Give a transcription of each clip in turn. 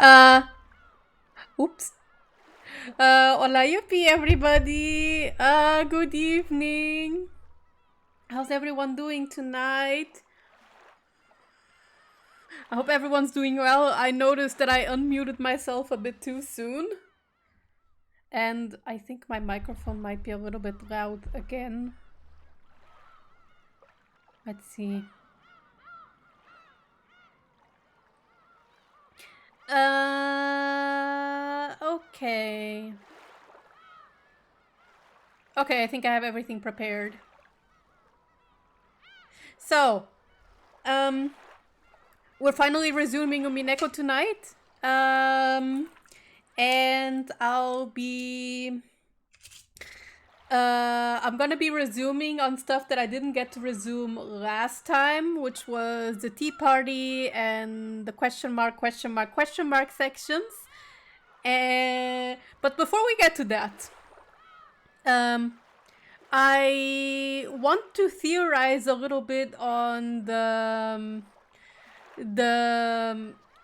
Uh, oops. Hola, yuppie, everybody. Good evening. How's everyone doing tonight? I hope everyone's doing well. I noticed that I unmuted myself a bit too soon. And I think my microphone might be a little bit loud again. Let's see. Okay. Okay, I think I have everything prepared. So, we're finally resuming Umineko tonight. And I'm gonna be resuming on stuff that I didn't get to resume last time, which was the tea party and the question mark sections. But before we get to that, I want to theorize a little bit on the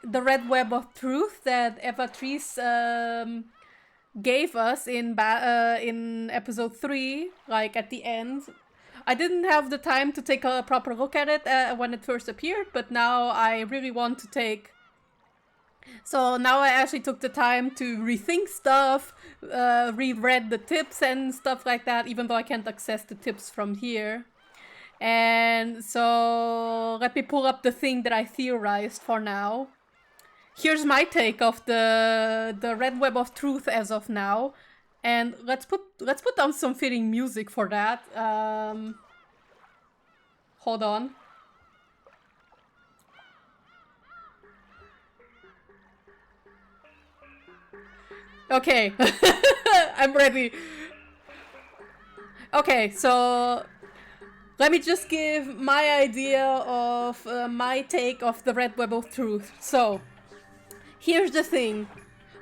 red web of truth that EP3 gave us in episode 3, like at the end. I didn't have the time to take a proper look at it when it first appeared, but now I really want to take... So now I actually took the time to rethink stuff, reread the tips and stuff like that, even though I can't access the tips from here. And so let me pull up the thing that I theorized for now. Here's my take of the red web of truth as of now, and let's put down some fitting music for that. Hold on. Okay, I'm ready. Okay, so let me just give my idea of my take of the red web of truth. So, here's the thing.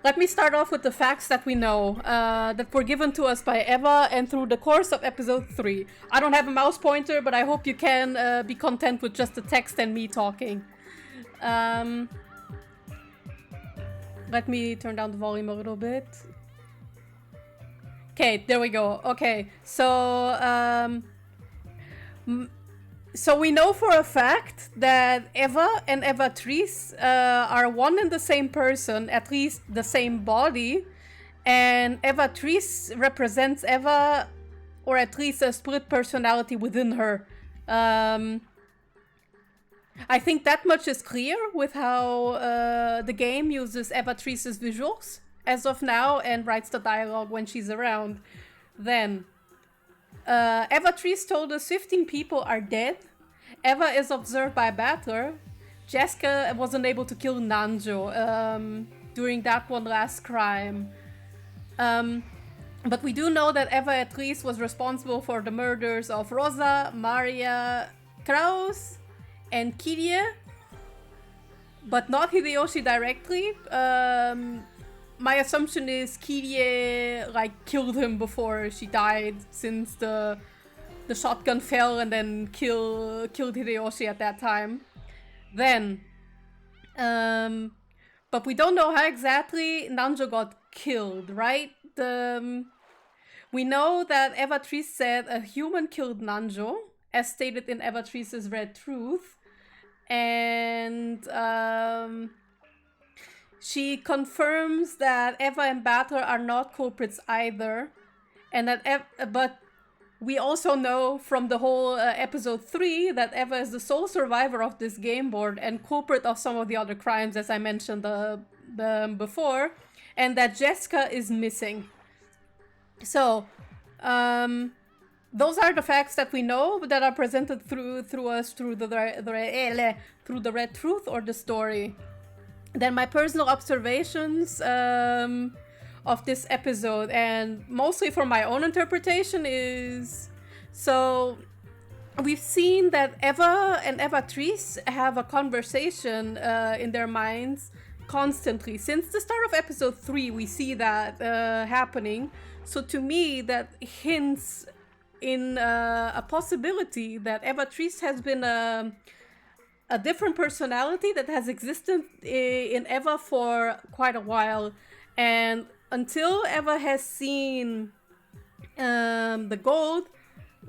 Let me start off with the facts that we know, that were given to us by Eva and through the course of episode 3. I don't have a mouse pointer, but I hope you can be content with just the text and me talking. Let me turn down the volume a little bit. Okay, there we go. Okay, so we know for a fact that Eva and EP3 are one and the same person, at least the same body, and EP3 represents Eva, or at least a split personality within her. I think that much is clear with how the game uses EP3's visuals as of now and writes the dialogue when she's around. Then, EP3 told us 15 people are dead. Eva is observed by a battler. Jessica wasn't able to kill Nanjo during that one last crime. But we do know that Eva at least was responsible for the murders of Rosa, Maria, Kraus, and Kirie, but not Hideyoshi directly. My assumption is Kirie killed him before she died, since the shotgun fell and then killed Hideyoshi at that time. Then, but we don't know how exactly Nanjo got killed, right? We know that EP3 said a human killed Nanjo, as stated in EP3's Red Truth. And she confirms that Eva and Battler are not culprits either, and that but we also know from the whole episode 3 that Eva is the sole survivor of this game board and culprit of some of the other crimes, as I mentioned before, and that Jessica is missing. So, those are the facts that we know that are presented through the Red Truth or the story. Then my personal observations of this episode, and mostly for my own interpretation, is... So, we've seen that Eva and EP3 have a conversation in their minds constantly. Since the start of episode 3, we see that happening. So to me, that hints in a possibility that EP3 has been a different personality that has existed in Eva for quite a while, and until Eva has seen the gold,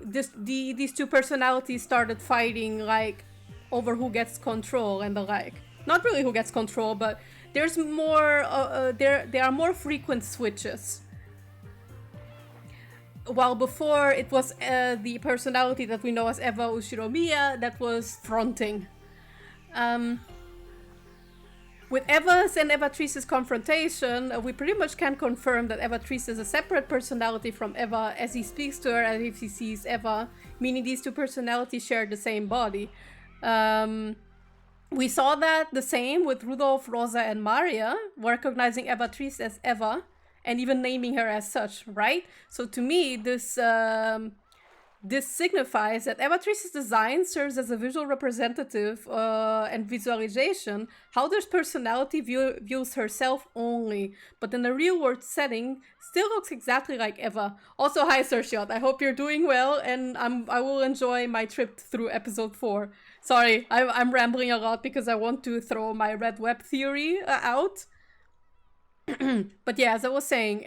these two personalities started fighting like over who gets control and the like. Not really who gets control, but there's more. There are more frequent switches. While before it was the personality that we know as Eva Ushiromiya that was fronting. With Eva's and Eva-Trice's confrontation, we pretty much can confirm that Eva-Trice is a separate personality from Eva as he speaks to her as if he sees Eva, meaning these two personalities share the same body. We saw that the same with Rudolf, Rosa, and Maria, recognizing Eva-Trice as Eva, and even naming her as such, right? So to me, this signifies that Eva-Trice's design serves as a visual representative and visualization how this personality views herself only, but in a real-world setting, still looks exactly like Eva. Also, hi Sershot, I hope you're doing well, and I will enjoy my trip through episode 4. Sorry, I'm rambling a lot because I want to throw my red web theory out. But yeah, as I was saying,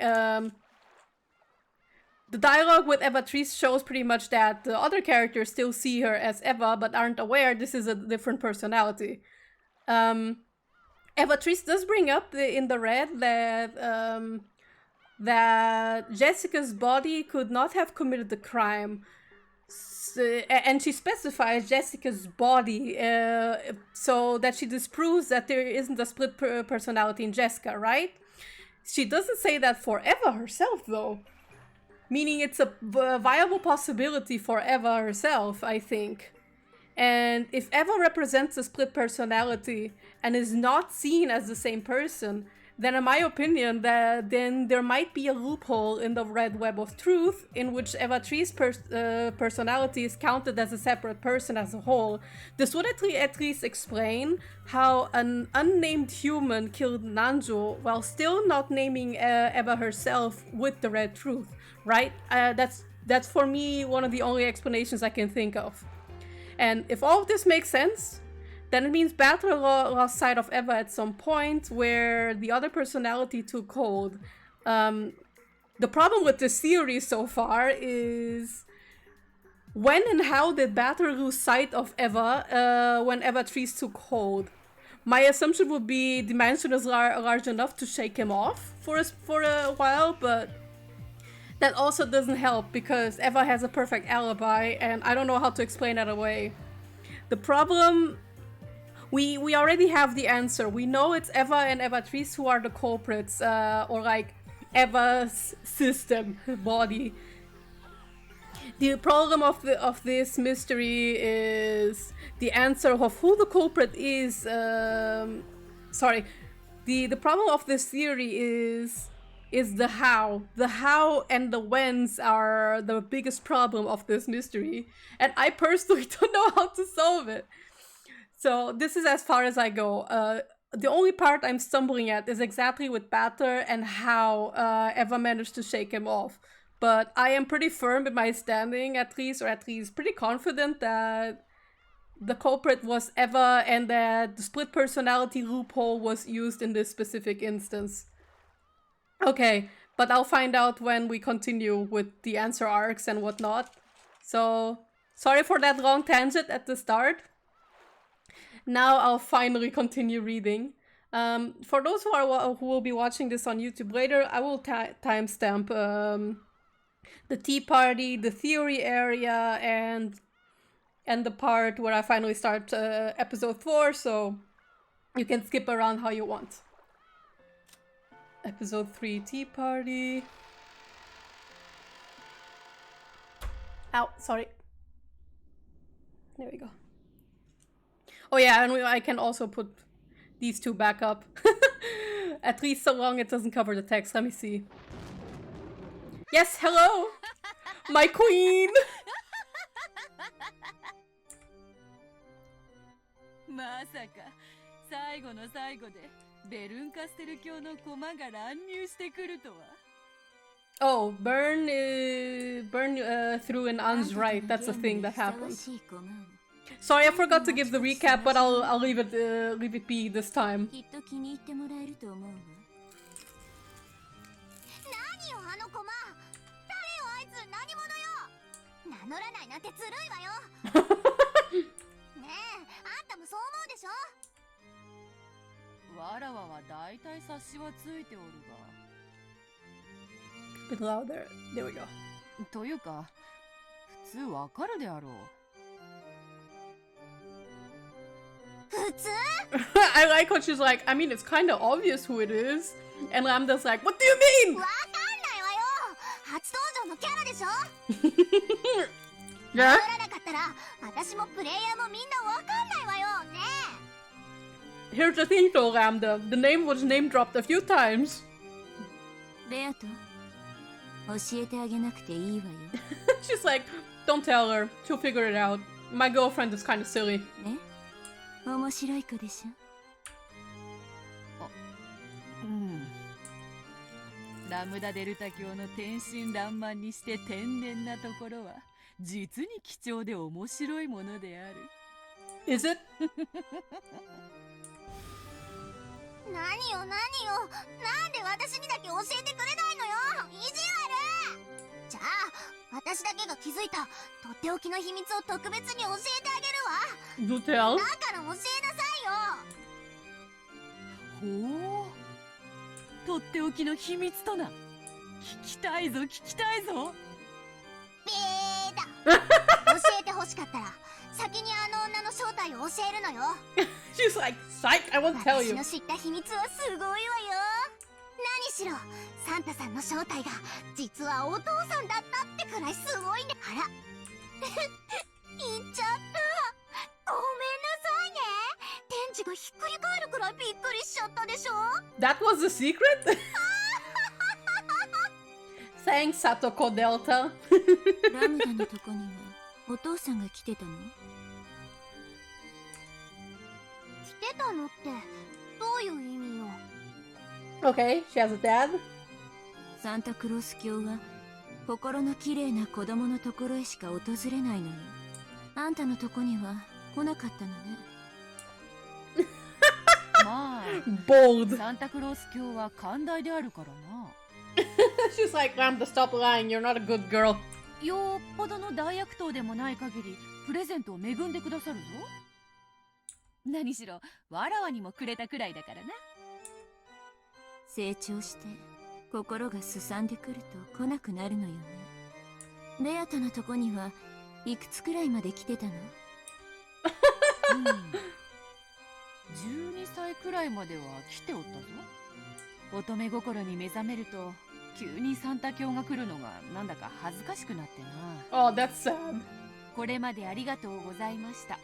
the dialogue with Eva-Trice shows pretty much that the other characters still see her as Eva, but aren't aware this is a different personality. Eva-Trice does bring up in the red that Jessica's body could not have committed the crime. And she specifies Jessica's body so that she disproves that there isn't a split personality in Jessica, right? She doesn't say that for Eva herself, though. Meaning it's a viable possibility for Eva herself, I think. And if Eva represents a split personality and is not seen as the same person, then in my opinion, then there might be a loophole in the red web of truth in which Eva-Trice's personality is counted as a separate person as a whole. This would at least explain how an unnamed human killed Nanjo while still not naming Eva herself with the red truth, right? That's for me one of the only explanations I can think of. And if all of this makes sense, then it means Battler lost sight of Eva at some point where the other personality took hold. The problem with this theory so far is when and how did Battler lose sight of Eva when Eva-Trice took hold? My assumption would be the mansion is large enough to shake him off for a while, but that also doesn't help because Eva has a perfect alibi and I don't know how to explain that away. The problem... We already have the answer. We know it's Eva and Eva-Trice who are the culprits, or like Eva's system, body. The problem of this mystery is the answer of who the culprit is. The problem of this theory is the how. The how and the whens are the biggest problem of this mystery, and I personally don't know how to solve it. So this is as far as I go. The only part I'm stumbling at is exactly with Battler and how Eva managed to shake him off. But I am pretty firm in my standing, at least pretty confident that the culprit was Eva and that the split personality loophole was used in this specific instance. Okay, but I'll find out when we continue with the answer arcs and whatnot. So, sorry for that long tangent at the start. Now I'll finally continue reading. For those who will be watching this on YouTube later, I will timestamp the Tea Party, the theory area, and the part where I finally start episode 4, so you can skip around how you want. Episode 3 Tea Party. Ow, sorry. There we go. Oh yeah, and I can also put these two back up. At least so long it doesn't cover the text. Let me see. Yes, hello! My queen! Oh, burn through an Ange right. That's a thing that happened. Sorry, I forgot to give the recap, but I'll leave it be this time. きっと気に入ってもらえると思うわ。何よあのコマ。誰よあいつ、何者よ。名乗らないなんてずるいわよ。ねえ、あんたもそう思うでしょ。わらわはだいたい察しはついておるが。Bit louder. There we go. というか、普通わかるであろう。普通 I like how she's like, I mean, it's kind of obvious who it is. And Lambda's like, what do you mean? わかんないわよ。初登場のキャラでしょ。 Yeah? 名乗らなかったら、私もプレイヤーもみんなわかんないわよね。 Here's the thing though, Lambda. The name was name dropped a few times. ベアト、教えてあげなくていいわよ。She's like, don't tell her. She'll figure it out. My girlfriend is kind of silly. ね、面白い子でしょ。うん。ラムダデルタ教の天真爛漫にして天然なところは実に貴重で面白いものである。Is it? 何よ何よ、なんで私にだけ教えてくれないのよ。意地悪。じゃあ私だけが気づいたとっておきの秘密を特別に教えてあげるわ。 Do tell. だから教えなさいよ。ほう、とっておきの秘密とな。聞きたいぞ聞きたいぞ。べーだ。教えてほしかったら先にあの女の正体を教えるのよ。She's like, psych, I won't tell 私 you. の知った秘密はすごいわよ。何しろサンタさんの正体が実はお父さんだったってくらいすごいね。あら言っちゃった。ごめんなさいね。天地がひっくり返るくらいびっくりしちゃったでしょ。 That was the secret? Thanks, Satoko Delta. ラムダのとこにはお父さんが来てたの？来てたのってどういう意味よ。 Okay, she has a dad. サンタクロース教は心の綺麗な子供のところへしか訪れないのよ。あんたのとこには来なかったのね。まあ、Bold. サンタクロース教は寛大であるからな。She's like, Lambda, stop lying. You're not a good girl. よっぽどの大悪党でもない限りプレゼントを恵んでくださるぞ。何しろわらわにもくれたくらいだからな。成長して心がすさんでくると来なくなるのよね。ベアタのとこにはいくつくらいまで来てたの？12歳くらいまでは来ておったぞ。乙女心に目覚めると急にサンタ教が来るのがなんだか恥ずかしくなってな。Oh, that's sad. これまでありがとうございました。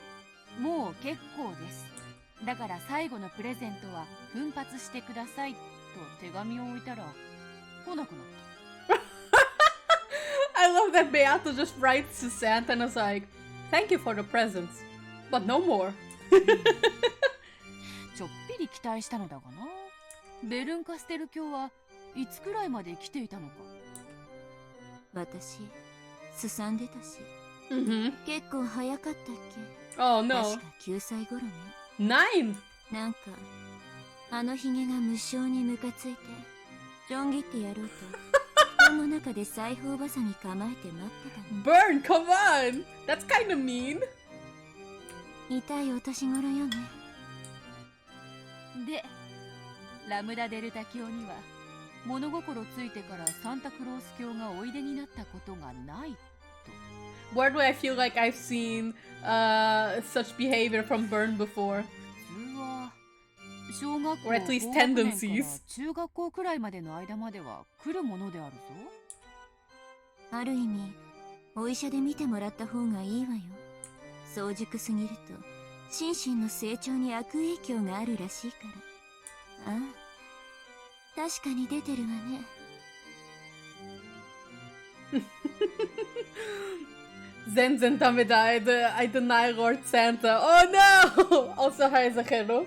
もう結構です。だから最後のプレゼントは奮発してくださいと手紙を置いたら来なくなった。I love that Beato just writes to Santa and is like, thank you for the presents, but no more. ちょっぴり期待したのだがな。ベルンカステル教はいつくらいまで来ていたのか。私、すさんでたし。結構早かったっけ。 Oh no. 確か9歳頃ね。9? なんかあのヒゲが無性にムカついてちょん切ってやろうと布団の中で裁縫ばさみ構えて待ってたの。 Burn, come on! That's kind of mean. 痛いお年頃よね。でラムダデルタ教には物心ついてからサンタクロース教がおいでになったことがないと。 Where do I feel like I've seen such behavior from Burn before? 普通は小学校 Or at least 高学年から tendencies. 中学校くらいまでの間までは来るものであるぞ。ある意味お医者で診てもらった方がいいわよ。早熟すぎると心身の成長に悪影響があるらしいから。ああ、確かに出てるわね。Zenzen Tameda, I deny Lord Santa. Oh no! Also, hi, Zachero.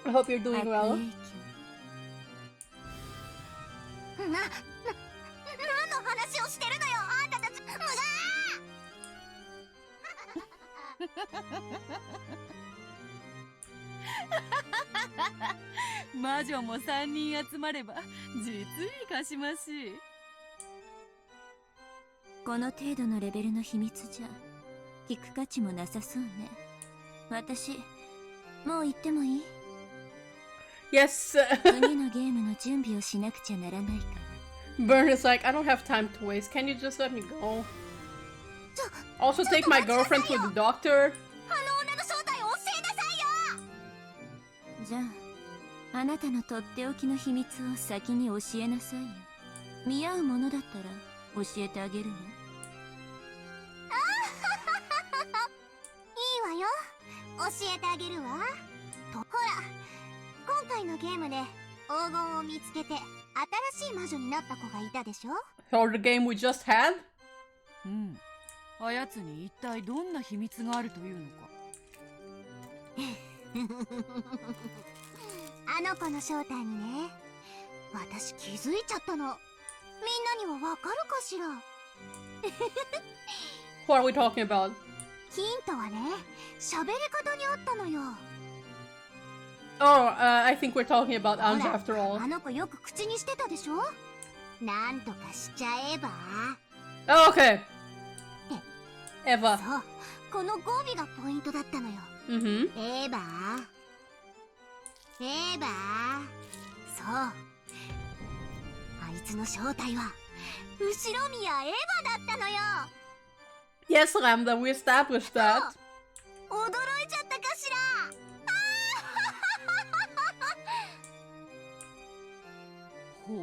I hope you're doing well. 何の話をしてるのよ、あんたたち。魔女も3人集まれば実にかしましい。この程度のレベルの秘密じゃ聞く価値もなさそうね。私もう行ってもいい？ Yes. 次のゲームの準備をしなくちゃならないから。Burn is like, I don't have time to waste. Can you just let me go? Also take my girlfriend to the doctor. あの女の正体を教えなさいよ。じゃあ、あなたのとっておきの秘密を先に教えなさいよ。見合うものだったら教えてあげるわ。いいわよ。教えてあげるわ。ほら、今回のゲームで黄金を見つけて新しい魔女になった子がいたでしょ？ Or the game we just had? うん。あやつに一体どんな秘密があるというのか。あの子の正体にね、私気づいちゃったの。みんなにはわかるかしら？ What are we talking about? ヒントはね、喋り方にあったのよ。Oh, I think we're talking about ほ Ange ら、 after all. あの子よく口にしてたでしょ？なんとかしちゃえば。 Oh, okay. Eva. そう、この語尾がポイントだったのよ。Mm-hmm. エヴァそう、あいつの正体は後ろ宮エヴァだったのよ。 Yes, Ramda, we established that. 驚いちゃったかしら？ほう、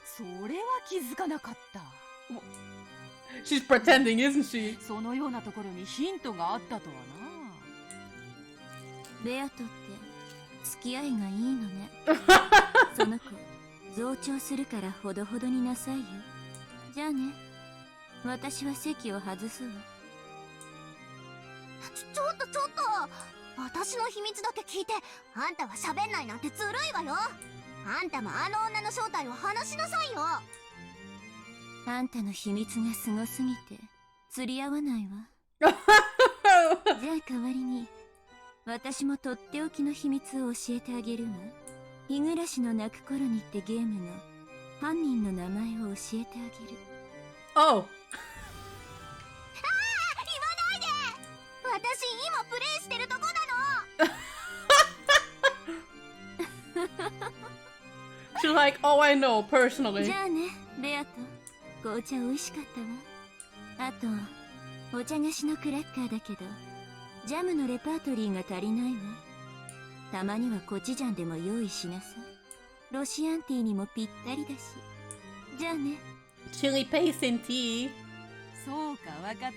それは気づかなかった。 She's pretending, isn't she? そのようなところにヒントがあったとはな。ベアトって付き合いがいいのね。その子増長するからほどほどになさいよ。じゃあね、私は席を外すわ。ちょっと私の秘密だけ聞いてあんたは喋んないなんてずるいわよ。あんたもあの女の正体を話しなさいよ。あんたの秘密がすごすぎて釣り合わないわ。じゃあ代わりに私もとっておきの秘密を教えてあげるわ。日暮らしの泣く頃にってゲームの犯人の名前を教えてあげる。Oh. 言わないで。私今プレイしてるとこなの。She's like, oh, I know, personally. じゃあね、ベアト。紅茶美味しかったわ。あと、お茶菓子のクラッカーだけど、ジャムのレパートリーが足りないわ。たまにはコチュジャンでも用意しなさい。ロシアンティーにもぴったりだし。じゃあね。Chili paste in tea. そうか、わかったぞ。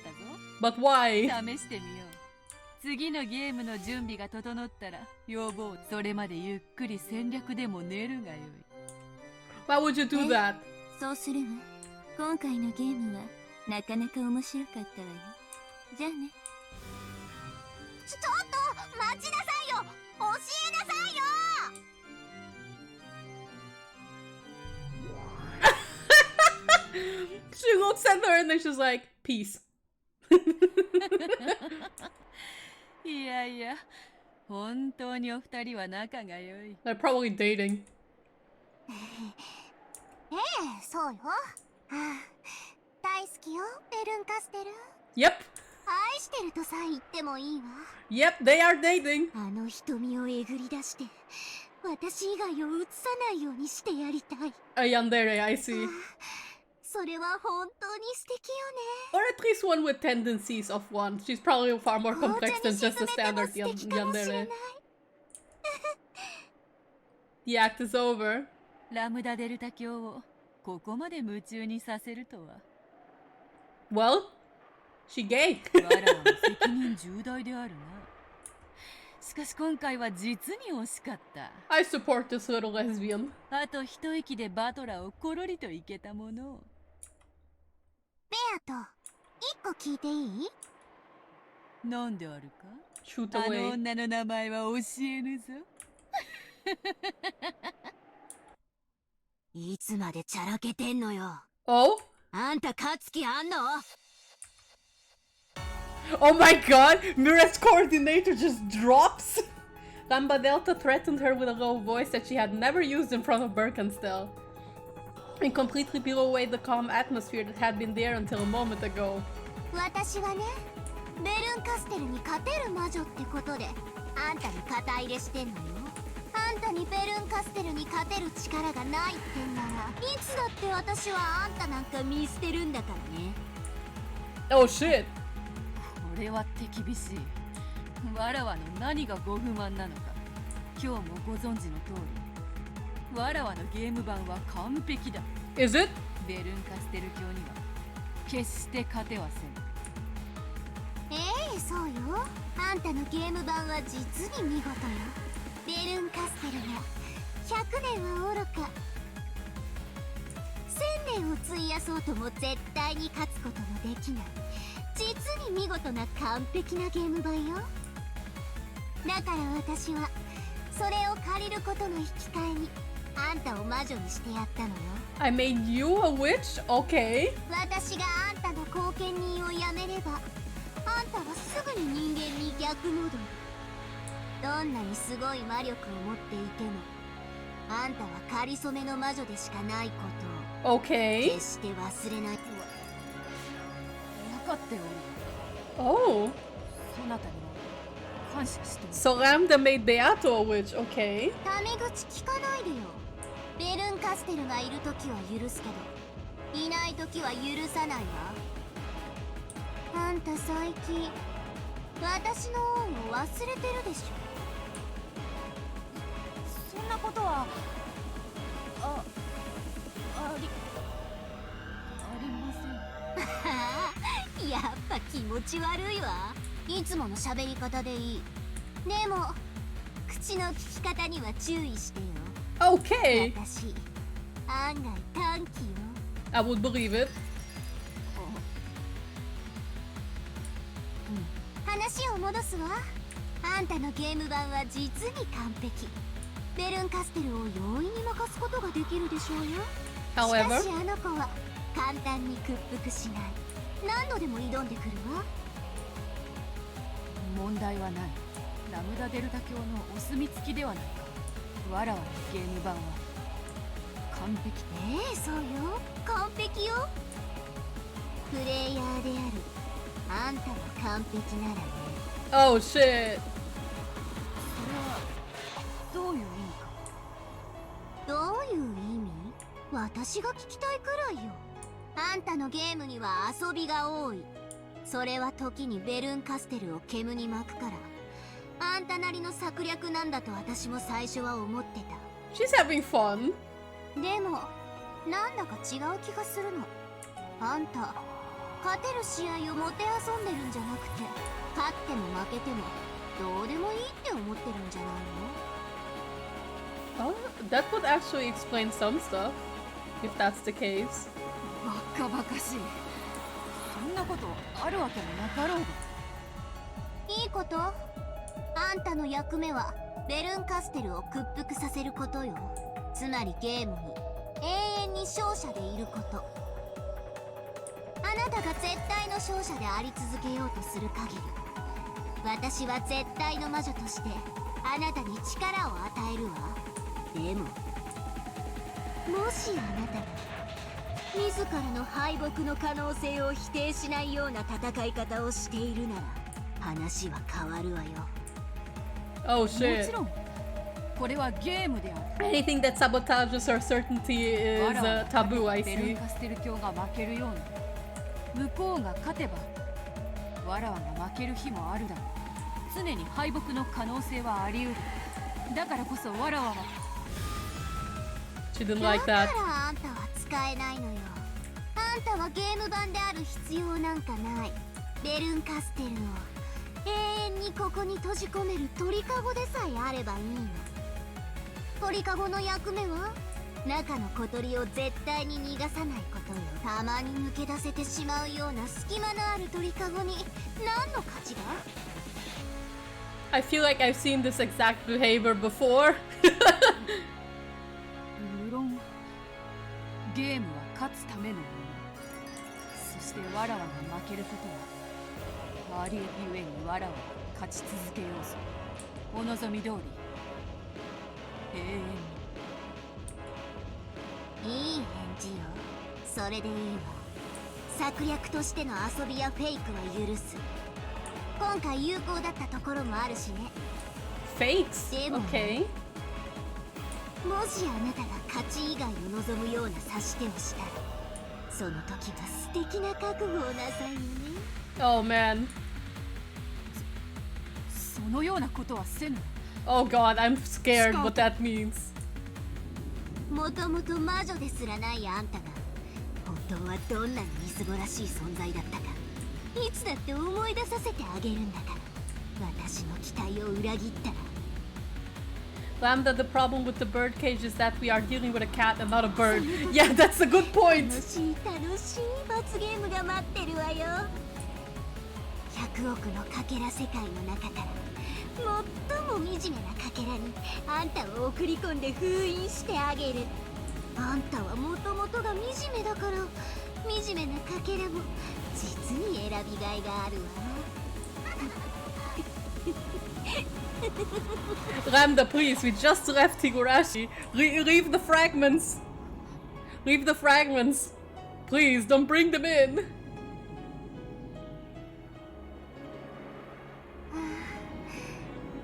But why? 試してみよう。次のゲームの準備が整ったら、要望、それまでゆっくり戦略でも練るがよい。Why would you do that? そうするわ。今回のゲームはなかなか面白かったわよ。じゃあね。ちょっと待ちなさいよ。教えなさいよ。 She looks at her and then she's like, peace. いやいや、本当にお二人は仲が良い。 They're probably dating. そうよ。大好きよ、ベルンカステル。 Yep. 愛してるとさえ言ってもいいわ。 Yep, they are dating. あの瞳をえぐり出して私以外を映さないようにしてやりたい。Yandere, I see. それは本当に素敵よ Or at least one with tendencies of one. She's probably far more ね。 complex than just the 紅茶 standard に沈めても素敵かもしれない。 Yandere. The act is over. ラムダデルタ教をここまで夢中にさせるとは。Well, she gay. わらわの責任重大であるな。しかし今回は実に惜しかった。I support this little lesbian. あと一息でバトラーをコロリといけたものを。ベアと一個聞いていい？なんであるか？ Shoot あの away. 女の名前は教えぬぞ。いつまでチャラけてんのよ。 Oh? あんた勝つ気あんの？ Oh my god! Mira's coordinator just drops! Ramba Delta threatened her with a low voice that she had never used in front of Birkenstell, and completely blew away the calm atmosphere that had been there until a moment ago. 私はね、ベルンカステルに勝てる魔女ってことであんたに肩入れしてんのよ。あんたにベルンカステルに勝てる力がないってんならいつだって私はあんたなんか見捨てるんだからね。 Oh shit! これは手厳しい。わらわの何がご不満なのか今日もご存知の通り、わらわのゲーム版は完璧だ。 Is it? ベルンカステル教には決して勝てはせん。そうよ。あんたのゲーム版は実に見事よ。ベルンカステルが100年はおろか1000年を費やそうとも絶対に勝つことのできない実に見事な完璧なゲーム版よ。だから私はそれを借りることの引き換えにあんたを魔女にしてやったのよ。 I made you a witch? Okay. 私があんたの後見人をやめればあんたはすぐに人間に逆戻る。どんなにすごい魔力を持っていてもあんたはかりそめの魔女でしかないことを Okay. 決して忘れない。分かっておる。 Oh. そなたには感謝しておる。 So Lambda made Beato a witch. Okay. タメ口聞かないでよ。ベルンカステルがいるときは許すけどいないときは許さないわ。あんた最近私の恩を忘れてるでしょ。そんなことはありません。やっぱ気持ち悪いわ。いつもの喋り方でいい。でも口の聞き方には注意してよ。 Okay. 私案外短気よ。 I would believe it. 話を戻すわ。あんたのゲーム版は実に完璧。ベルンカステルを容易に任すことができるでしょうよ。し However, かしあの子は簡単に屈服しない。何度でも挑んでくるわ。問題はない。ラムダデルタ教のお墨付きではないか。わらわのゲーム版は完璧。そうよ。完璧よ。プレイヤーであるあんたが完璧ならね。 oh shit. それはどういう意味か。どういう意味？私が聞きたいくらいよ。あんたのゲームには遊びが多い。それは時にベルンカステルを煙に巻くからあんたなりの策略なんだと私も最初は思ってた。 She's having fun. でもなんだか違う気がするの。あんた勝てる試合をもてあそんでるんじゃなくて勝っても負けてもどうでもいいって思ってるんじゃないの？ Oh, that would actually explain some stuff, if that's the case. バカバカしい。そんなことあるわけもなかろうが。いいこと？あんたの役目はベルンカステルを屈服させることよ。つまりゲームに永遠に勝者でいること。あなたが絶対の勝者であり続けようとする限り私は絶対の魔女としてあなたに力を与えるわ。でももしあなたが自らの敗北の可能性を否定しないような戦い方をしているなら話は変わるわよ。 Oh もち shit. ろんこれはゲームである。 Anything that sabotages her certainty is わらわの taboo, I ベルン see. カステル教が負けるような向こうが勝てばわらわが負ける日もあるだろう。常に敗北の可能性はあり得る。だからこそわらわは She didn't だ like か that. らあんたは使えないのよ。あんたはゲーム版である必要なんかない。ベルンカステルを永遠にここに閉じ込める鳥かごでさえあればいいの。鳥かごの役目は中の小鳥を絶対に逃がさないことよ。たまに抜け出せてしまうような隙間のある鳥かごに何の価値が？ I feel like I've seen this exact behavior before. 無論ゲームは勝つためのもの。そしてわらわが負けることはありえゆえにわらわは勝ち続けようぞ。お望み通り永遠に。いい返事よ。それでいいわ。策略としての遊びやフェイクは許す。今回有効だったところもあるしね。Fakes? でも、 Okay. もしあなたが勝ち以外を望むような指し手をしたら、その時は素敵な覚悟をなさいよね。 Oh man. そのようなことはせぬ。 Oh god, I'm scared what that means. もともと魔女ですらないあんたが本当はどんなにみすぼらしい存在だったか、いつだって思い出させてあげるんだから。私の期待を裏切ったら。Lambda, the problem with the bird cage is that we are dealing with a cat and not a bird. Yeah, that's a good point. 楽しい罰ゲームが待ってるわよ。100億のかけら世界の中から最も惨めなかけらにあんたを送り込んで封印してあげる。あんたはもともとが惨めだから、惨めなかけらも実に選びがいがあるわ。Lambda, please, we just left Higurashi. Leave the fragments. Leave the fragments. Please, don't bring them in.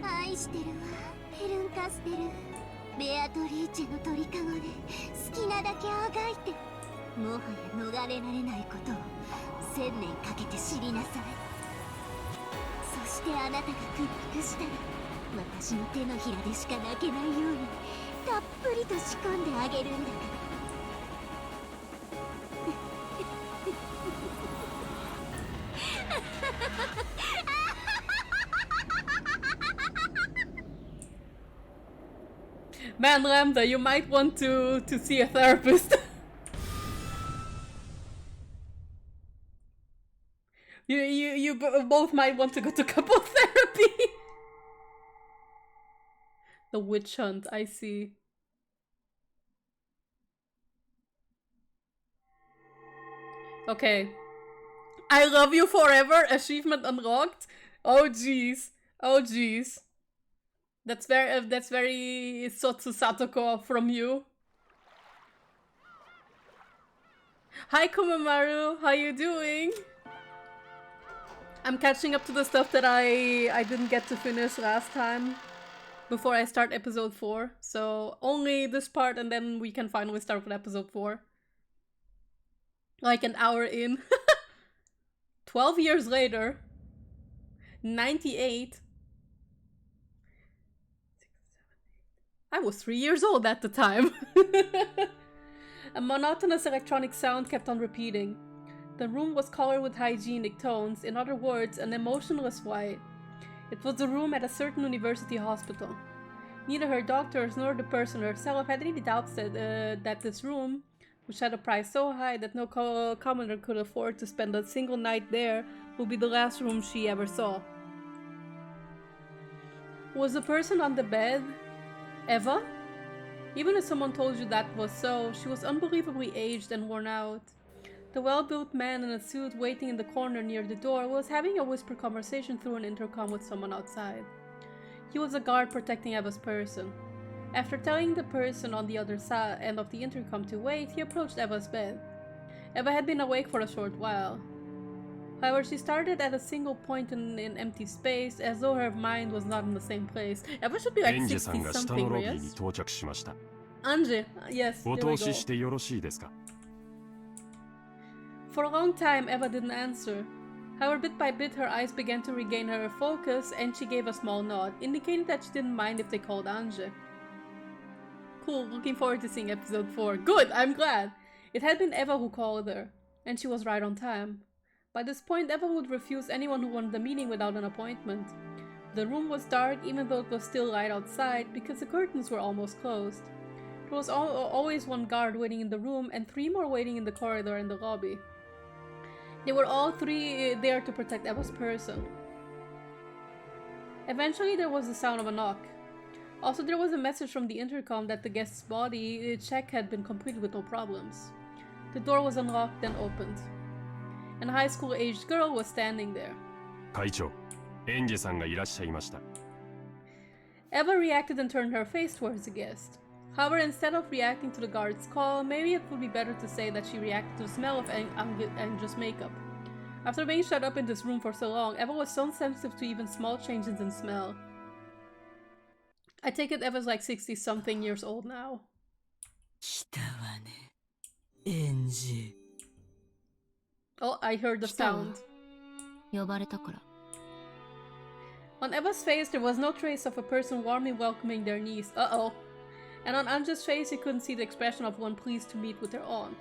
愛してるわ、ペルンカステル。ベアトリーチェの鳥かごで好きなだけあがいて、もはや逃れられないことを1000年かけて知りなさい。そしてあなたが屈服したら、私の手のひらでしか泣けないようにたっぷりと仕込んであげるんだから。Man, Lambda, you might want to see a therapist. You both might want to go to couple therapy. The witch hunt, I see. Okay. I love you forever, achievement unlocked. Oh jeez. Oh jeez. That's very Sotsu Satoko from you. Hi Kumamaru, how you doing? I'm catching up to the stuff that I didn't get to finish last time before I start episode 4. So only this part and then we can finally start with episode 4. Like an hour in. 12 years later. 98. I was 3 years old at the time. A monotonous electronic sound kept on repeating. The room was colored with hygienic tones, in other words, an emotionless white. It was a room at a certain university hospital. Neither her doctors nor the person herself had any doubts that this room, which had a price so high that no commoner could afford to spend a single night there, would be the last room she ever saw. Was the person on the bed Eva? Even if someone told you that was so, she was unbelievably aged and worn out. The well-built man in a suit waiting in the corner near the door was having a whispered conversation through an intercom with someone outside. He was a guard protecting Eva's person. After telling the person on the other end of the intercom to wait, he approached Eva's bed. Eva had been awake for a short while. However, she started at a single point in empty space, as though her mind was not in the same place. Eva should be like 60-something, yes? Ange, yes, here we go. For a long time, Eva didn't answer. However, bit by bit, her eyes began to regain her focus, and she gave a small nod, indicating that she didn't mind if they called Ange. Cool, looking forward to seeing episode 4. Good, I'm glad! It had been Eva who called her, and she was right on time. By this point, Eva would refuse anyone who wanted a meeting without an appointment. The room was dark, even though it was still light outside, because the curtains were almost closed. There was always one guard waiting in the room, and 3 more waiting in the corridor and the lobby. They were all 3 there to protect Eva's person. Eventually, there was the sound of a knock. Also, there was a message from the intercom that the guest's body check had been completed with no problems. The door was unlocked, then opened. And a high school-aged girl was standing there. 会長、エンジェさんがいらっしゃいました。Eva reacted and turned her face towards the guest. However, instead of reacting to the guard's call, maybe it would be better to say that she reacted to the smell of Ange's makeup. After being shut up in this room for so long, Eva was so sensitive to even small changes in smell. I take it Eva's like 60-something years old now. 来たわね、エンジ。Oh, I heard the sound. 呼ばれたから。On Eva's face, there was no trace of a person warmly welcoming their niece. Uh-oh. And on Ange's face, you couldn't see the expression of one pleased to meet with her aunt.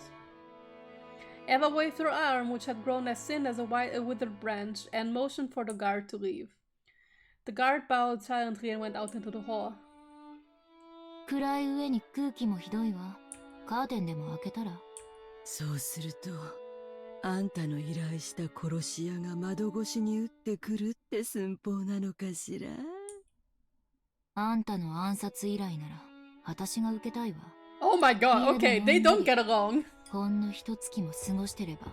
Eva waved her arm, which had grown as thin as a withered branch, and motioned for the guard to leave. The guard bowed silently and went out into the hall. 暗い上に空気もひどいわ。カーテンでも開けたら。そうすると、あんたの依頼した殺し屋が窓越しに撃ってくるって寸法なのかしら。あんたの暗殺依頼なら、私が受けたいわ。Oh my god, okay, they don't get along. ほんの一月も過ごしてれば、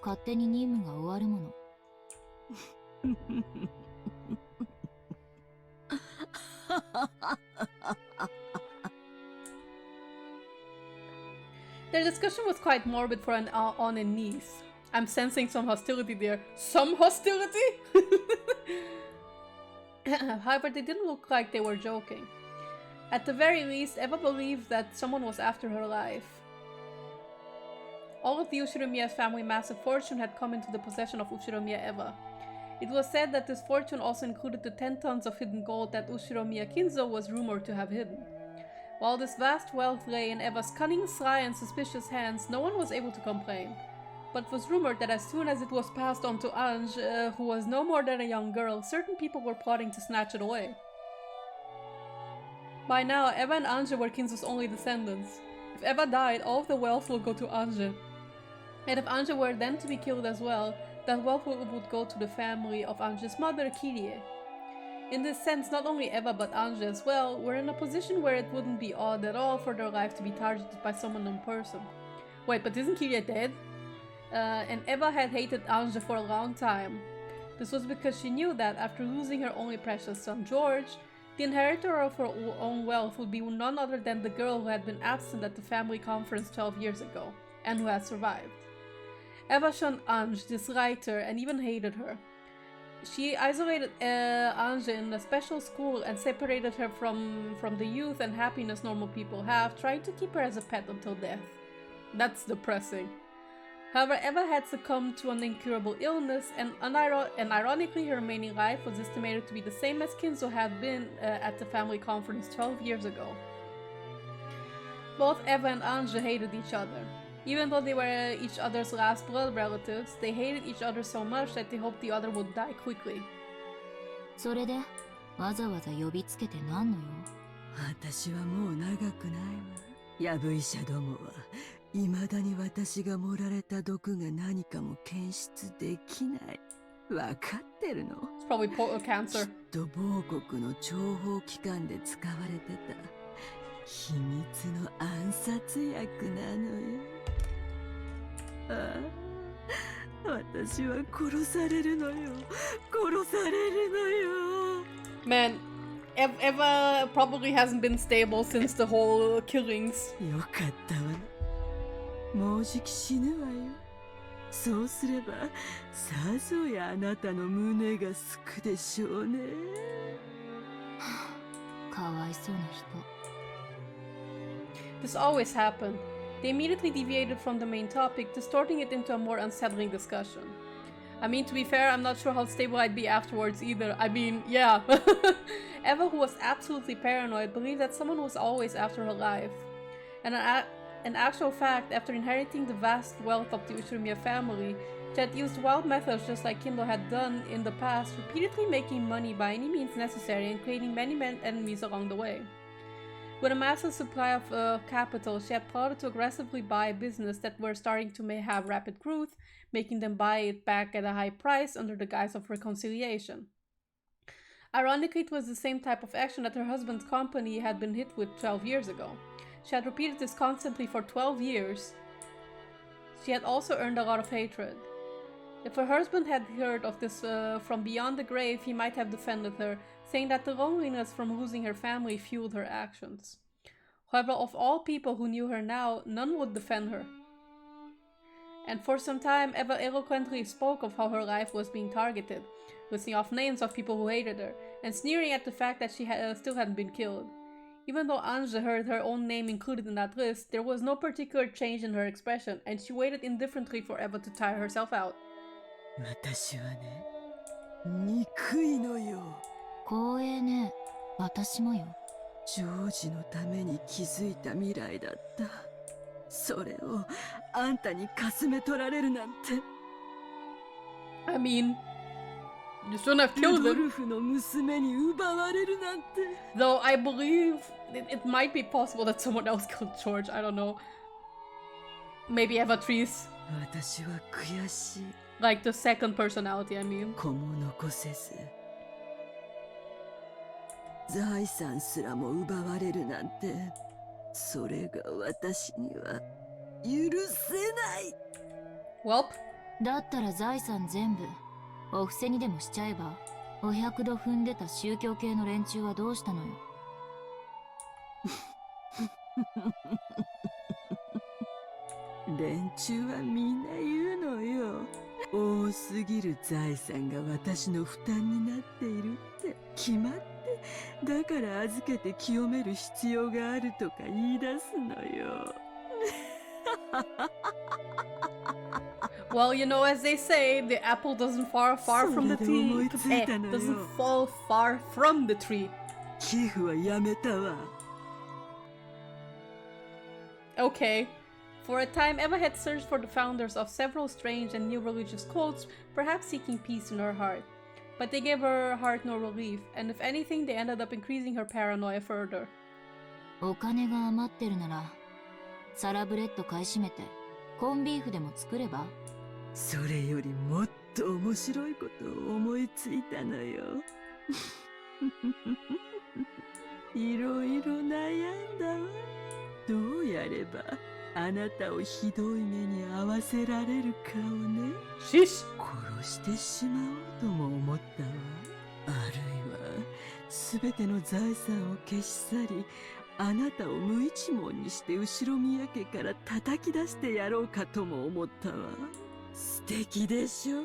勝手に任務が終わるもの。Their discussion was quite morbid for an aunt and niece. I'm sensing some hostility there. Some hostility? However, they didn't look like they were joking. At the very least, Eva believed that someone was after her life. All of the Ushiromiya's family massive fortune had come into the possession of Ushiromiya Eva. It was said that this fortune also included the 10 tons of hidden gold that Ushiromiya Kinzo was rumored to have hidden. While this vast wealth lay in Eva's cunning, sly, and suspicious hands, no one was able to complain. But it was rumored that as soon as it was passed on to Ange, who was no more than a young girl, certain people were plotting to snatch it away. By now, Eva and Ange were Kinzo's only descendants. If Eva died, all of the wealth would go to Ange. And if Ange were then to be killed as well, that wealth would go to the family of Ange's mother, Kirie. In this sense, not only Eva but Ange as well were in a position where it wouldn't be odd at all for their life to be targeted by some unknown person. Wait, but isn't Kirie dead? And Eva had hated Ange for a long time. This was because she knew that after losing her only precious son George, the inheritor of her own wealth would be none other than the girl who had been absent at the family conference 12 years ago, and who had survived. Eva shunned Ange, disliked her, and even hated her. She isolated Ange in a special school and separated her from the youth and happiness normal people have, trying to keep her as a pet until death. That's depressing. However, Eva had succumbed to an incurable illness, and ironically her remaining life was estimated to be the same as Kinzo had been at the family conference 12 years ago. Both Eva and Ange hated each other. Even though they were each other's last blood relatives, they hated each other so much that they hoped the other would die quickly. それで、わざわざ呼びつけてなんのよ。私はもう長くないわ。ヤブ医者どもは、未だに私が盛られた毒が何かも検出できない。わかってるの？ It's probably cancer. きっと某国の諜報機関で使われてた秘密の暗殺薬なのよ。ああ、私は殺されるのよ。殺されるのよ。Man, Eva probably hasn't been stable since the whole killings. よかったわ。もうじき死ぬわよ。そうすれば、さぞやあなたの胸がすくでしょうね。かわいそうな人。This always happened. They immediately deviated from the main topic, distorting it into a more unsettling discussion. I mean, to be fair, I'm not sure how stable I'd be afterwards either. I mean, yeah. Eva, who was absolutely paranoid, believed that someone was always after her life. And in actual fact, after inheriting the vast wealth of the Ushiromiya family, she had used wild methods just like Kindle had done in the past, repeatedly making money by any means necessary and creating many enemies along the way. With a massive supply of capital, she had plotted to aggressively buy business that were starting to have rapid growth, making them buy it back at a high price under the guise of reconciliation. Ironically, it was the same type of action that her husband's company had been hit with 12 years ago. She had repeated this constantly for 12 years. She had also earned a lot of hatred. If her husband had heard of this from beyond the grave, he might have defended her, saying that the loneliness from losing her family fueled her actions. However, of all people who knew her now, none would defend her. And for some time, Eva eloquently spoke of how her life was being targeted, listing off names of people who hated her, and sneering at the fact that she still hadn't been killed. Even though Ange heard her own name included in that list, there was no particular change in her expression, and she waited indifferently for Eva to tire herself out. 私はね、憎いのよ。光栄ね。私もよ。ジョージのために築いた未来だった。それをあんたにかすめ取られるなんて。I mean, you shouldn't have killed ルド him. ルフの娘に奪われるなんて。Though I believe it might be possible that someone else killed George. I don't know. Maybe Eva3's. 私は悔しい。Like the second personality, I mean. 子も残せず。財産すらも奪われるなんて。それが私には許せない。Welp. だったら財産全部お布施にでもしちゃえば。お百度踏んでた宗教系の連中はどうしたのよ。連中はみんな言うのよ。多すぎる財産が私の負担になっているって決まって、だから預けて清める必要があるとか言い出すのよ。Well, you know, as they say, the apple doesn't fall far from the tree. Doesn't fall far from the tree. 寄付はやめたわ。Okay. For a time, Eva had searched for the founders of several strange and new religious cults, perhaps seeking peace in her heart. But they gave her heart no relief, and if anything, they ended up increasing her paranoia further. お金が余ってるならサラブレッド買い占めてコンビーフでも作れば。それよりもっと面白いことを思いついたのよ。いろいろ悩んだわ。どうやればあなたをひどい目に遭わせられるかをね。Sheesh. 殺してしまおうとも思ったわ。あるいは全ての財産を消し去り、あなたを無一文にして後ろ宮家から叩き出してやろうかとも思ったわ。素敵でしょ。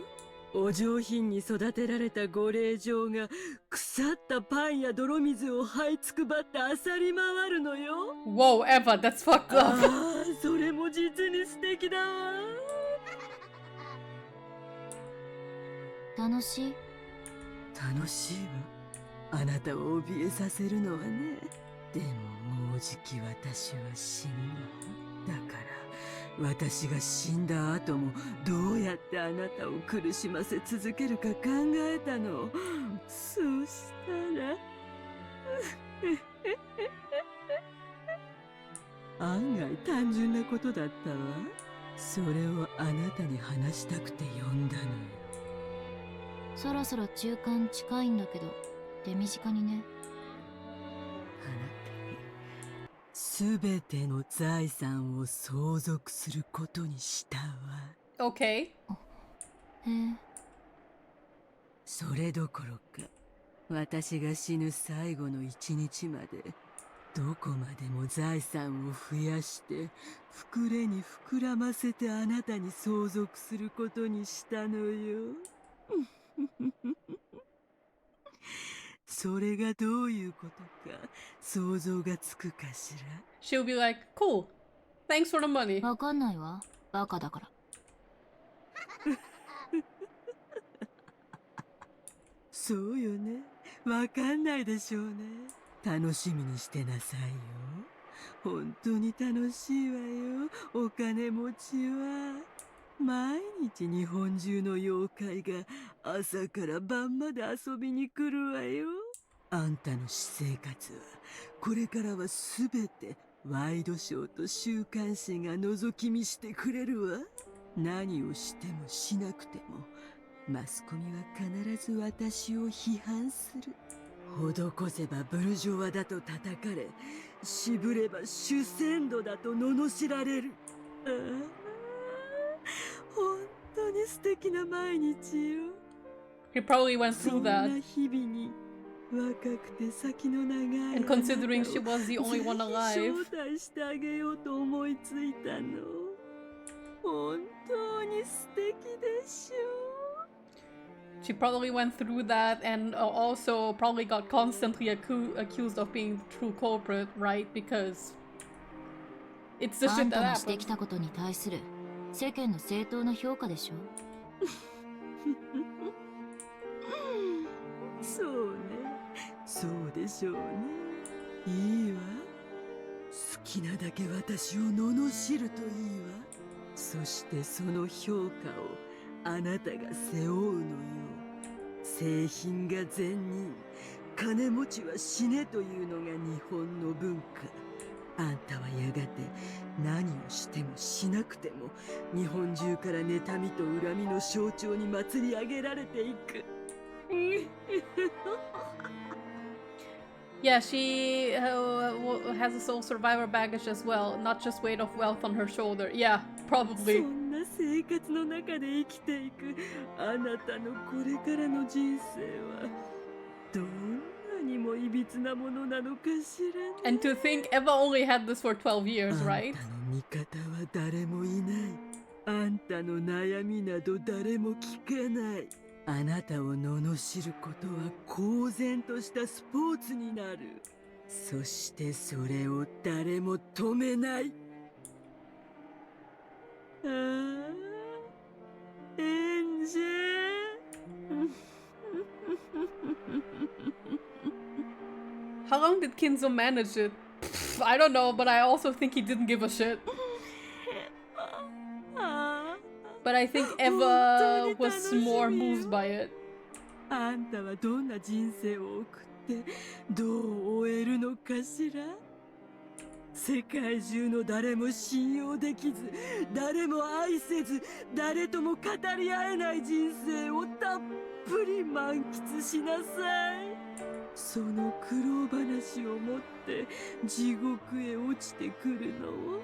お上品に育てられたご令嬢が腐ったパンや泥水を這いつくばって漁り回るのよ。Whoa, Eva, that's fucked up. ああ、それも実に素敵だわ。楽しい？楽しいわ。あなたを怯えさせるのはね。でももうじき私は死ぬわ。だから私が死んだ後もどうやってあなたを苦しませ続けるか考えたの。そうしたら案外単純なことだったわ。それをあなたに話したくて呼んだのよ。そろそろ中間近いんだけど手短にね。あなたにすべての財産を相続することにしたわ。Okay. へえ。それどころか私が死ぬ最後の一日までどこまでも財産を増やして膨れに膨らませてあなたに相続することにしたのよ。それがどういうことか想像がつくかしら。 She'll be like, cool. Thanks for the money. わかんないわ。バカだから。そうよね。わかんないでしょうね。楽しみにしてなさいよ。本当に楽しいわよ。お金持ちは。毎日日本中の妖怪が朝から晩まで遊びに来るわよ。あんたの私生活はこれからはすべてワイドショーと週刊誌が覗き見してくれるわ。何をしてもしなくてもマスコミは必ず私を批判する。施せばブルジョワだと叩かれ、渋れば主戦度だと罵られる。ああ、本当に素敵な毎日よ。 He probably went そ through んな that. 日々に若くて先の長い And considering she was the only one あなたを alive. ぜひ招待してあげようと思いついたの。本当に素敵でしょ。 She probably went through that and also probably got constantly accused of being the true culprit, right? Because it's the あ shit ん that たのして happened. きたことに対する世間の正当な評価でしょ。そうね、そうでしょうね。いいわ。好きなだけ私を罵るといいわ。そしてその評価をあなたが背負うのよ。製品が善人、金持ちは死ねというのが日本の文化。あんたはやがて何をしてもしなくても日本中から妬みと恨みの象徴に祭り上げられていく。Yeah, she has a soul survivor baggage as well, not just weight of wealth on her shoulder. Yeah, そ probably. んな生活の中で生きていくあなたのこれからの人生はどんなにもいびつなものなのかしらね。 And to think Eva only had this for 12 years, あん right? たの味方は誰もいない。あんたの悩みなど誰も聞かない。あなたを罵ることは公然としたスポーツになる。そしてそれを誰も止めない。ああ、エンジェ。How long did Kinzo manage it? Pff, I don't know, but I also think he didn't give a shit. But I think Eva was more moved by it. あんたはどんな人生を送ってどう終えるのかしら。世界中の誰も信用できず、誰も愛せず、誰とも語り合えない人生をたっぷり満喫しなさい。その苦労話を持って地獄へ落ちてくるのを。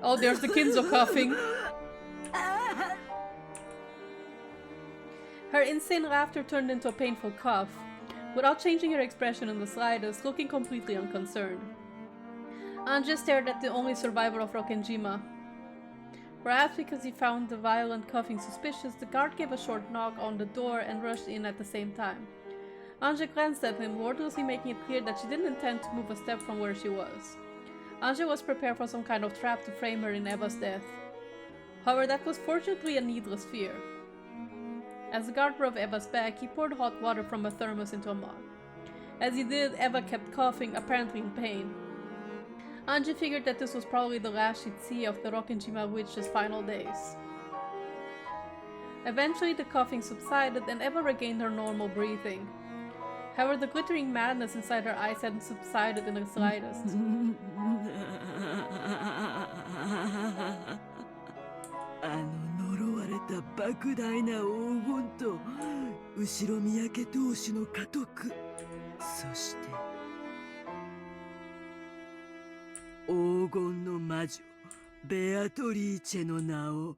Oh, there's the Kinzo coughing. Her insane laughter turned into a painful cough, without changing her expression in the slightest, looking completely unconcerned. Ange stared at the only survivor of Rokkenjima. Perhaps because he found the violent coughing suspicious, the guard gave a short knock on the door and rushed in at the same time. Ange glanced at him, wordlessly making it clear that she didn't intend to move a step from where she was. Ange was prepared for some kind of trap to frame her in Eva's death. However, that was fortunately a needless fear. As the guard rubbed Eva's back, he poured hot water from a thermos into a mug. As he did, Eva kept coughing, apparently in pain. Ange figured that this was probably the last she'd see of the Rokkenjima witch's final days. Eventually, the coughing subsided and Eva regained her normal breathing. However, the glittering madness inside her eyes hadn't subsided in the slightest. あの呪われた莫大な黄金と後ろ三宅投手の家督、そして黄金の魔女ベアトリーチェの名を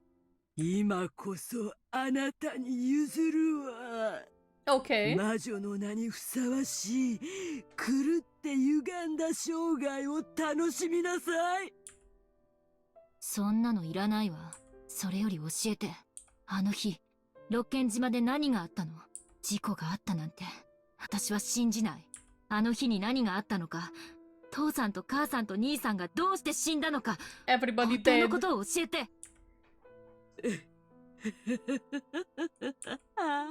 今こそあなたに譲るわ。Okay. 魔女の名にふさわしい狂って歪んだ生涯を楽しみなさい。そんなのいらないわ。それより教えて。あの日、六軒島で何があったの？事故があったなんて、私は信じない。あの日に何があったのか、父さんと母さんと兄さんがどうして死んだのか、 Everybody 本当の dead. ことを教えて。ああ、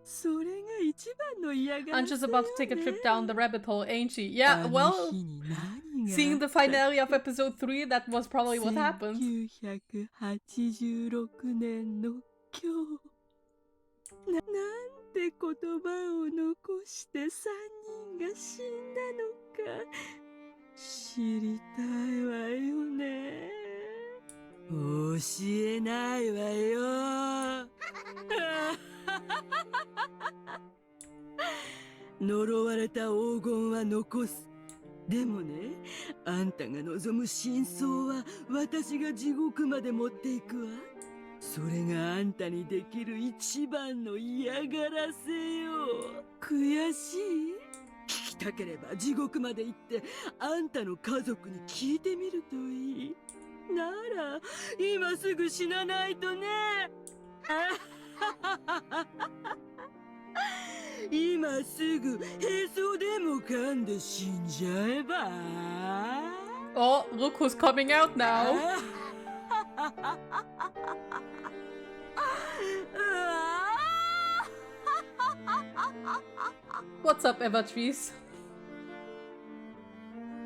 それが一番の嫌がらせ Ange's よ about to take a ね。 trip down the rabbit hole, ain't she? あ Yeah, の well, 日に何があったか seeing the finale of episode 3, that was probably what happened. 1986年の今日、なんて言葉を残して3人が死んだのか知りたいわよね。教えないわよ。呪われた黄金は残す。でもね、あんたが望む真相は私が地獄まで持っていくわ。それがあんたにできる一番の嫌がらせよ。悔しい？聞きたければ地獄まで行ってあんたの家族に聞いてみるといい。なら今すぐ死なないとね。今すぐへそでも噛んで死んじゃえば。Oh, look who's coming out now. What's up, Eva3?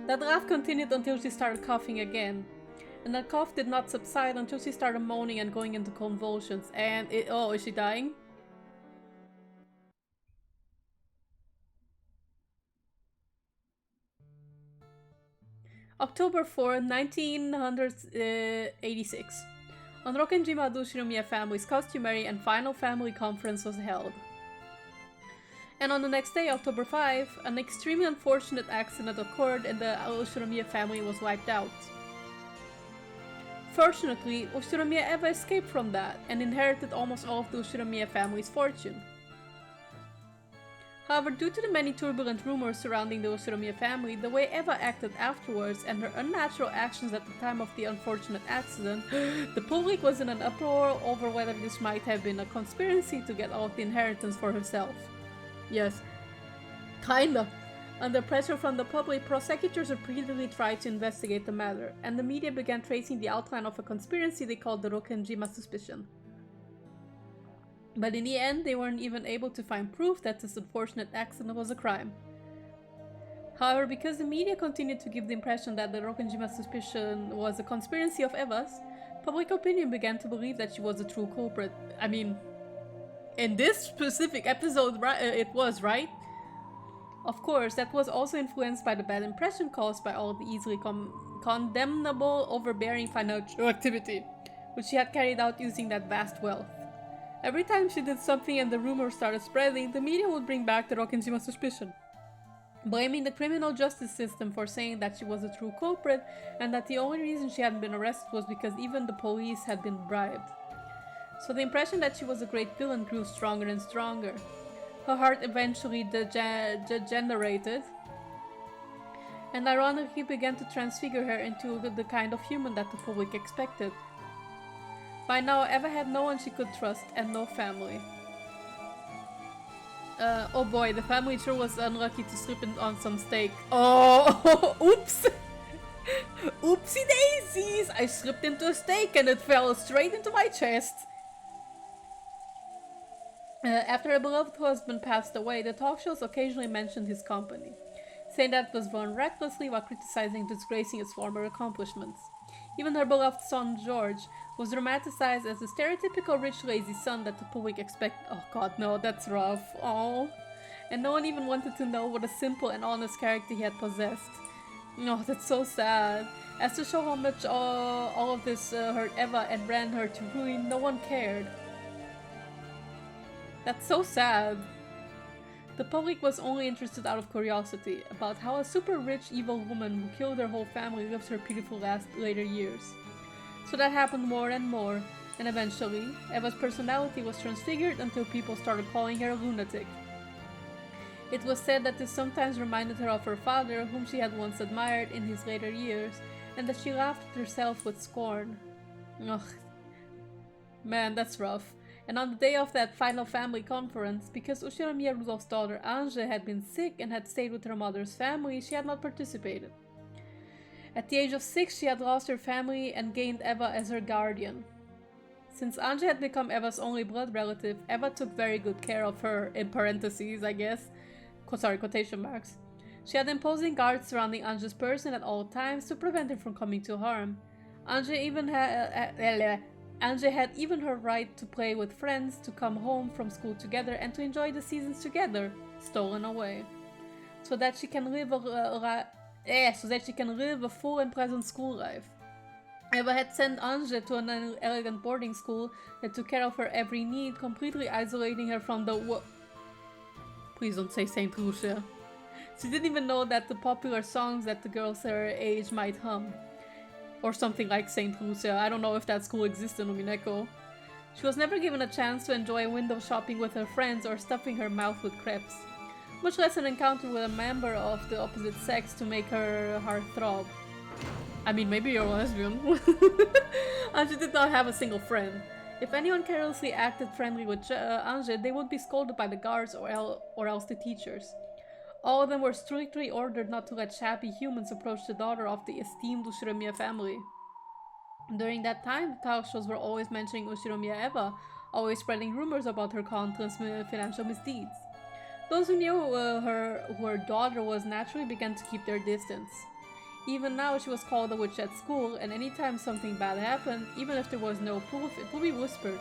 That laugh continued until she started coughing again. And that cough did not subside until she started moaning and going into convulsions. And oh, is she dying? October 4, 1986. On Rokkenjima, the Shinomiya family's customary and final family conference was held. And on the next day, October 5, an extremely unfortunate accident occurred and the Shinomiya family was wiped out. Fortunately, Shinomiya Eva escaped from that and inherited almost all of the Shinomiya family's fortune. However, due to the many turbulent rumors surrounding the Shinomiya family, the way Eva acted afterwards, and her unnatural actions at the time of the unfortunate accident, the public was in an uproar over whether this might have been a conspiracy to get all of the inheritance for herself. Yes, kinda. Under pressure from the public, prosecutors repeatedly tried to investigate the matter, and the media began tracing the outline of a conspiracy they called the Rokkenjima suspicion. But in the end, they weren't even able to find proof that this unfortunate accident was a crime. However, because the media continued to give the impression that the Rokkenjima suspicion was a conspiracy of Eva's, public opinion began to believe that she was the true culprit. I mean, in this specific episode, it was, right? Of course, that was also influenced by the bad impression caused by all the easily condemnable, overbearing financial activity, which she had carried out using that vast wealth. Every time she did something and the rumors started spreading, the media would bring back the Rokkenjima suspicion, blaming the criminal justice system for saying that she was the true culprit and that the only reason she hadn't been arrested was because even the police had been bribed. So the impression that she was a great villain grew stronger and stronger. Her heart eventually degenerated, and ironically began to transfigure her into the kind of human that the public expected. By now, Eva had no one she could trust and no family. Oh boy, the family sure was unlucky to slip on some steak. Oh, oops! Oopsie daisies! I slipped into a steak and it fell straight into my chest. After her beloved husband passed away, the talk shows occasionally mentioned his company, saying that it was run recklessly while criticizing and disgracing its former accomplishments. Even her beloved son, George, was romanticized as the stereotypical rich, lazy son that the public expected. Oh god, no, that's rough. Oh. And no one even wanted to know what a simple and honest character he had possessed. Oh, that's so sad. As to show how much all of this hurt Eva and ran her to ruin, no one cared. That's so sad. The public was only interested out of curiosity about how a super rich evil woman who killed her whole family lives her pitiful later years. So that happened more and more, and eventually, Eva's personality was transfigured until people started calling her a lunatic. It was said that this sometimes reminded her of her father, whom she had once admired in his later years, and that she laughed at herself with scorn. Ugh. Man, that's rough. And on the day of that final family conference, because Ushinomiya Rudolph's daughter Ange had been sick and had stayed with her mother's family, she had not participated. At the age of 6, she had lost her family and gained Eva as her guardian. Since Ange had become Eva's only blood relative, Eva took very good care of her, in parentheses, I guess. Sorry, quotation marks. She had imposing guards surrounding Ange's person at all times to prevent him from coming to harm. Ange had even her right to play with friends, to come home from school together, and to enjoy the seasons together, stolen away, so that she can live a full and pleasant school life. Eva had sent Ange to an elegant boarding school that took care of her every need, completely isolating her from the Please don't say Saint Lucia. She didn't even know that the popular songs that the girls her age might hum. Or something like Saint Lucia. I don't know if that school exists in Umineko. She was never given a chance to enjoy window shopping with her friends or stuffing her mouth with crepes. Much less an encounter with a member of the opposite sex to make her heart throb. I mean, maybe you're a lesbian. Ange did not have a single friend. If anyone carelessly acted friendly with Ange, they would be scolded by the guards or else the teachers. All of them were strictly ordered not to let shabby humans approach the daughter of the esteemed Ushiromiya family. During that time, the talk shows were always mentioning Ushiromiya Eva, always spreading rumors about her countless financial misdeeds. Those who knew who her daughter was naturally began to keep their distance. Even now, she was called a witch at school, and anytime something bad happened, even if there was no proof, it would be whispered.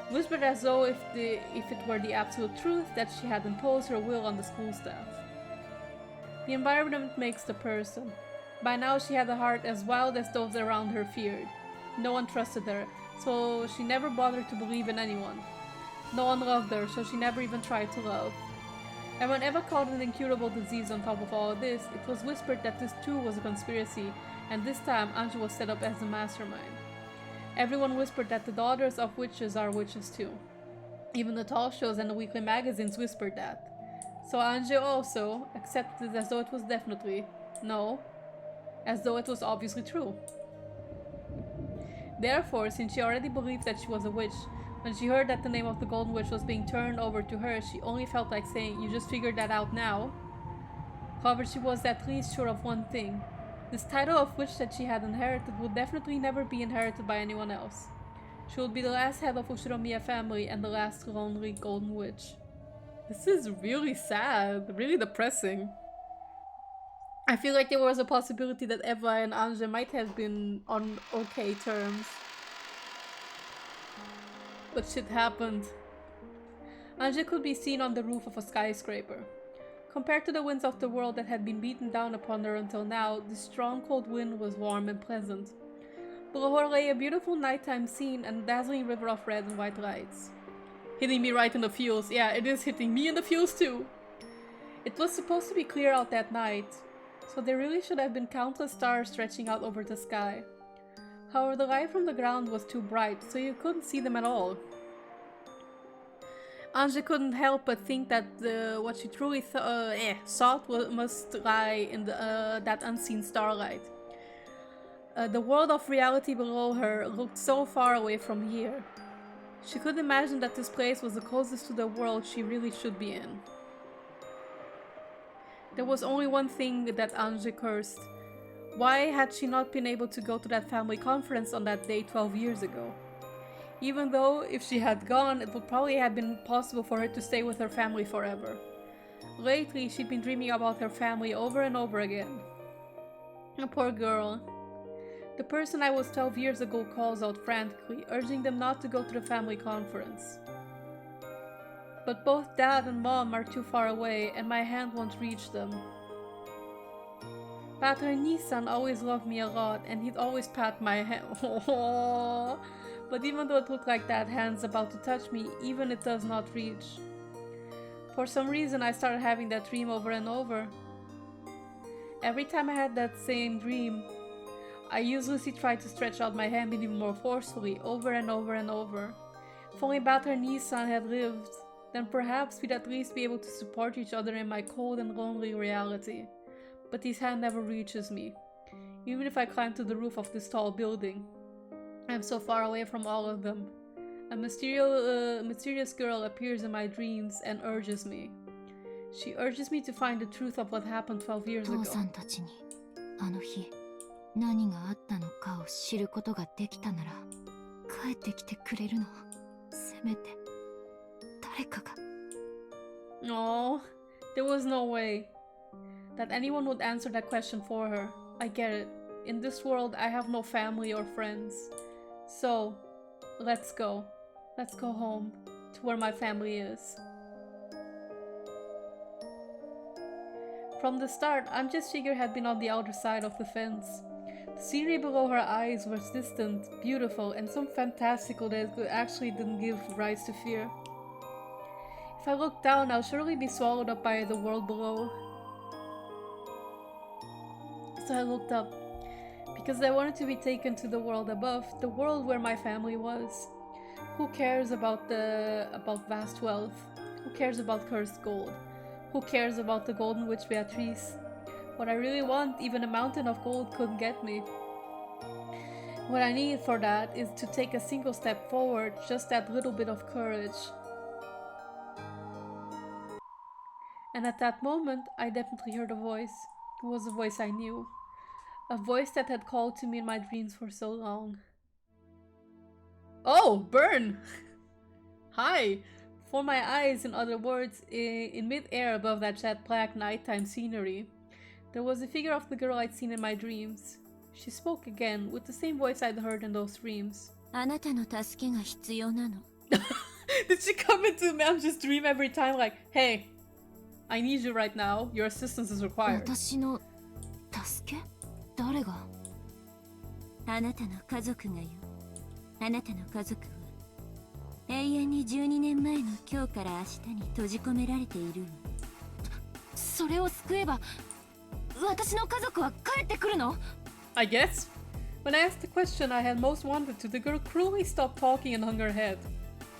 Whispered as though if it were the absolute truth that she had imposed her will on the school staff. The environment makes the person. By now, she had a heart as wild as those around her feared. No one trusted her, so she never bothered to believe in anyone. No one loved her, so she never even tried to love. And when Eva caught an incurable disease on top of all of this, it was whispered that this too was a conspiracy, and this time Ange was set up as the mastermind. Everyone whispered that the daughters of witches are witches too. Even the talk shows and the weekly magazines whispered that. So Ange also accepted it as though it was definitely, no, as though it was obviously true. Therefore, since she already believed that she was a witch, when she heard that the name of the Golden Witch was being turned over to her, she only felt like saying, "You just figured that out now?" However, she was at least sure of one thing. This title of witch that she had inherited would definitely never be inherited by anyone else. She would be the last head of Ushiromiya family and the last lonely Golden Witch. This is really sad, really depressing. I feel like there was a possibility that Eva and Ange might have been on okay terms. But shit happened. Ange could be seen on the roof of a skyscraper. Compared to the winds of the world that had been beaten down upon her until now, this strong cold wind was warm and pleasant. Below her lay a beautiful nighttime scene and a dazzling river of red and white lights. Hitting me right in the feels. Yeah, it is hitting me in the feels too. It was supposed to be clear out that night, so there really should have been countless stars stretching out over the sky. However, the light from the ground was too bright, so you couldn't see them at all. Ange couldn't help but think that what she truly thought must lie in that unseen starlight. The world of reality below her looked so far away from here. She could imagine that this place was the closest to the world she really should be in. There was only one thing that Ange cursed. Why had she not been able to go to that family conference on that day 12 years ago? Even though, if she had gone, it would probably have been possible for her to stay with her family forever. Lately, she'd been dreaming about her family over and over again. A poor girl. The person I was 12 years ago calls out frantically, urging them not to go to the family conference. But both Dad and Mom are too far away, and my hand won't reach them. Pater Nissan always loved me a lot, and he'd always pat my hand. But even though it looked like that hand's about to touch me, even it does not reach. For some reason, I started having that dream over and over. Every time I had that same dream, I usually tried to stretch out my hand even more forcefully, over and over and over. If only Pater Nissan had lived, then perhaps we'd at least be able to support each other in my cold and lonely reality. But his hand never reaches me, even if I climb to the roof of this tall building. I'm so far away from all of them. A mysterious girl appears in my dreams and urges me. She urges me to find the truth of what happened 12 years ago. 父さんたちにあの日何があったのかを知ることができたなら帰ってきてくれるの。せめて誰かが。No, there was no way that anyone would answer that question for her. I get it. In this world, I have no family or friends. So, let's go. Let's go home, to where my family is. From the start, Ange's figure had been on the outer side of the fence. The scenery below her eyes was distant, beautiful, and so fantastical that it actually didn't give rise to fear. If I looked down, I'll surely be swallowed up by the world below. So I looked up, because I wanted to be taken to the world above, the world where my family was. Who cares about vast wealth? Who cares about cursed gold? Who cares about the golden witch Beatrice? What I really want, even a mountain of gold couldn't get me. What I need for that is to take a single step forward, just that little bit of courage. And at that moment, I definitely heard a voice. It was a voice I knew. A voice that had called to me in my dreams for so long. Oh, Burn! Hi! For my eyes, in other words, in mid-air above that jet black nighttime scenery, there was a figure of the girl I'd seen in my dreams. She spoke again, with the same voice I'd heard in those dreams. あなたの助けが必要なの。 Did she come into Ange's dream every time like, hey, I need you right now, your assistance is required. 私の助け？誰が？あなたの家族がよ。あなたの家族は永遠に12年前の今日から明日に閉じ込められているの。それを救えば私の家族は帰ってくるの？ I guess. When I asked the question I had most wanted to, the girl cruelly stopped talking and hung her head.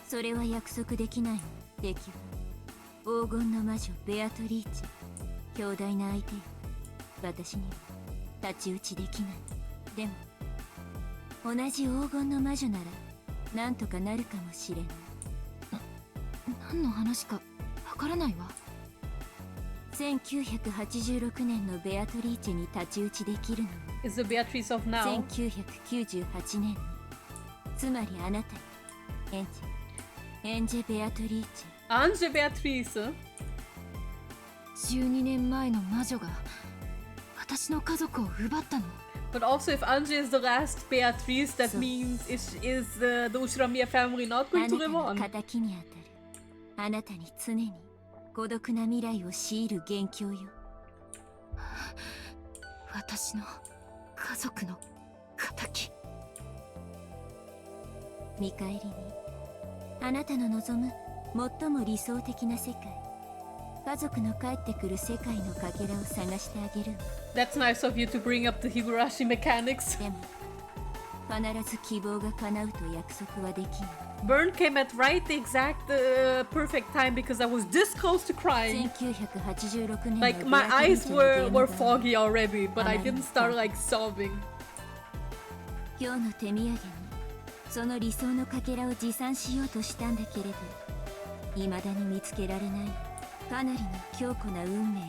それは約束できないの。敵は黄金の魔女ベアトリーチェ。強大な相手よ。私には太刀打ちできない。でも同じ黄金の魔女ならなんとかなるかもしれない。何の話かわからないわ。1986年のベアトリーチェに太刀打ちできるのは Is the Beatrice of now? 1998年のつまりあなたエンジェ・ベアトリーチェ。 Ange Beatrice? 12年前の魔女が私の家族を奪ったの。 But also, if Ange is the last Beatrice, that means is the Ushinomiya family not going to live on? あなたの敵に当たる。あなたに常に孤独な未来を強いる元凶よ。私の家族の敵。見返りにあなたの望む最も理想的な世界、家族の帰ってくる世界のかけらを探してあげる。 That's nice of you to bring up the Higurashi mechanics. でも必ず希望が叶うと約束はできない。 Burn came at right the exact perfect time because I was this close to crying. 1986年 Like my eyes were foggy already, but I didn't start like sobbing. 今日の手土産にその理想のかけらを持参しようとしたんだけれど、未だに見つけられないかなりの強固な運命、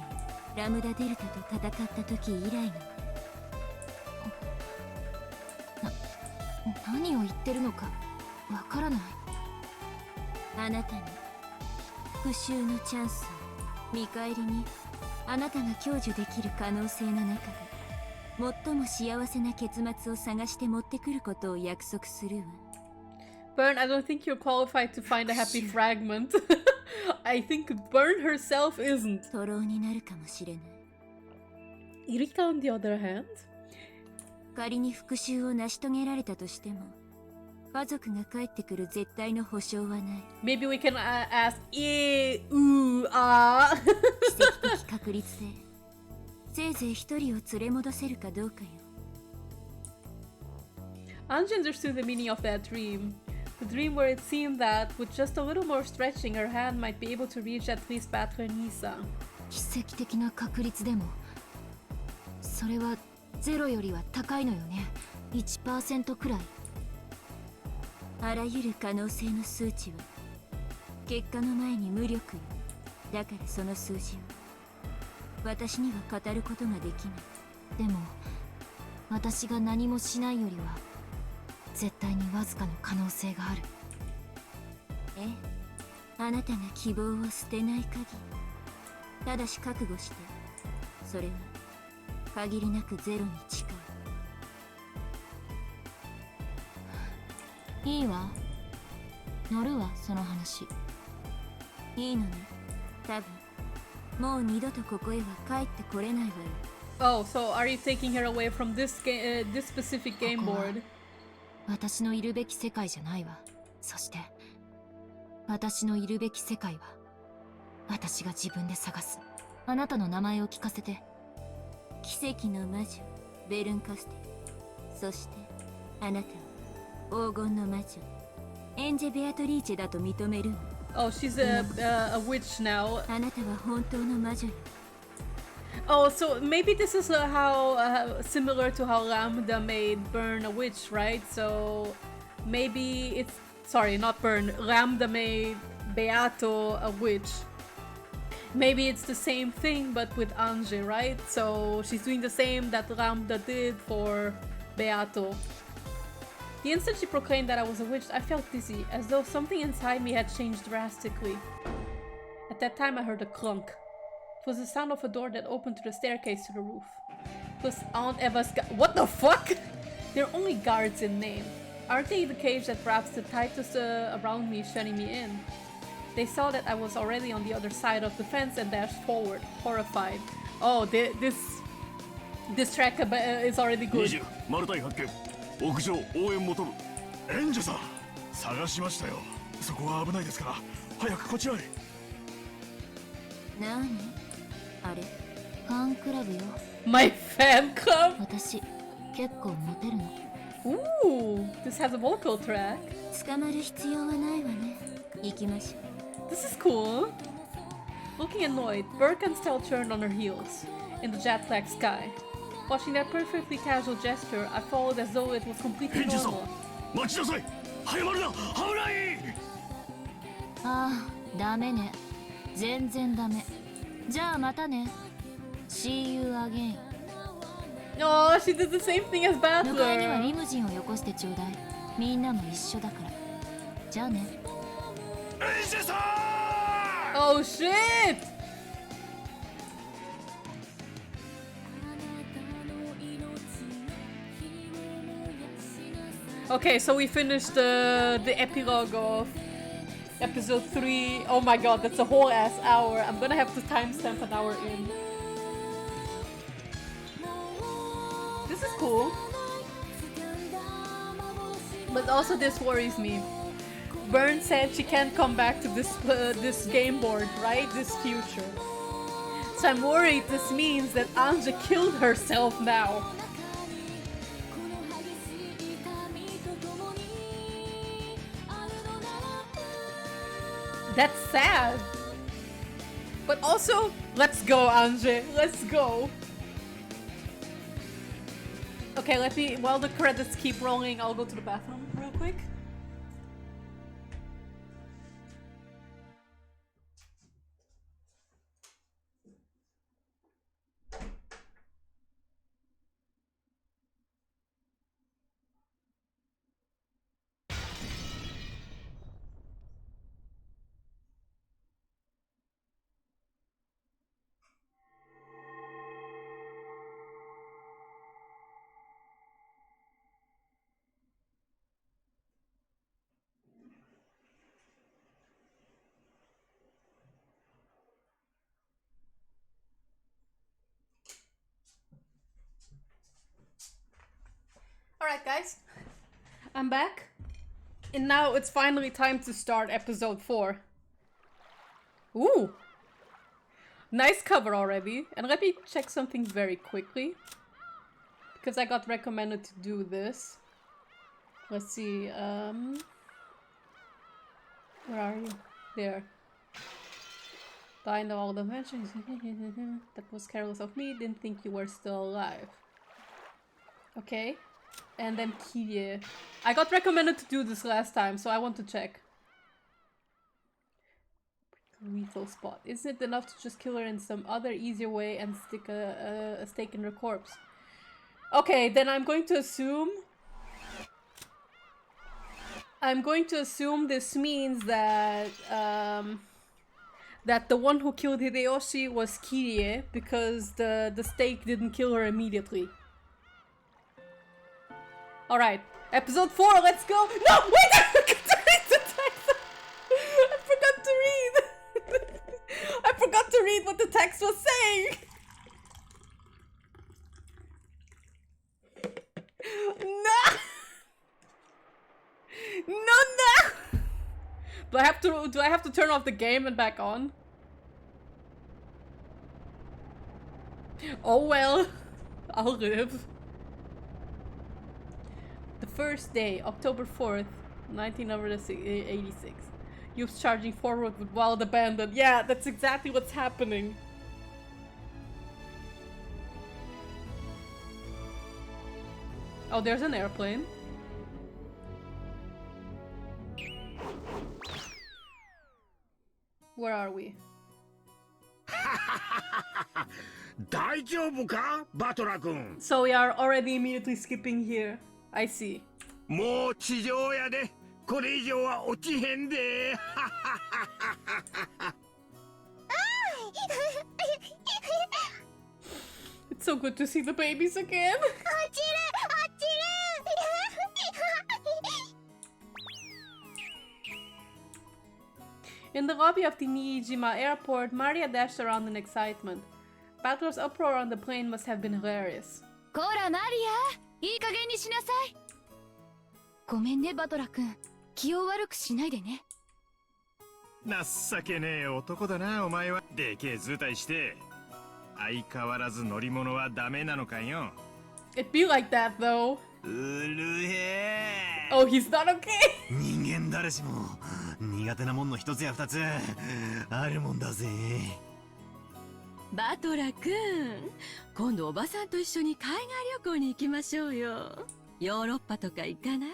ラムダデルタと戦った時以来の。何を言ってるのかわからない。あなたに復讐のチャンスを、見返りにあなたが享受できる可能性の中で最も幸せな結末を探して持ってくることを約束するわ。 Burn, I don't think you're qualified to find a happy fragment. I think Burn herself isn't. 徒労になるかもしれない。 Irika, on the other hand? 仮に復讐を成し遂げられたとしても、家族が帰ってくる絶対の保証はない。 Maybe we can ask, 奇跡的確率でせいぜい一人を連れ戻せるかどうかよ。 Ange understood the meaning of that dream. The dream where it seemed that, with just a little more stretching, her hand might be able to reach at least Patron Nisa. 奇跡的な確率でも、それはゼロよりは高いのよね。1% くらい。あらゆる可能性の数値は結果の前に無力よ。だからその数字を私には語ることができない。でも私が何もしないよりは絶対にわずかの可能性がある。ええ、あなたが希望を捨てない限り、ただし覚悟して、それは限りなくゼロに近い。いいわ、乗るわ、その話。いいのね。多分もう二度とここへは帰ってこれないわよ。Oh, so are you taking her away from this this specific game board? 私のいるべき世界じゃないわ。そして私のいるべき世界は私が自分で探す。あなたの名前を聞かせて。奇跡の魔女ベルンカステル、そしてあなたは黄金の魔女エンジェ・ベアトリーチェだと認めるの。 Oh, she's a witch now. あなたは本当の魔女よ。 Oh, so maybe this is how similar to how Lambda made Burn a witch, right? So maybe it's sorry, not Burn. Lambda made Beato a witch. Maybe it's the same thing but with Ange, right? So she's doing the same that Lambda did for Beato. The instant she proclaimed that I was a witch, I felt dizzy, as though something inside me had changed drastically. At that time I heard a clunk. It was the sound of a door that opened to the staircase to the roof. It was Aunt Eva's what the fuck? They're only guards in name. Aren't they the cage that wraps the tightest around me, shutting me in? They saw that I was already on the other side of the fence and dashed forward, horrified. Oh, this track is already good. 20マルタイ発見。屋上応援求む。エンジェさん、探しましたよ。そこは危ないですから早くこちらへ。なにあれファンクラブよ。 My fan club? 私結構モテるの。 Ooh, this has a vocal track. 捕まる必要はないわね。行きましょう。 This is cool. Looking annoyed, Birkenstell turned on her heels in the jet black sky. Watching that perfectly casual gesture, I followed as though it was completely エンジェさん、 normal. 待ちなさい。早まるな、危ない。ああ、ダメね。全然ダメ。じゃあまたね。See you again。 Oh, she did the same thing as 向かいには Battler. リムジンをよこしてちょうだい。みんなも一緒だから。じゃあね。エンジェさん。 Oh shit! Okay, so we finished the epilogue of episode 3. Oh my god, that's a whole ass hour. I'm gonna have to timestamp an hour in. This is cool. But also this worries me. Byrne said she can't come back to this game board, right? This future. So I'm worried this means that Ange killed herself now. That's sad. But also, let's go, Ange. Let's go. Okay, let me, while the credits keep rolling, I'll go to the bathroom real quick. Alright guys, I'm back. And now it's finally time to start episode 4. Ooh! Nice cover already. And let me check something very quickly. Because I got recommended to do this. Let's see, where are you? There. I know all the mentions. That was careless of me, didn't think you were still alive. Okay. And then Kirie. I got recommended to do this last time, so I want to check. Lethal spot. Isn't it enough to just kill her in some other easier way and stick a stake in her corpse? Okay, then I'm going to assume... this means that that the one who killed Hideyoshi was Kirie, because the stake didn't kill her immediately. Alright, episode 4, let's go! No, wait! I forgot to read the text! I forgot to read! I forgot to read what the text was saying! Do I have to turn off the game and back on? Oh well. I'll live. The first day, October 4th, 1986. Youths charging forward with wild abandon. Yeah, that's exactly what's happening. Oh, there's an airplane. Where are we? 大丈夫かバトラ君 So we are already immediately skipping here. I see. もう地上やでこれ以上は落ちへんで It's so good to see the babies again. In the lobby of the Niijima airport, Maria dashed around in excitement. Battler's uproar on the plane must have been hilarious. こらマリア、いい加減にしなさい。ごめんねバトラ君、気を悪くしないでね。情けねえ男だなお前は。でけえ図体して相変わらず乗り物はダメなのかよ。 It'd be like that though. うるへえ。 Oh, he's not okay. 人間誰しも苦手なもんの一つや二つあるもんだぜ。バトラ君、今度おばさんと一緒に海外旅行に行きましょうよ。ヨーロッパとか行かない？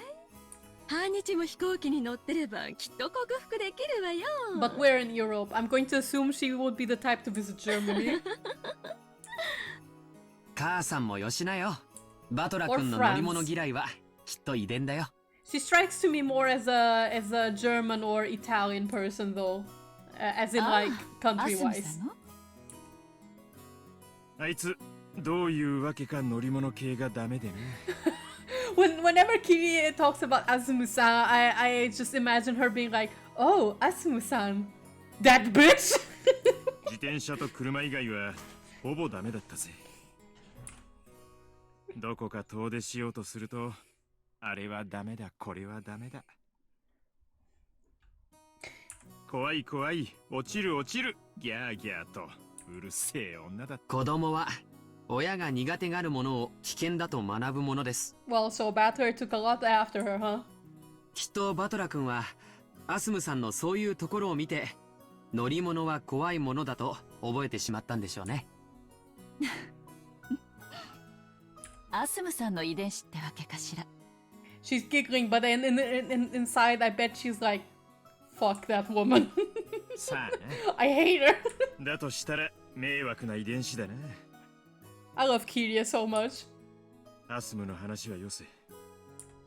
半日も飛行機に乗ってればきっと克服できるわよ。 But we're in Europe. I'm going to assume she would be the type to visit Germany. 母さんもよしなよ。バトラ君の乗り物嫌いはきっと遺伝だよ。She strikes to me more as a German or Italian person though, as in like country wise. あいつどういうわけか乗り物系がダメでね。Whenever Kiri talks about Asumu-san, I just imagine her being like, "Oh, Asumu-san, that bitch." 自転車と車以外はほぼダメだったぜ。どこか遠出しようとすると、あれはダメだ、これはダメだ。怖い怖い、落ちる落ちる、ギャーギャーとうるせえ女だった。子供は親が苦手があるものを危険だと学ぶものです。Well, so Battler took a lot after her, huh? きっとバトラ君はアスムさんのそういうところを見て、乗り物は怖いものだと覚えてしまったんでしょうね。アスムさんの遺伝子ってわけかしら。She's giggling, but inside, I bet she's like, "Fuck that woman." さあ I hate her. だとしたら迷惑な遺伝子だな。I love Kiria so much. アスムの話はよせ。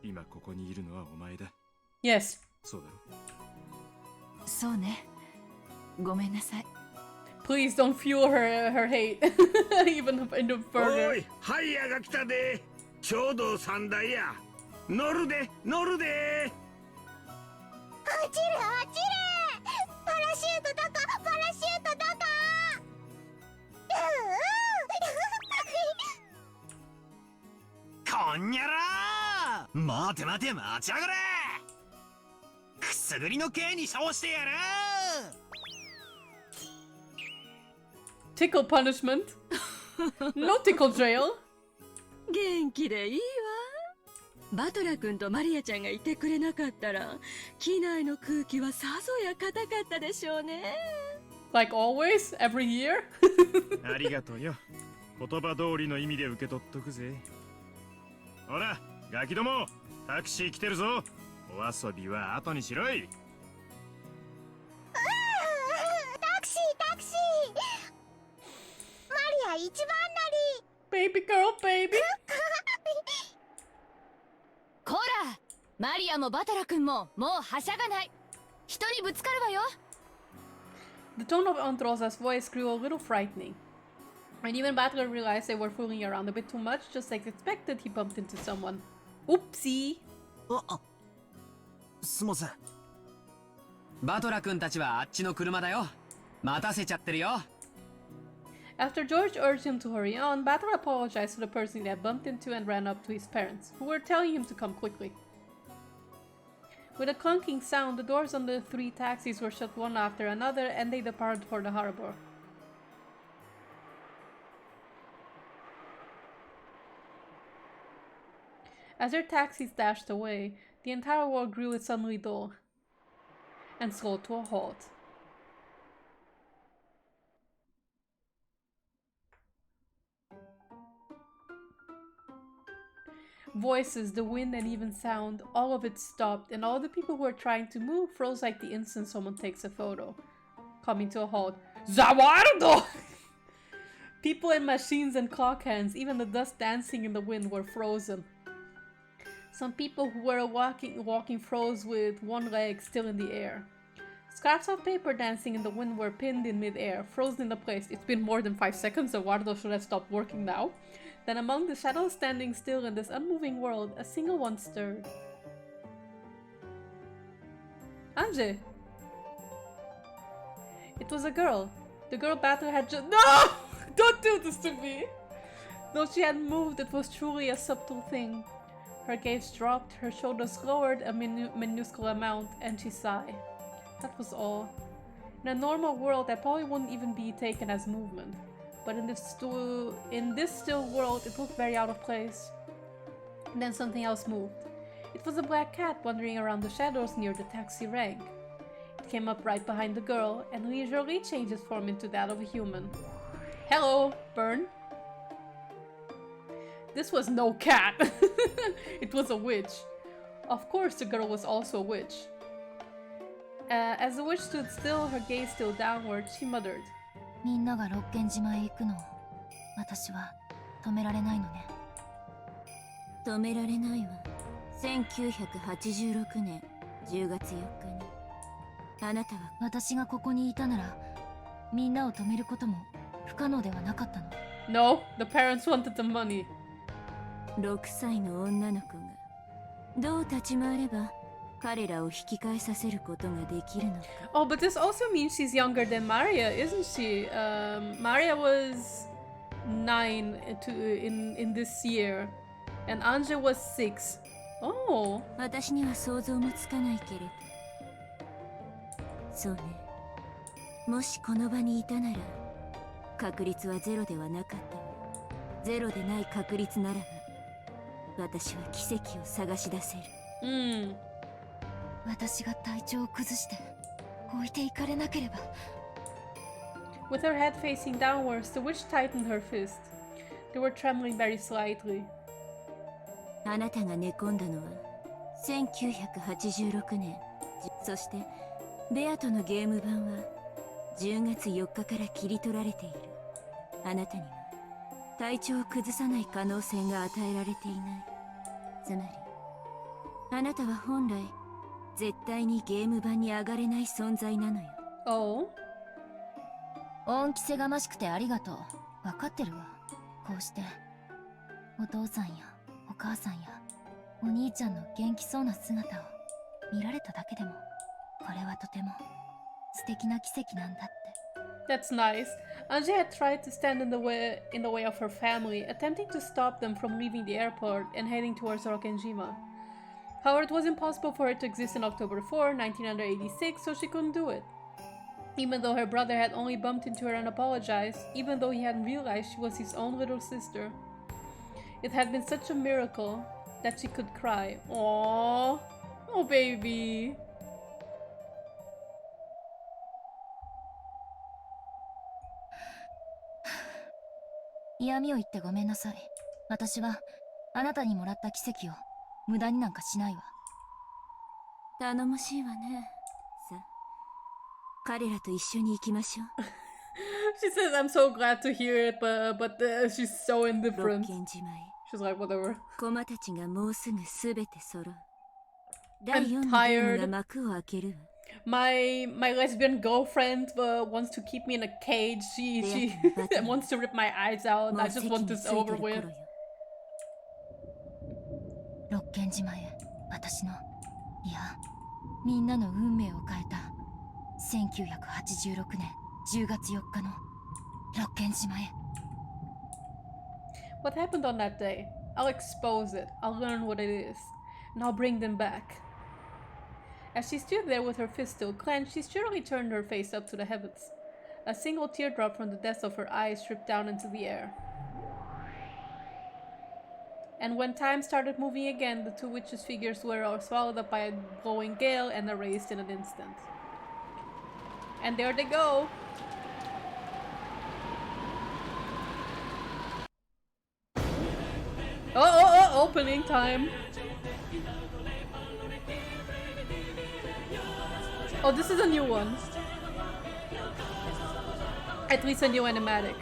今ここにいるのはお前だ。 Yes. そうだろ。そうね。ごめんなさい。Please don't fuel her hate, even in the お further. いハイヤーが来たでちょうど3台や乗るで乗るで落ちる落ちるパラシュートどこパラシュートどここんにゃらー、待て待て待ち上がれ。くすぐりの刑に称してやる。 Tickle punishment? No tickle jail. 元気でいいわ。バトラ君とマリアちゃんがいてくれなかったら機内の空気はさぞや硬かったでしょうね。 Like always, every year. ありがとうよ。言葉通りの意味で受け取っとくぜ。ほらガキども、タクシー来てるぞ。お遊びは後にしろい。タクシータクシーマリア一番乗り Baby girl, baby. こらマリアもバトラ君ももうはしゃがない。人にぶつかるわよ。 The tone of Antrosa's voice grew a little frightening. And even Battler realized they were fooling around a bit too much. Just like expected, he bumped into someone. Oopsie. すみません。バトラ君たちはあっちの車だよ。待たせちゃってるよ。 After George urged him to hurry on, Battler apologized to the person he had bumped into and ran up to his parents, who were telling him to come quickly. With a clunking sound, the doors on the 3 taxis were shut one after another, and they departed for the harbor. As their taxis dashed away, the entire world grew suddenly dull and slowed to a halt. Voices, the wind, and even sound, all of it stopped, and all the people who were trying to move froze like the instant someone takes a photo. Coming to a halt. Zawardo! People and machines and clock hands, even the dust dancing in the wind, were frozen. Some people who were walking froze with one leg still in the air. Scraps of paper dancing in the wind were pinned in mid-air, frozen into place. It's been more than 5 seconds, Eduardo should have stopped working now. Then among the shadows standing still in this unmoving world, a single one stirred. Ange! It was a girl. The girl Battle had just— No! Don't do this to me! Though she hadn't moved, it was truly a subtle thing. Her gaze dropped, her shoulders lowered a minuscule amount, and she sighed. That was all. In a normal world, that probably wouldn't even be taken as movement. But in this still world, it looked very out of place. And then something else moved. It was a black cat wandering around the shadows near the taxi rank. It came up right behind the girl, and leisurely changed its form into that of a human. Hello, Burn. This was no cat. It was a witch. Of course, the girl was also a witch. As the witch stood still, her gaze still downward, she muttered. みんなが六軒島へ行くのを私は止められないのね。止められないわ。1986年10月4日にあなたは私がここにいたならみんなを止めることも不可能ではなかったの。No, the parents wanted the money. 6歳の女の子がどう立ち回れば彼らを引き返させることができるのか。 Oh, but this also means she's younger than Maria, isn't she? Maria was 9 in this year, and Ange was 6. Oh. 私には想像もつかないけれど。そうね。もしこの場にいたなら、確率はゼロではなかったわ。ゼロでない確率ならば、私は奇跡を探し出せる。私が体調を崩して置いていかれなければ。 With her head facing downwards, the witch tightened her fist. They were trembling very slightly. あなたが寝込んだのは1986年。そしてベアとのゲーム版は10月4日から切り取られている。あなたには体調を崩さない可能性が与えられていない。つまりあなたは本来絶対にゲーム版に上がれない存在なのよ。Oh? 恩着せがましくてありがとう。分かってるわ。こうしてお父さんやお母さんやお兄ちゃんの元気そうな姿を見られただけでもこれはとても素敵な奇跡なんだって。 That's nice. Ange had tried to stand in the way of her family, attempting to stop them from leaving the airport and heading towards Rokkenjima. However, it was impossible for her to exist in October 4, 1986, so she couldn't do it. Even though her brother had only bumped into her and apologized, even though he hadn't realized she was his own little sister. It had been such a miracle that she could cry. Aww. Oh, baby. 嫌味を言ってごめんなさい。私はあなたにもらった奇跡を無駄になんかしないわ。頼もしいわね。さあ、彼らと一緒に行きましょう。She says, I'm so glad to hear it, but she's so indifferent. 六軒島へ。She's like, whatever. 駒たちがもうすぐすべて揃う。第4のゲームが幕を開けるわ。My lesbian girlfriend wants to keep me in a cage. She wants to rip my eyes out. I just want this over with. 六軒島へ私のいやみんなの運命を変えた1986年10月4日の六軒島へ。 What happened on that day? I'll expose it. I'll learn what it is. And I'll bring them back. As she stood there with her fist still clenched, she surely turned her face up to the heavens. A single teardrop from the depths of her eyes dripped down into the air. And when time started moving again, the two witches' figures were swallowed up by a blowing gale and erased in an instant. And there they go! Oh, opening time! Oh, this is a new one. At least a new animatic.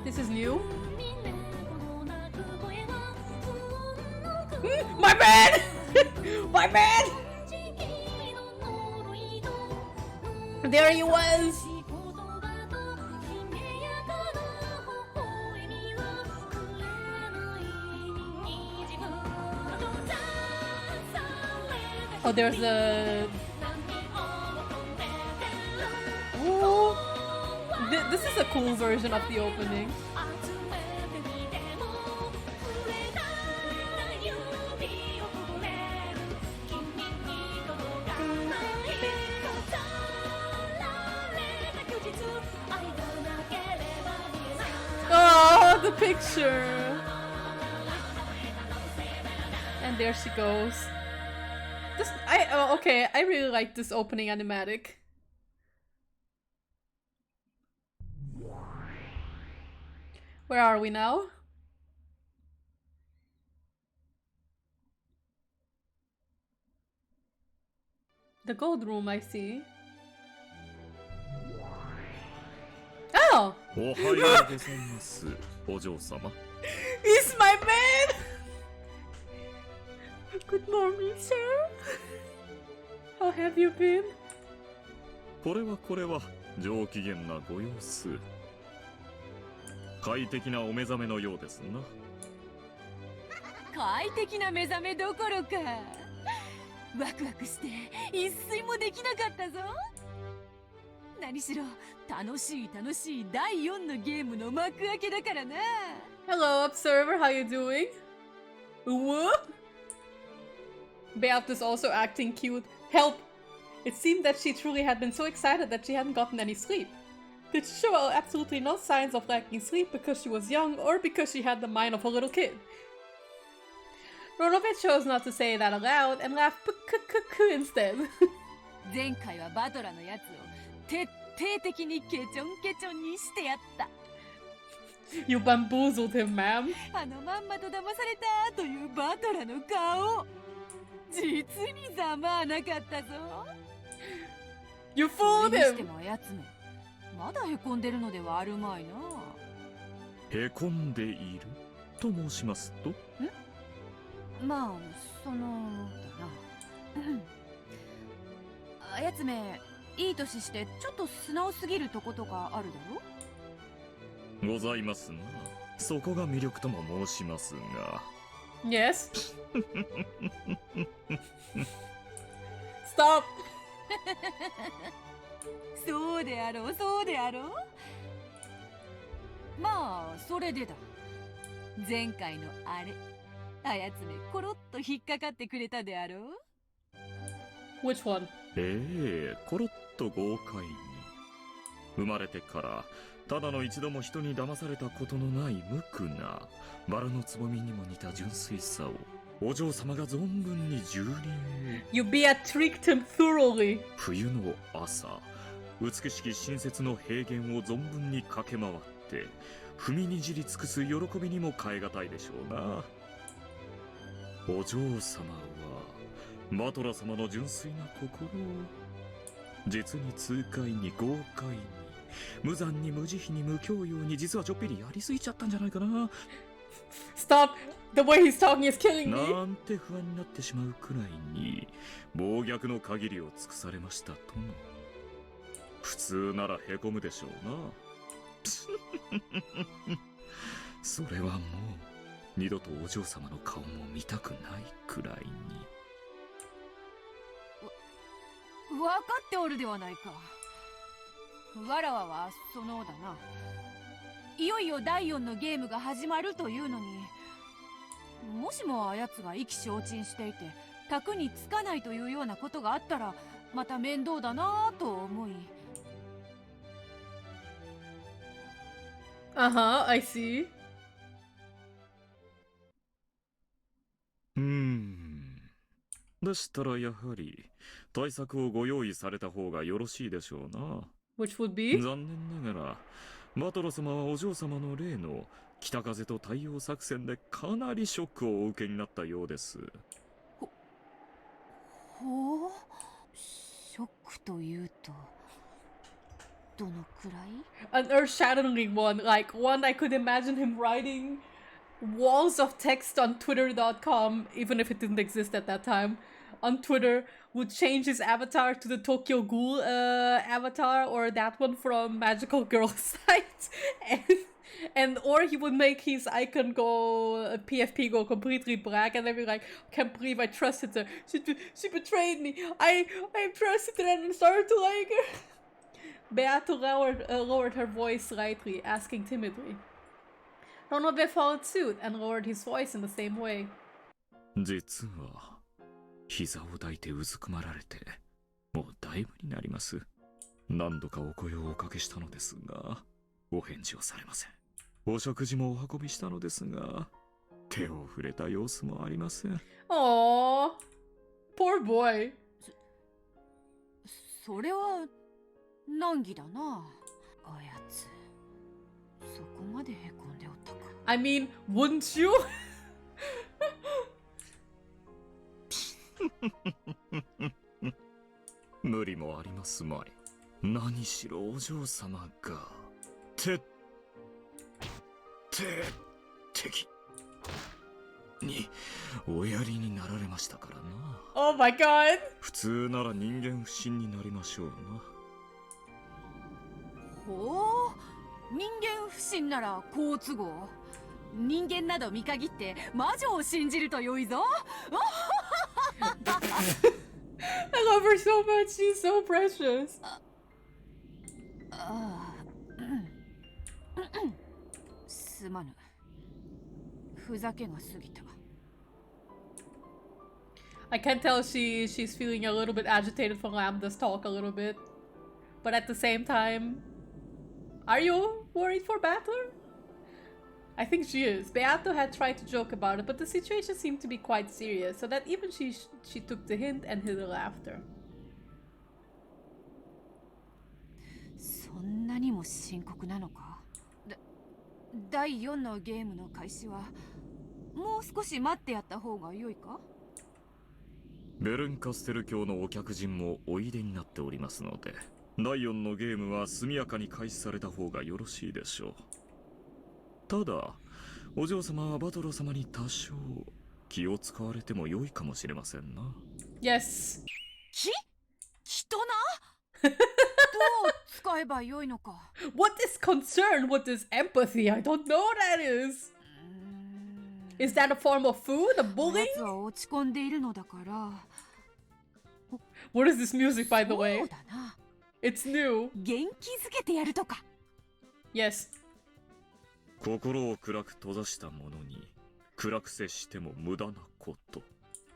This is new. My man! My man! There he was! Oh, there's a... Ooh. This is a cool version of the opening. Oh, the picture! And there she goes. Okay, I really like this opening animatic. Where are we now? The gold room, I see. Oh! He's my man! Good morning, sir. How have you been? これは上機嫌なご様子。快適なお目覚めのようですな。快適な目覚めどころか、ワクワクして一睡もできなかったぞ。何しろ楽しい第4のゲームの幕開けだからな。Hello, observer. How you doing? What? Beat is also acting cute. Help! It seemed that she truly had been so excited that she hadn't gotten any sleep. Did she show absolutely no signs of lacking sleep because she was young or because she had the mind of a little kid? Ronovich chose not to say that aloud and laughed instead. 前回はバトラのやつを徹底的にケチョンケチョンにしてやった。You bamboozled him, ma'am. あのまんまと騙されたというバトラの顔、実にざまあなかったぞ。You fooled それにして him. もやつめ、まだへこんでるのではあるまいな。へこんでいると申しますと？まあそのだな。あやつめ、いい年してちょっと素直すぎるとことかあるだろ？ございますな。そこが魅力とも申しますが。Yes. Stop. そうであろう、そうであろう。まあそれでだ。前回のあれ、あやつめコロッと引っかかってくれたであろう。 Which one? コロッと豪快に。生まれてからただの一度も人に騙されたことのない無垢なバラのつぼみにも似た純粋さをお嬢様が存分に蹂躙。 You tricked him thoroughly. 冬の朝、美しき新雪の平原を存分に駆け回って踏みにじり尽くす喜びにも代え難いでしょうな。お嬢様はバトラ様の純粋な心を実に痛快に豪快に無残に無慈悲に無教養に実はちょっぴりやりすぎちゃったんじゃないかな。 Stop. The way he's talking is killing me. なんて不安になってしまうくらいに暴虐の限りを尽くされましたとの。普通ならへこむでしょうな。それはもう二度とお嬢様の顔も見たくないくらいに。分かっておるではないか。わらわはそのだな。いよいよ第4のゲームが始まるというのに、もしもあやつが意気消沈していて卓につかないというようなことがあったらまた面倒だなぁと思い。I see. でしたらやはり対策をご用意された方がよろしいでしょうな。Which would be? 残念ながらバトロ様はお嬢様の例の北風と太陽作戦でかなりショックをお受けになったようです。ほう、ショックというとどのくらい？ An earth-shatteringly one, like one I could imagine him writing walls of text on twitter.com, even if it didn't exist at that time, on Twitter, would change his avatar to the Tokyo Ghoul avatar, or that one from Magical Girl site, and or he would make his icon go PFP go completely black, and then be like, can't believe I trusted her, she betrayed me, I trusted her and started to like her. Beato lowered her voice slightly, asking timidly. Ronobe followed suit and lowered his voice in the same way. 実は膝を抱いてうずくまられてもうだいぶになります。何度かお声をおかけしたのですがお返事をされません。お食事もお運びしたのですが手を触れた様子もありません。Aww, poor boy. それは難儀だな、あやつ。そこまでへこんでおったか。I mean, wouldn't you? 無理もありますまい。何しろお嬢様が敵におやりになられましたからな。Oh my god. 普通なら人間不信になりましょうな。ほう、人間不信なら好都合。人間など見限って魔女を信じると良いぞ。I love her so much, she's so precious. すまぬ。ふざけが過ぎた。I can tell she's feeling a little bit agitated from Lambda's talk a little bit. But at the same time, are you worried for Battler? I think she is. Beato had tried to joke about it, but the situation seemed to be quite serious, so that even she took the hint and hid her laughter. そんなにも深刻なのか？第4のゲームの開始はもう少し待ってやった方が良いか？ベルンカステル教のお客人もおいでになっておりますので、第4のゲームは速やかに開始された方がよろしいでしょう。ただ、お嬢様はバトロ様に多少気を使われても良いかもしれませんな。Yes. 人な？どう使えば良いのか。What is concern? What is empathy? I don't know what that is. Is that a form of food? A bullying? 奴は落ち込んでいるのだから。What is this music, by the そ way? うだな。It's new. 元気づけてやるとか。Yes. 心を暗く閉ざした者に暗く接しても無駄なこと。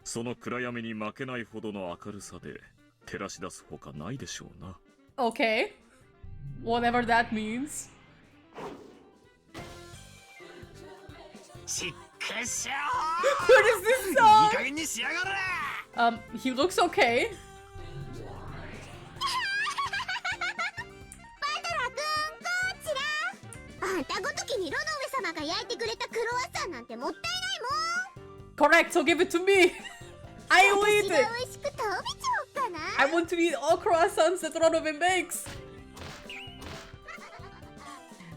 その暗闇に負けないほどの明るさで照らし出すほかないでしょうな。Okay. Whatever that means. ちっくしょ What is this ー。いい song? 加減にしやがれ。He looks okay. あんたごときにロノウェ様が焼いてくれたクロワッサンなんてもったいないもん。 Correct, so give it to me. I will eat 私が it. 美味しく食べちゃおうかな。 I want to eat all croissants that Ronovan makes.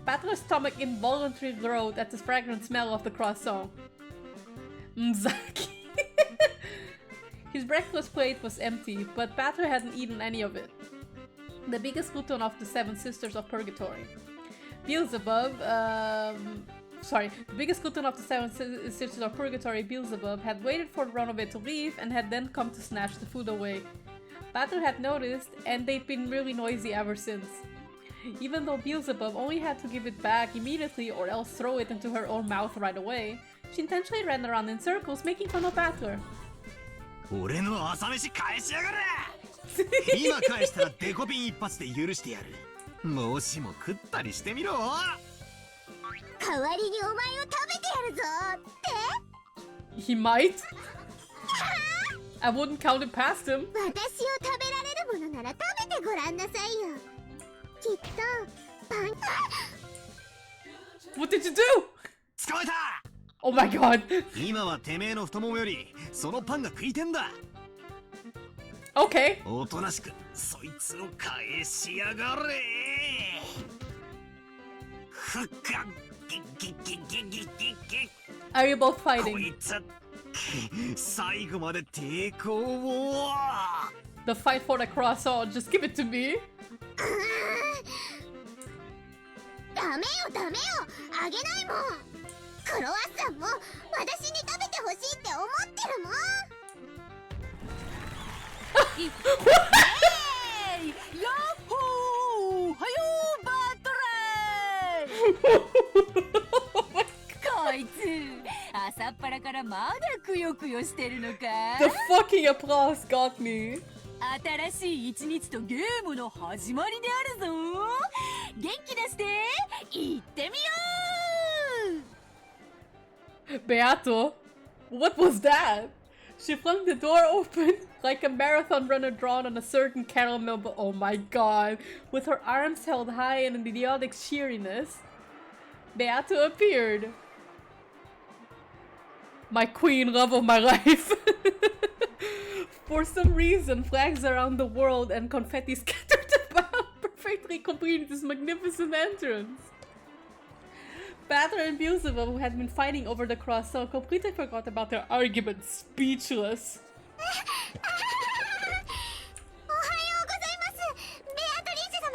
Battler's stomach involuntarily growled at the fragrant smell of the croissant. Mzaki. His breakfast plate was empty, but Battler hadn't eaten any of it. The biggest glutton of the 7 sisters of Purgatory. Beelzebub, The biggest glutton of the seven sisters of Purgatory, Beelzebub, had waited for Ronove to leave and had then come to snatch the food away. Batter had noticed, and they'd been really noisy ever since. Even though Beelzebub only had to give it back immediately or else throw it into her own mouth right away, she intentionally ran around in circles making fun of Batter. 俺の朝飯返しやがれ今返したらデコピン一発で許してやるもしも食ったりしてみろ代わりにお前を食べてやるぞって He might? I wouldn't count it past him. 私を食べられるものなら食べてごらんなさいよきっとパン What did you do? 捕まえた Oh my god. 今はてめえの太ももよりそのパンが食いてんだ Okay. おとなしくそいつを返しやがれふっかギギギギギギギ Are you both こ fighting? いつ最後まで抵抗を The fight for the croissant, just give it to me. ダメよダメよあげないもんクロワッサンも私に食べてほしいって思ってるもんイエーイヤッホーはよーバトレーこいつ朝っぱらからまだくよくよしてるのか The fucking applause got me. 新しい一日とゲームの始まりであるぞ元気出して行ってみよう Beato, what was that? She flung the door open like a marathon runner drawn on a certain caramel. Oh my god! With her arms held high in an idiotic cheeriness, Beato appeared. My queen, love of my life. For some reason, flags around the world and confetti scattered about perfectly completed this magnificent entrance. Batter and Beelzebub, who had been fighting over the croissant, completely forgot about their argument, speechless. おはようございますベアトリーチェ様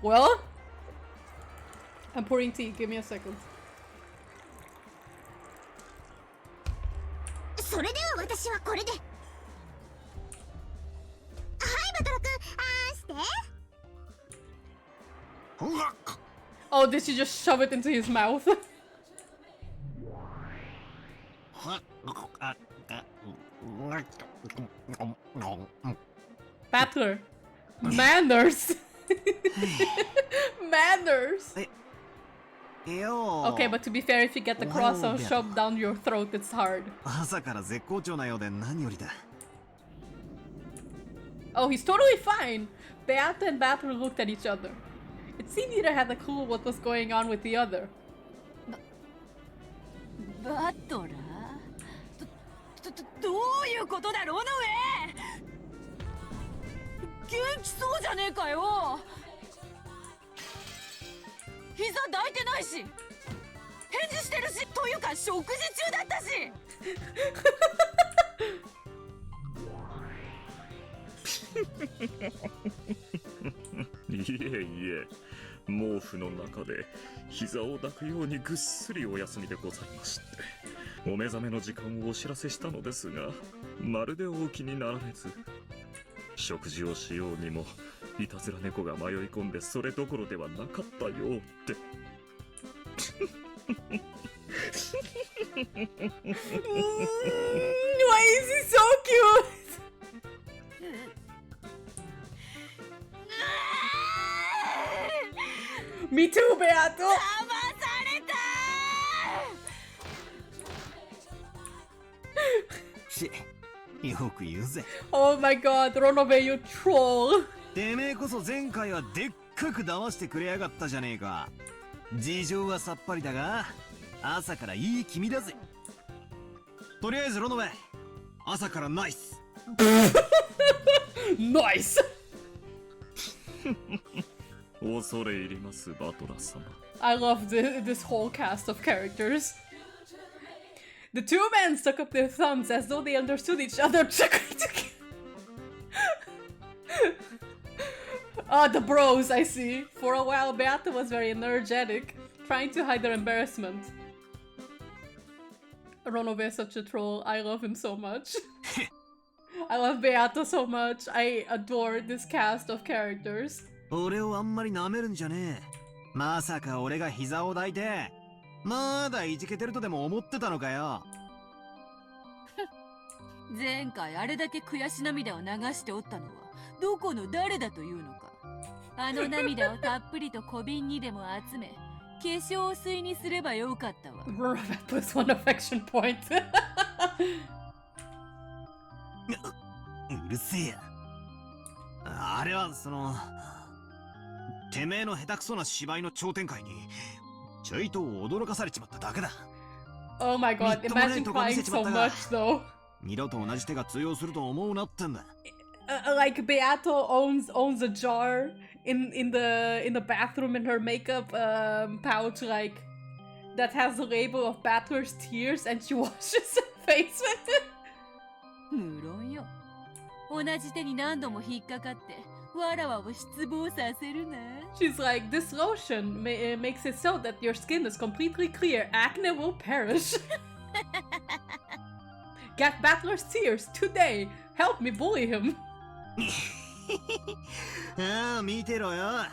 Well, I'm pouring tea. Give me a second. それでは私はこれではいバトロ君あーして Oh, did she just shove it into his mouth? Battler. Manners. Manners. Okay, but to be fair, if you get the croissant shoved down your throat, it's hard. 朝から絶好調なようで何よりだ Oh, he's totally fine. Beata and Battler looked at each other. It seemed neither had a clue what was going on with the other. バトラーどういうことだロノウェ元気そうじゃねえかよ膝抱いてないし返事してるしというか食事中だったしいえいえ、毛布の中で膝を抱くようにぐっすりお休みでございまして、お目覚めの時間をお知らせしたのですが、まるでお起きになられず、食事をしようにもいたずら猫が迷い込んでそれどころではなかったようで。Why is he so cute? Me too, Beato. 騙されたしよく言うぜ Oh my god, Ronove, you troll. てめえこそ前回はでっかく騙してくれやがったじゃねえか事情はさっぱりだが朝からいい気味だぜとりあえずロノベ朝からナイス Nice. 恐れ入りますバトラー様。 I love this whole cast of characters. The two men stuck up their thumbs as though they understood each other. Ah, the bros, I see. For a while, Beata was very energetic, Trying to hide their embarrassment. Ronove is such a troll. I love him so much. I love Beato so much. I adore this cast of characters. 俺をあんまり舐めるんじゃねえ。まさか俺が膝を抱いて、まだいじけてるとでも思ってたのかよ。前回あれだけ悔し涙を流しておったのはどこの誰だというのか。あの涙をたっぷりと小瓶にでも集め、化粧水にすればよかったわ。Ronove puts one affection point. うるせえや。あれはてめえの下手くそな芝居の超展開にちょいと驚かされちまっただけだ。 Oh my god, imagine crying so much though. 二度と同じ手が通用すると思うなってんだ。Like Beato owns a jar in the bathroom in her makeup pouch, like that has the label of Battler's tears, and she washes her face with it. 無論よ。同じ手に何度も引っかかってわらわを失望させるな。 She's like, this lotion makes it so that your skin is completely clear. Acne will perish. Get Battler's tears today. Help me bully him. ああ、見てろよ。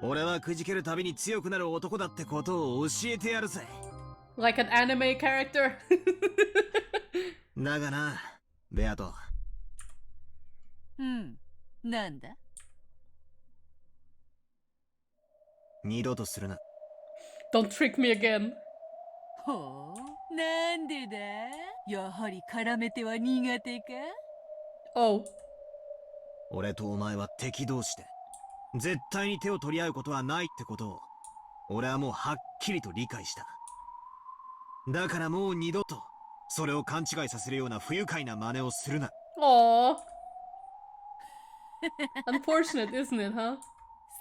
俺はくじけるたびに強くなる男だってことを教えてやるぜ。Like an anime character. だがな、ベアト。なんだ？二度とするな。Don't trick me again. ほう、なんでだ？やはり絡めては苦手か？ Oh. 俺とお前は敵同士で絶対に手を取り合うことはないってことを俺はもうはっきりと理解した。だからもう二度とそれを勘違いさせるような不愉快な真似をするな。Aww. Unfortunate, isn't it, huh?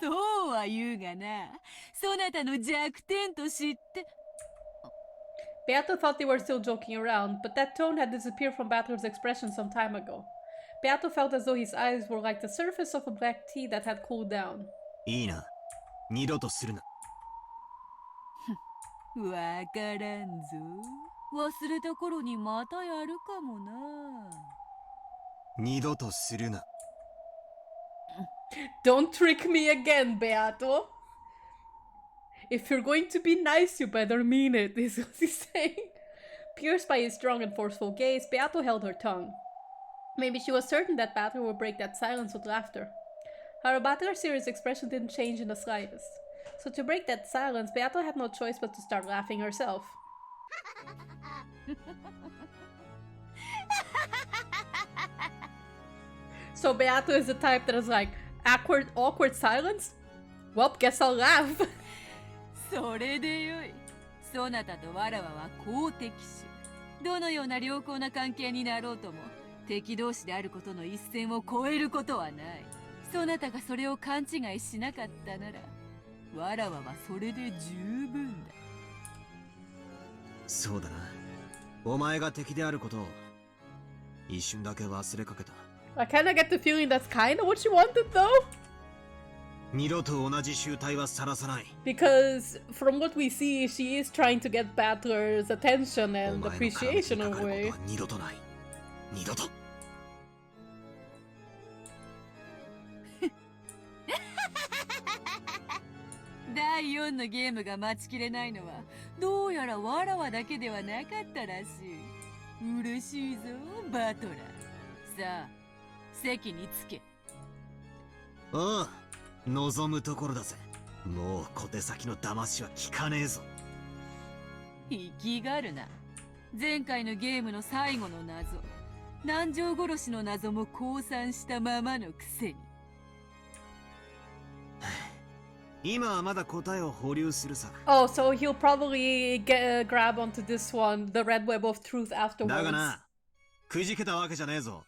そうは言うがな、そなたの弱点と知って。Beato thought they were still joking around, but that tone had disappeared from Battler's expression some time ago. Beato felt as though his eyes were like the surface of a black tea that had cooled down. いいな、二度とするな。わからんぞ。忘れた頃にまたやるかもな。二度とするな。Don't trick me again, Beato. If you're going to be nice, you better mean it, is what he's saying. Pierced by his strong and forceful gaze, Beato held her tongue. Maybe she was certain that Battler would break that silence with laughter. However, Battler's serious expression didn't change in the slightest. So to break that silence, Beato had no choice but to start laughing herself. So Beato is the type that is like, awkward silence? Well, guess I'll laugh. それでよい。そなたとわらわは好敵手。どのような良好な関係になろうとも、敵同士であることの一線を越えることはない。そなたがそれを勘違いしなかったなら、わらわはそれで十分だ。そうだな。お前が敵であることを一瞬だけ忘れかけた。I kinda get the feeling that's kinda what she wanted though. 二度と同じ集体は晒さない。Because from what we see, she is trying to get Battler's attention and appreciation in a way. 二度とない。二度と。第4のゲームが待ちきれないのはどうやらわらわだけではなかったらしい。嬉しいぞバトラー。さあ席につけ。ああ、望むところだぜ。もう小手先の騙しは効かねえぞ。生きがるな。前回のゲームの最後の謎、南條殺しの謎も降参したままのくせに。今はまだ答えを保留するさ。Oh, so he'll probably grab onto this one, the red web of truth だ afterwards. がな、くじけたわけじゃねえぞ。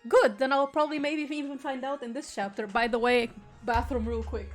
Good, then I'll probably maybe even find out in this chapter. By the way, bathroom real quick.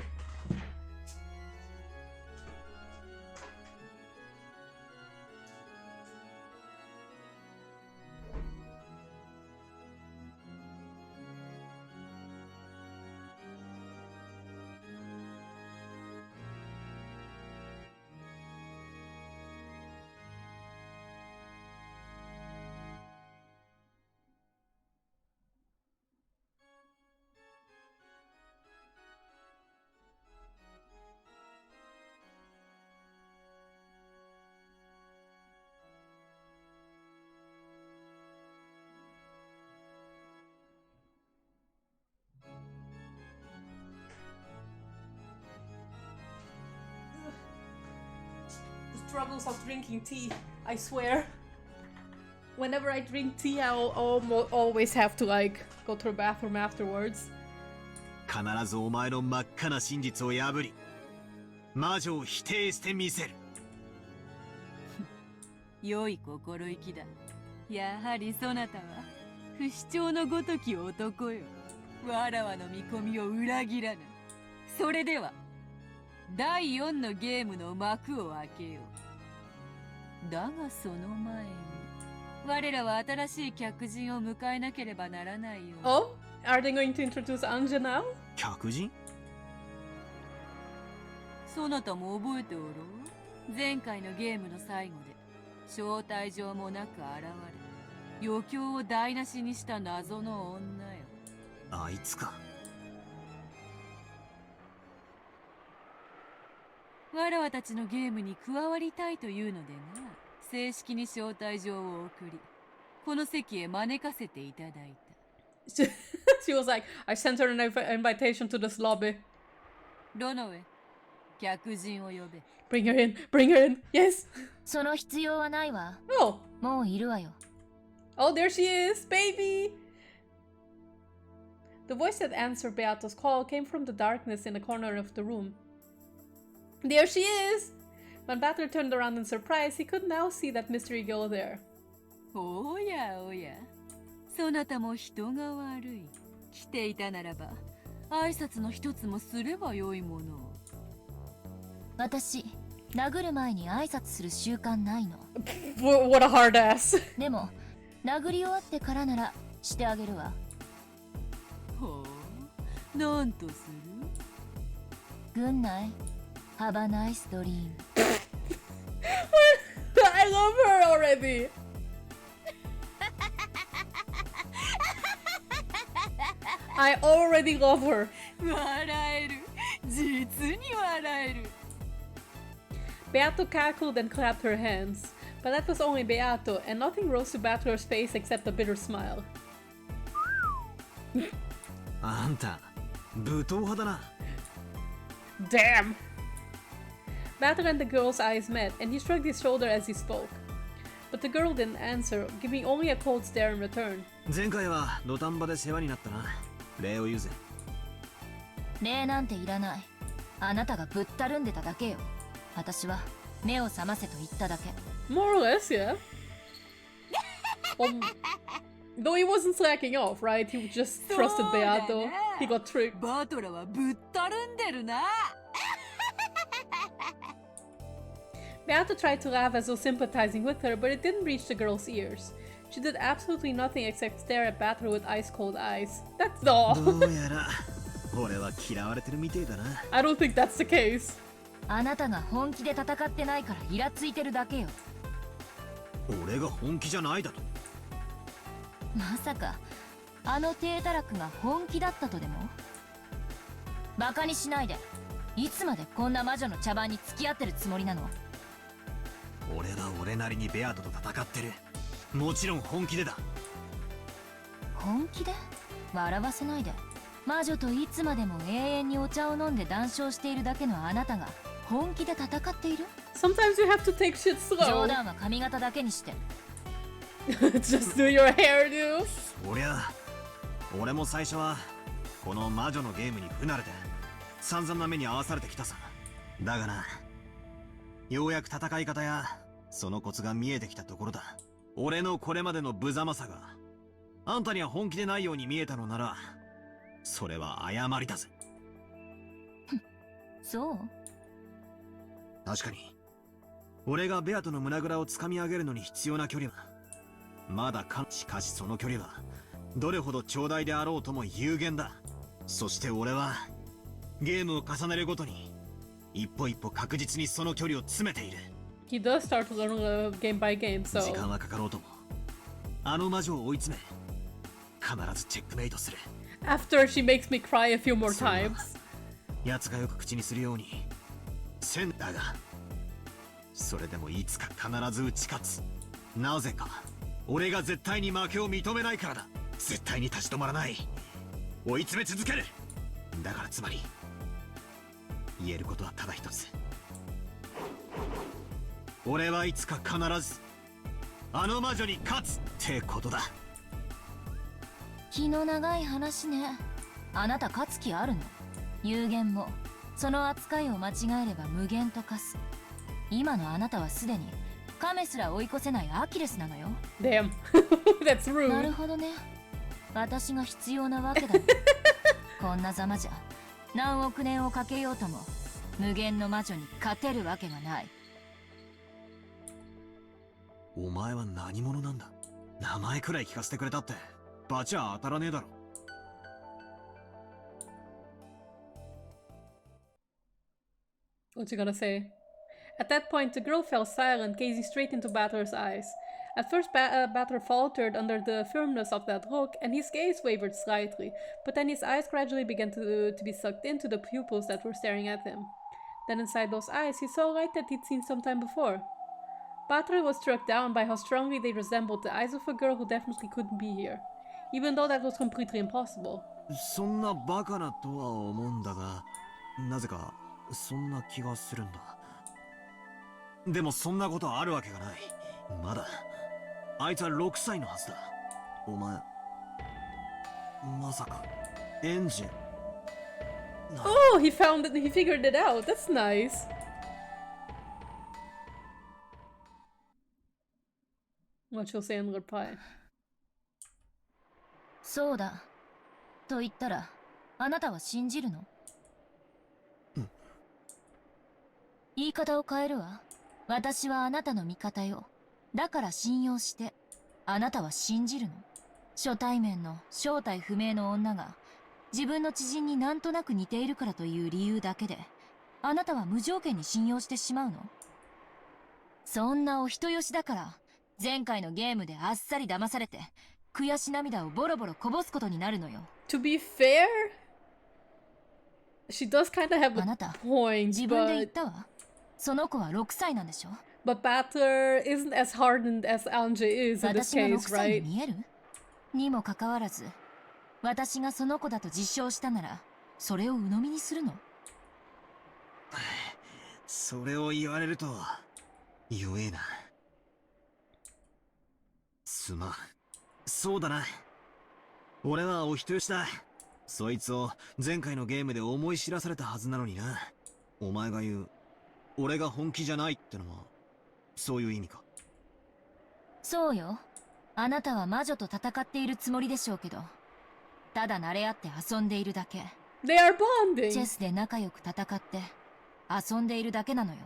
struggles of drinking tea, I swear. Whenever I drink tea, I'll always have to like go to the bathroom afterwards. 必ずお前の真っ赤な真実を破り魔女を否定してみせる。良い心意気だ。やはりそなたは不死鳥のごとき男よ。わらわの見込みを裏切らぬ。それでは第4のゲームの幕を開けよう。だがその前に我らは新しい客人を迎えなければならないよ。Oh, are they going to introduce Ange now? 客人？そなたも覚えておろう？前回のゲームの最後で招待状もなく現れ余興を台無しにした謎の女よ。あいつか。わらわたちのゲームに加わりたいというのでな、正式に招待状を送りこの席へ招かせていただいた。She was like, I sent her an invitation to this lobby. ロノウェ、客人を呼べ。 Bring her in, bring her in, yes. その必要はないわ。 Oh, もういるわよ。 oh, there she is, baby. The voice that answered Beato's call came from the darkness in the corner of the room. There she is! When Beato turned around in surprise, he could now see that mystery girl there. おやおや、そなたも人が悪い。来ていたならば挨拶の一つもすればよいもの。私、殴る前に挨拶する習慣ないの。What a hard ass. でも、殴り終わってからならしてあげるわ。ほう、なんとする？Good night. Have a nice dream. I love her already. I already love her. 笑える。実に笑える。Beato cackled and clapped her hands. But that was only Beato, and nothing rose to Beato's face except a bitter smile. あんた武闘派だな。 Damn! Beato and the girl's eyes met, and he shrugged his shoulder as he spoke. But the girl didn't answer, giving only a cold stare in return. 前回は土壇場で世話になったな。礼を言うぜ。礼なんていらない。あなたがぶったるんでただけよ。私は目を覚ませと言っただけ。 More or less, yeah. Though he wasn't slacking off, right? He just trusted Beato. He got tricked. バトラはぶったるんでるな。Beato tried to laugh as though sympathizing with her, but it didn't reach the girl's ears. She did absolutely nothing except stare at Beato with ice-cold eyes. That's all. どうやら俺は嫌われてるみてえだな。I don't think that's the case. あなたが本気で戦ってないからイラついてるだけよ。俺が本気じゃないだと？まさかあの低たらくが本気だったとでも？バカにしないで。いつまでこんな魔女の茶番に付き合ってるつもりなの？俺は俺なりにベアートと戦ってる。もちろん本気でだ。本気で？笑わせないで。魔女といつまでも永遠にお茶を飲んで談笑しているだけのあなたが本気で戦っている？ Sometimes you have to take shit 冗 slow. 談は髪型だけにして。Just do your hairdo. そりゃ俺も最初はこの魔女のゲームに不慣れで散々な目に遭わされてきたさ。だがな、ようやく戦い方やそのコツが見えてきたところだ。俺のこれまでの無様さがあんたには本気でないように見えたのなら、それは誤りだぜ。そう？確かに俺がベアとの胸ぐらを掴み上げるのに必要な距離はまだか。しかしその距離はどれほど長大であろうとも有限だ。そして俺はゲームを重ねるごとに一歩一歩確実にその距離を詰めている。 He does start to learn game by game, 時 so 間はかかろうともあの魔女を追い詰め必ずチェックメイトする。 after she makes me cry a few more times. 奴がよく口にするようにせんだが、それでもいつか必ず打ち勝つ。なぜか俺が絶対に負けを認めないからだ。絶対に立ち止まらない。追い詰め続ける。だからつまり言えることはただ一つ。俺はいつか必ずあの魔女に勝つってことだ。気の長い話ね。あなた勝つ気あるの？有限もその扱いを間違えれば無限と化す。今のあなたはすでに亀すら追い越せないアキレスなのよ。Damn. That's なる rude. ほどね。私が必要なわけだね。こんなざまじゃ何億年をかけようとも無限の魔女に勝てるわけがない。お前は何者なんだ。名前くらい聞かせてくれたってバチは当たらねえだろ。What you gonna say? At that point, the girl fell silent, gazing straight into Batter's eyes. At first, Batter faltered under the firmness of that look, and his gaze wavered slightly, but then his eyes gradually began to be sucked into the pupils that were staring at him. Then inside those eyes, he saw a light that he'd seen some time before. Batter was struck down by how strongly they resembled the eyes of a girl who definitely couldn't be here, even though that was completely impossible. そんなバカなとは思うんだが、なぜかそんな気がするんだ。でもそんなことあるわけがない。まだあいつは6歳のはずだ。お前まさかエンジェ。 Oh, he found it, he figured it out. That's nice. What she'll say in reply. そうだと言ったらあなたは信じるの？言い方を変えるわ。私はあなたの味方よ。だから信用してあなたは信じるの？初対面の正体不明の女が自分の知人になんとなく似ているからという理由だけであなたは無条件に信用してしまうの？そんなお人よしだから前回のゲームであっさり騙されて悔し涙をボロボロこぼすことになるのよ。 To be fair, she does kind of have あな a た point, 自分で言っ but たわ。その子は6歳なんでしょ？ Batter isn't as hardened as Ange is in this 私が6 case, 歳 right? に見える？にもかかわらず私がその子だと自称したならそれを鵜呑みにするの？それを言われると弱えな。すまん。そうだな。俺はお人よしだ。そいつを前回のゲームで思い知らされたはずなのにな。お前が言う俺が本気じゃないってのはそういう意味か？そうよ。あなたは魔女と戦っているつもりでしょうけどただ慣れ合って遊んでいるだけ。 They are チェ bonding. スで仲良く戦って遊んでいるだけなのよ。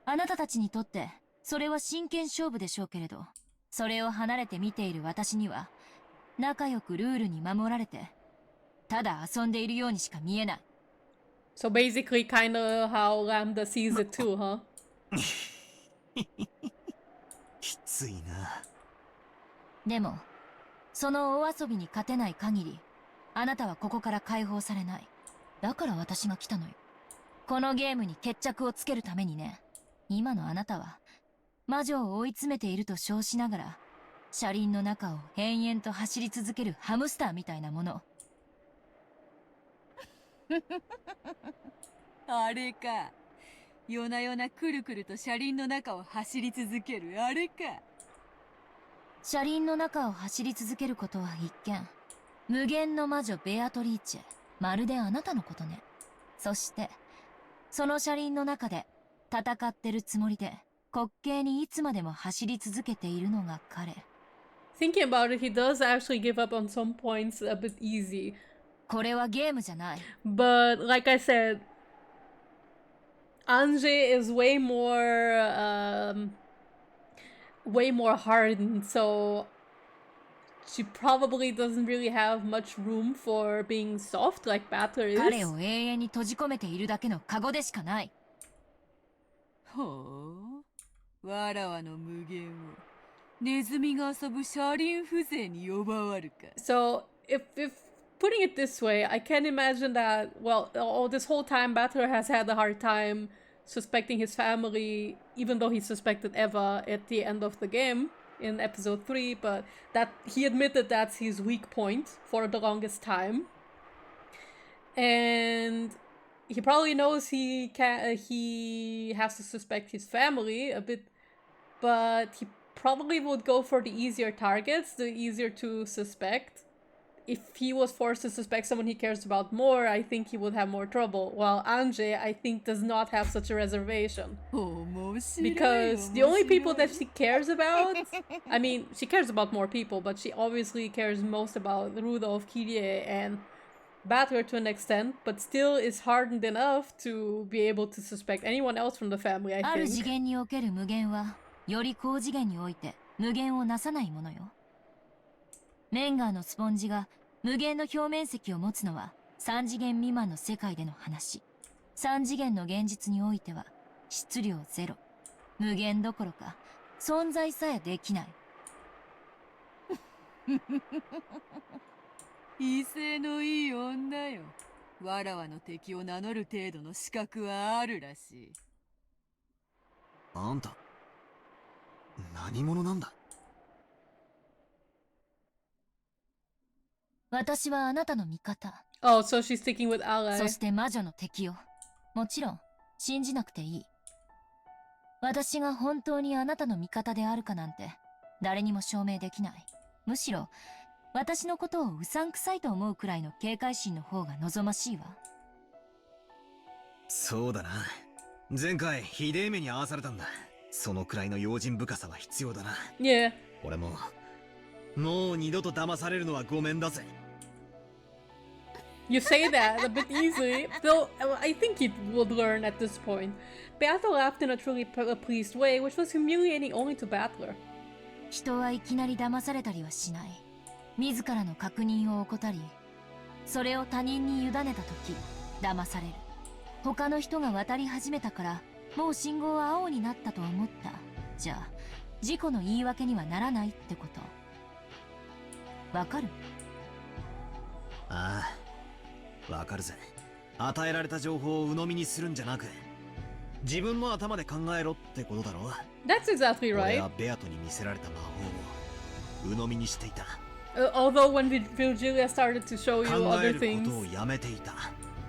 あなたたちにとってそれは真剣勝負でしょうけれどそれを離れて見ている私には仲良くルールに守られてただ遊んでいるようにしか見えない。 So basically, kind of how Lambda sees it too, huh? きついな。でもそのお遊びに勝てない限りあなたはここから解放されない。だから私が来たのよ。このゲームに決着をつけるためにね。今のあなたは魔女を追い詰めていると称しながら車輪の中を延々と走り続けるハムスターみたいなもの。あれか。夜な夜なくるくると車輪の中を走り続けるあれか。車輪の中を走り続けることは一見無限の魔女ベアトリーチェ、まるであなたのことね。そしてその車輪の中で戦ってるつもりで滑稽にいつまでも走り続けているのが彼。 Thinking about it, he does actually give up on some points a bit easy. これはゲームじゃない。 But like I said, Ange is way more hardened, so she probably doesn't really have much room for being soft like Batter is. 彼を永遠に閉じ込めているだけのカゴでしかない。ほう。わらわの無限をネズミが遊ぶ車輪風情に呼ばわるか。 So if putting it this way, I can imagine that, well, this whole time Batter has had a hard time suspecting his family, even though he suspected Eva at the end of the game in episode 3, but that he admitted that's his weak point for the longest time. And he probably knows he has to suspect his family a bit, but he probably would go for the easier targets, the easier to suspect. If he was forced to suspect someone he cares about more, I think he would have more trouble. While Ange, I think, does not have such a reservation. Because the only people that she cares about, I mean, she cares about more people, but she obviously cares most about Rudolph, Kirie, and Battler to an extent, but still is hardened enough to be able to suspect anyone else from the family, I ある次 think. 元における無限はより高次元において無限をなさないものよ。レンガーのスポンジが無限の表面積を持つのは3次元未満の世界での話。3次元の現実においては質量ゼロ。無限どころか存在さえできない。威勢のいい女よ。わらわの敵を名乗る程度の資格はあるらしい。あんた何者なんだ？私はあなたの味方。Oh, so she's sticking with ally. そして魔女の敵よ。もちろん信じなくていい。私が本当にあなたの味方であるかなんて誰にも証明できない。むしろ私のことをうさんくさいと思うくらいの警戒心の方が望ましいわ。そうだな。前回ひでえ目に遭わされたんだ。そのくらいの用心深さは必要だな。Yeah. 俺ももう二度と騙されるのはごめんだぜ。You say that a bit easily, though I think he would learn at this point. Battler laughed in a truly pleased way, which was humiliating only to Battler. 人はいきなり騙されたりはしない。自らの確認を怠り、それを他人に委ねたとき、騙される。他の人が渡り始めたから、もう信号は青になったと思った。じゃあ、事故の言い訳にはならないってこと。わかる？ああ、わかるぜ。与えられた情報を鵜呑みにするんじゃなく、自分の頭で考えろってことだろ。That's exactly 俺 right. はベアトに見せられた魔法を鵜呑みにしていた。Although when Virgilia started to show you 考え other る things, ことをやめていた。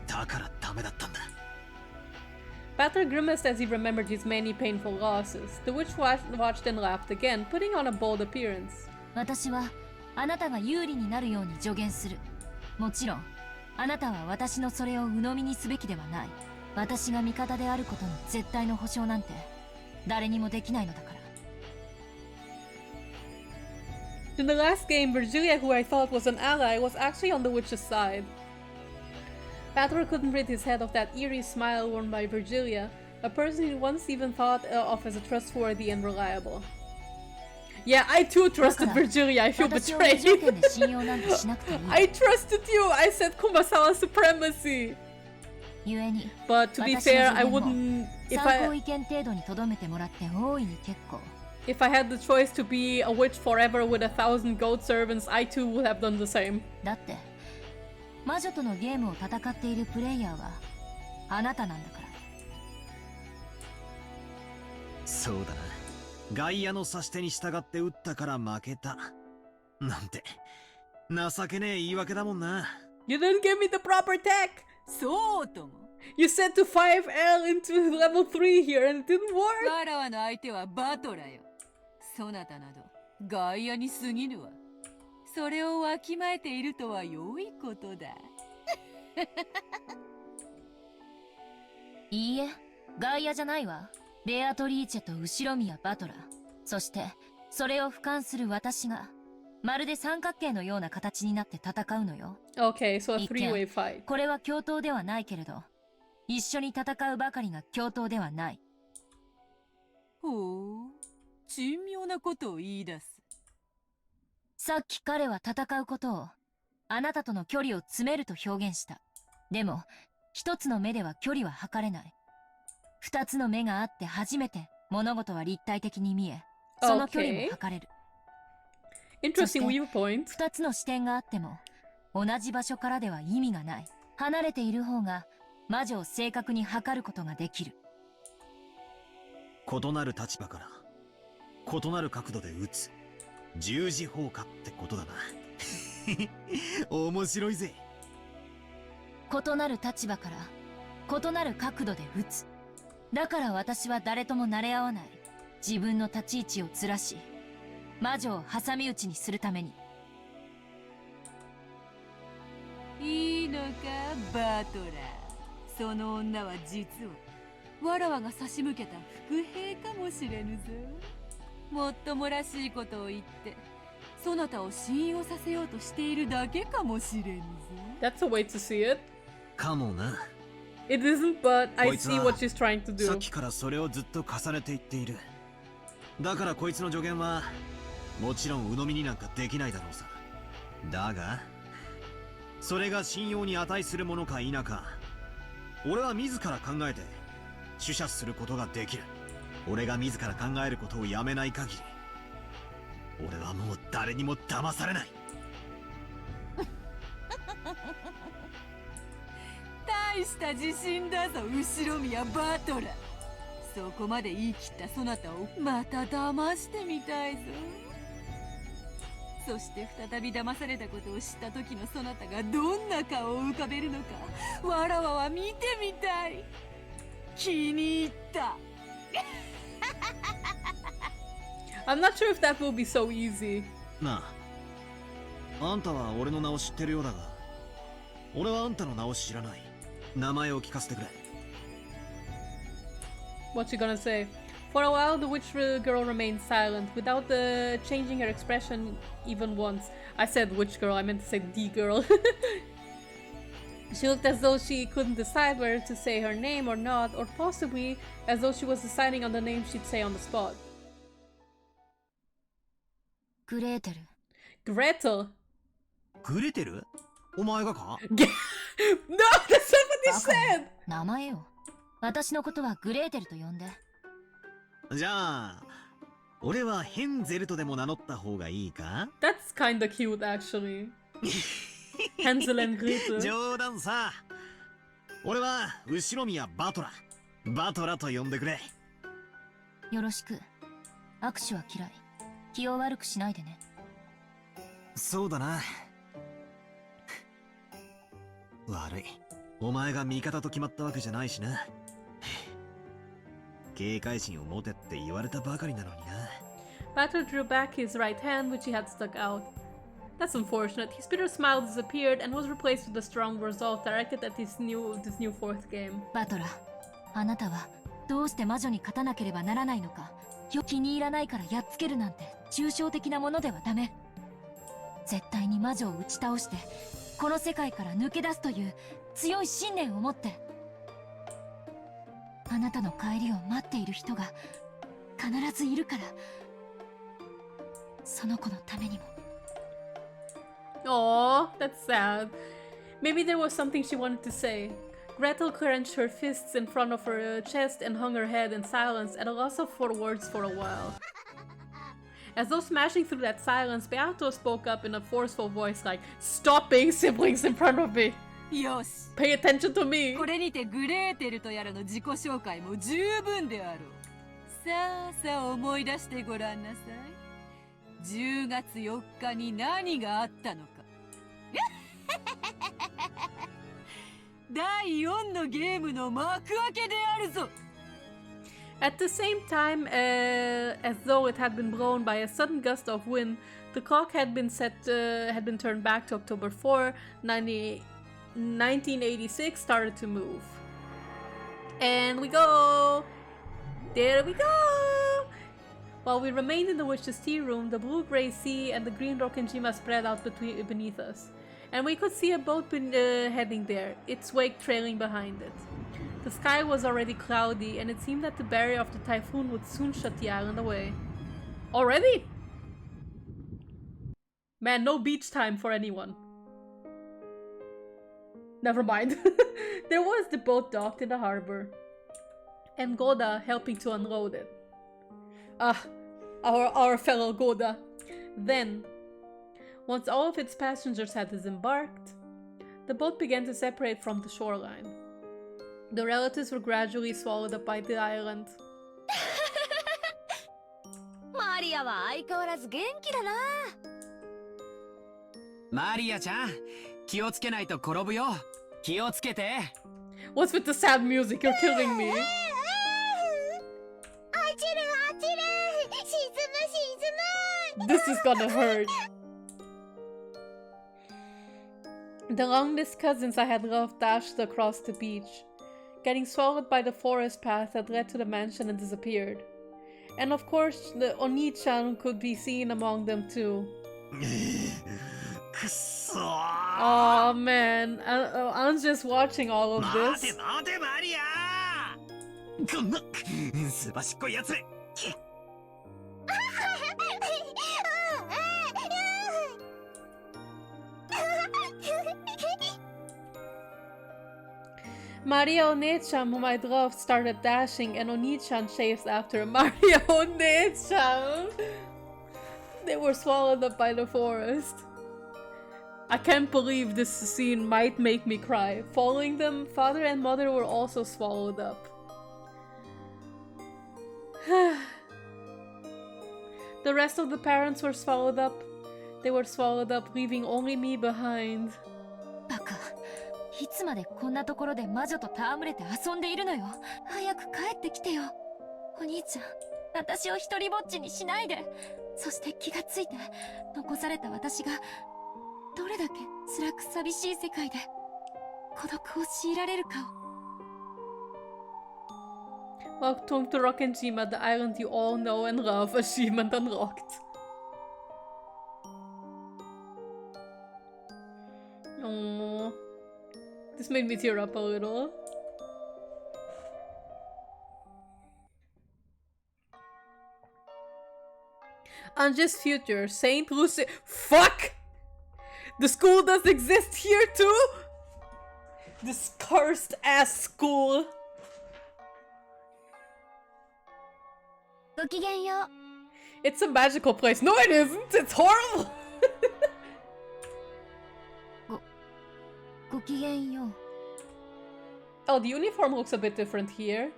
だからダメだったんだ。Battler grimaced as he remembered his many painful losses. The witch watched and laughed again, putting on a bold appearance. 私はあなたが有利になるように助言する。もちろん、あなたは私のそれを鵜呑みにすべきではない。私が味方であることの絶対の保証なんて誰にもできないのだから。In the last game, Virgilia, who I thought was an ally, was actually on the witch's side. Battler couldn't rid his head of that eerie smile worn by Virgilia, a person he once even thought of as a trustworthy and reliable. Yeah, I too trusted Virgilia. I feel betrayed. I trusted you. I said Kumasawa supremacy. But to be fair, I wouldn't. If I had the choice to be a witch forever with 1,000 goat servants, I too would have done the same. だって魔女とのゲームを戦っているプレイヤーはあなたなんだから。そうだな。外野の指し手に従って打ったから負けたなんて情けねえ言い訳だもんな。 You didn't give me the proper tech. そうとも。You said to 5L into level 3 here and it didn't work. わらわの相手はバトラよ。そなたなど外野に過ぎぬわ。それをわきまえているとは良いことだ。いいえ、外野じゃないわ。ベアトリーチェと後ろ宮バトラー、そしてそれを俯瞰する私がまるで三角形のような形になって戦うのよ。 Okay, so a three-way fight. これは共闘ではないけれど、一緒に戦うばかりが共闘ではない。ほう、珍妙なことを言い出す。さっき彼は戦うことをあなたとの距離を詰めると表現した。でも一つの目では距離は測れない。二つの目があって初めて物事は立体的に見え、その距離も測れる。Interesting viewpoint. 二つの視点があっても同じ場所からでは意味がない。離れている方が魔女を正確に測ることができる。異なる立場から異なる角度で撃つ十字砲火ってことだな。面白いぜ。異なる立場から異なる角度で撃つ。だから私は誰とも慣れ合わない。自分の立ち位置をずらし、魔女を挟み撃ちにするために。いいのかバトラー。その女は実はわらわが差し向けた伏兵かもしれぬぞ。もっともらしいことを言ってそなたを信用させようとしているだけかもしれぬぞ。 That's a way to see it. かもな。 It isn't, but I こいつ see は what she's trying to さっ do. きからそれをずっと重ねていっている。だからこいつの助言はもちろん鵜呑みになんかできないだろうさ。だがそれが信用に値するものか否か、俺は自ら考えて取捨することができる。俺が自ら考えることをやめない限り、俺はもう誰にも騙されない。大した自信だぞ後ろ宮バトラー。そこまで言い切ったそなたをまた騙してみたいぞ。そして再び騙されたことを知った時のそなたがどんな顔を浮かべるのか、わらわは見てみたい。気に入った。I'm not sure if that will be so easy. なあ、あんたは俺の名を知ってるようだが、俺はあんたの名を知らない。名前を聞かせてくれ。What's she gonna say? For a while, the witch girl remained silent, without changing her expression even once. I said witch girl, I meant to say the girl. She looked as though she couldn't decide whether to say her name or not, or possibly as though she was deciding on the name she'd say on the spot. グレーテル。 Gretel! グレテル？お前がか？ No, that's not what he said! 名前よ。私のことはグレーテルと呼んで。じゃあ、俺はヘンゼルとでも名乗った方がいいか？ That's kinda cute, actually. Hansel and Gretel. 冗談さ。俺は後ろ宮バトラ。バトラと呼んでくれ。よろしく。握手は嫌い。気を悪くしないでね。そうだな。悪い。お前が味方と決まったわけじゃないしな。警戒心を持てって言われたばかりなのにな。Batter drew back his right hand, which he had stuck out. That's unfortunate. His bitter smile disappeared and was replaced with a strong resolve directed at this new fourth game. バトラ、あなたはどうして魔女に勝たなければならないのか。気に入らないからやっつけるなんて抽象的なものではダメ。絶対に魔女を打ち倒してこの世界から抜け出すという強い信念を持って。あなたの帰りを待っている人が必ずいるから。その子のためにも。Aww, that's sad. Maybe there was something she wanted to say. Gretel clenched her fists in front of her chest and hung her head in silence, at a loss for words for a while. As though smashing through that silence, Beato spoke up in a forceful voice like, "Stop being siblings in front of me! よし、 Pay attention to me!" これにてグレーテルとやらの自己紹介も十分であろう。さあさあ思い出してごらんなさい。10月4日に何があったのか。第4のゲームの幕開けであるぞ。 At the same time, as though it had been blown by a sudden gust of wind, the clock had been turned back to October 4, 1986, started to move. And we go! There we go! While we remained in the witch's tea room, the blue-gray sea and the green Rokkenjima spread out beneath us. And we could see a boat heading there, its wake trailing behind it. The sky was already cloudy, and it seemed that the barrier of the typhoon would soon shut the island away. Already? Man, no beach time for anyone. Never mind. There was the boat docked in the harbor, and Goda helping to unload it. Ah, our fellow Goda. Then, once all of its passengers had disembarked, the boat began to separate from the shoreline. The relatives were gradually swallowed up by the island. マリアは相変わらず元気だな。マリアちゃん、気をつけないと転ぶよ。気をつけて。What's with the sad music? You're killing me. This is gonna hurt. The long-missed cousins I had loved dashed across the beach, getting swallowed by the forest path that led to the mansion and disappeared. And of course, the Oni-chan could be seen among them too. Oh man, Ange just watching all of this. Maria One-chan, whom I loved, started dashing, and Oni-chan chased after Maria One-chan. They were swallowed up by the forest. I can't believe this scene might make me cry. Following them, father and mother were also swallowed up. The rest of the parents were swallowed up. They were swallowed up, leaving only me behind. バカ、いつまでこんなところで魔女と戯れて遊んでいるのよ。早く帰ってきてよ。お兄ちゃん、私を一人ぼっちにしないで。そして気がついて、残された私がどれだけ辛く寂しい世界で孤独を強いられるかを。Welcome to Rockenjima, the island you all know and love. Achievement unlocked. Aww. This made me tear up a little. Ange's future, Saint Lucia. Fuck! The school does exist here too? This cursed ass school. ごきげんよう。 It's a magical place. No, it isn't. It's horrible. ごきげんよう。 Oh, the uniform looks a bit different here.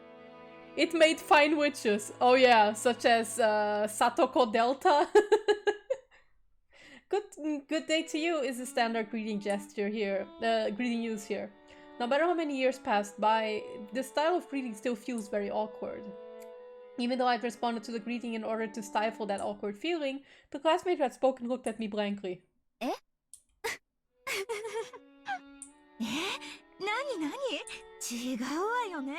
It made fine witches. Oh yeah, such as Satoko Delta. Good day to you is a standard greeting gesture here. Greeting use here. No matter how many years passed by, this style of greeting still feels very awkward. Even though I'd responded to the greeting in order to stifle that awkward feeling, the classmate who had spoken looked at me blankly. えなになに違うわよね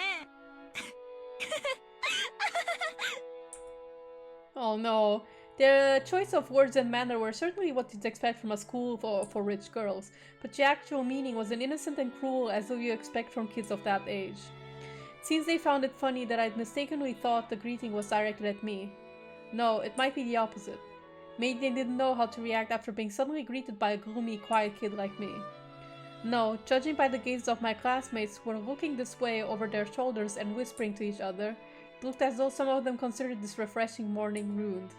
Oh no. The choice of words and manner were certainly what you'd expect from a school for rich girls, but the actual meaning was as innocent and cruel as though you expect from kids of that age. It seems they found it funny that I'd mistakenly thought the greeting was directed at me. No, it might be the opposite. Maybe they didn't know how to react after being suddenly greeted by a gloomy, quiet kid like me. No, judging by the gazes of my classmates who were looking this way over their shoulders and whispering to each other, it looked as though some of them considered this refreshing morning ruined.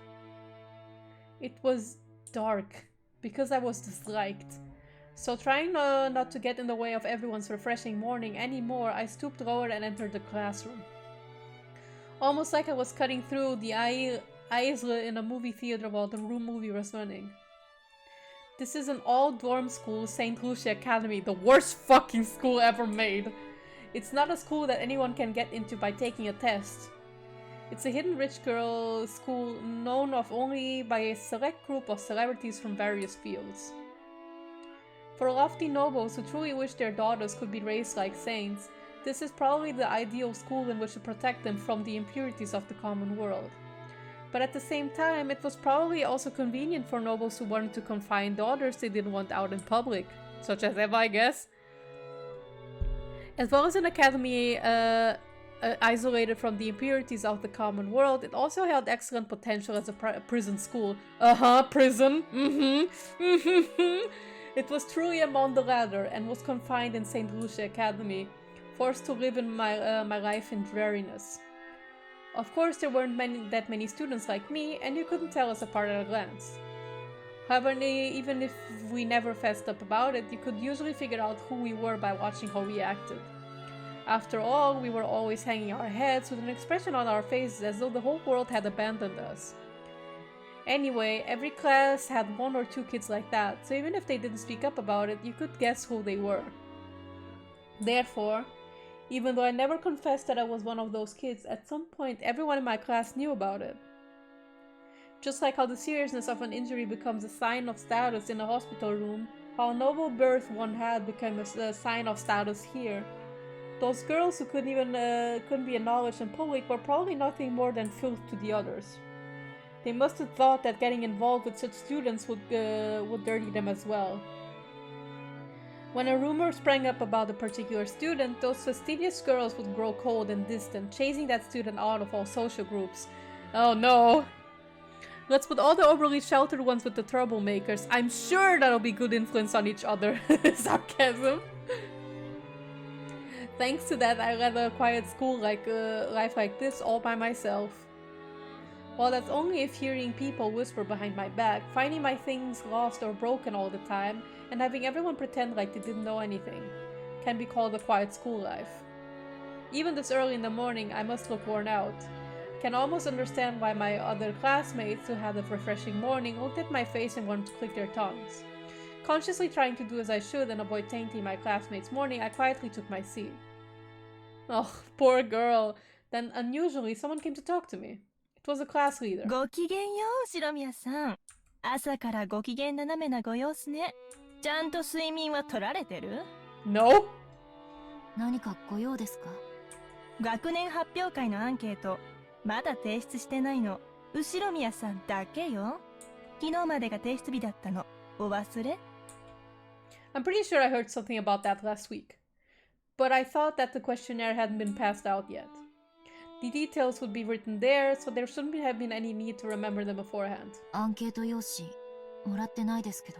It was dark, because I was disliked. So trying not to get in the way of everyone's refreshing morning anymore, I stooped lower and entered the classroom. Almost like I was cutting through the aisle in a movie theater while the Room movie was running. This is an all-dorm school, St. Lucia Academy, the worst fucking school ever made. It's not a school that anyone can get into by taking a test. It's a hidden rich girl school known of only by a select group of celebrities from various fields. For lofty nobles who truly wish their daughters could be raised like saints, this is probably the ideal school in which to protect them from the impurities of the common world. But at the same time, it was probably also convenient for nobles who wanted to confine daughters they didn't want out in public, such as Eva, I guess. As well as an academy isolated from the impurities of the common world, it also held excellent potential as a prison school. Prison. It was truly among the latter and was confined in St. Lucia Academy, forced to live in my life in dreariness. Of course, there weren't that many students like me, and you couldn't tell us apart at a glance. However, even if we never fessed up about it, you could usually figure out who we were by watching how we acted. After all, we were always hanging our heads with an expression on our faces as though the whole world had abandoned us. Anyway, every class had one or two kids like that, so even if they didn't speak up about it, you could guess who they were. Therefore, Even though I never confessed that I was one of those kids, at some point everyone in my class knew about it. Just like how the seriousness of an injury becomes a sign of status in a hospital room, how a noble birth one had became a sign of status here. Those girls who couldn't be acknowledged in public were probably nothing more than filth to the others. They must have thought that getting involved with such students would dirty them as well. When a rumor sprang up about a particular student, those fastidious girls would grow cold and distant, chasing that student out of all social groups. Oh no! Let's put all the overly sheltered ones with the troublemakers. I'm sure that'll be good influence on each other. Sarcasm. Thanks to that, I led a quiet school life like this all by myself. Well, that's only if hearing people whisper behind my back, finding my things lost or broken all the time, and having everyone pretend like they didn't know anything can be called a quiet school life. Even this early in the morning, I must look worn out. Can almost understand why my other classmates who had a refreshing morning looked at my face and wanted to click their tongues. Consciously trying to do as I should and avoid tainting my classmates' morning, I quietly took my seat. Oh, poor girl. Then unusually, someone came to talk to me. It was a class leader. ごきげんよう、白宮さん。朝からご機嫌斜めなご様子ね。ちゃんと睡眠は取られてる？ No? 何かご用ですか？学年発表会のアンケート、まだ提出してないの。後ろ宮さんだけよ。昨日までが提出日だったの。お忘れ？ I'm pretty sure I heard something about that last week. But I thought that the questionnaire hadn't been passed out yet. The details would be written there, so there shouldn't have been any need to remember them beforehand. アンケート用紙もらってないですけど。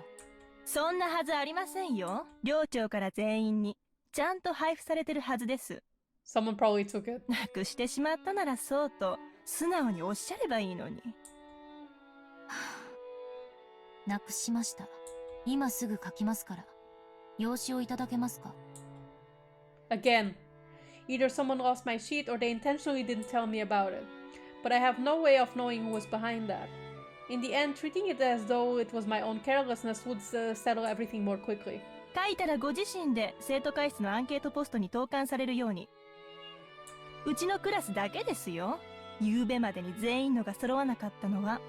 そんなはずありませんよ。寮長から全員にちゃんと配布されてるはずです。Someone probably took it. なくしてしまったならそうと素直におっしゃればいいのに。なくしました。今すぐ書きますから。用紙をいただけますか？ Again, either someone lost my sheet or they intentionally didn't tell me about it. But I have no way of knowing who was behind that. In the end, treating it as though it was my own carelessness would settle everything more quickly. 書いたらご自身で生徒会室のアンケートポストに投函されるように。うちのクラスだけですよ。夕べまでに全員のが揃わなかったのは。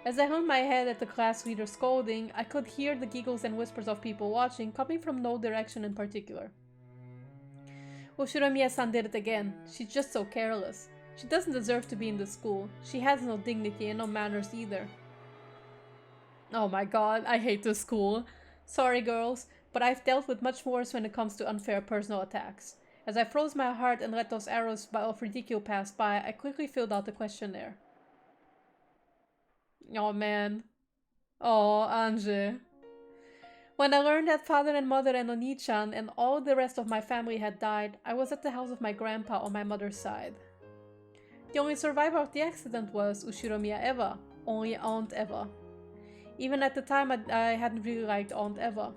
As I hung my head at the class leader's scolding, I could hear the giggles and whispers of people watching, coming from no direction in particular. Ushiromiya-san did it again. She's just so careless. She doesn't deserve to be in the school. She has no dignity and no manners either. Oh my god, I hate this school. Sorry girls, but I've dealt with much worse when it comes to unfair personal attacks. As I froze my heart and let those arrows of ridicule pass by, I quickly filled out the questionnaire. Oh man. Oh, Ange. When I learned that father and mother and Oni-chan and all the rest of my family had died, I was at the house of my grandpa on my mother's side. The only survivor of the accident was Ushiromiya Eva, only Aunt Eva. Even at the time, I hadn't really liked Aunt Eva.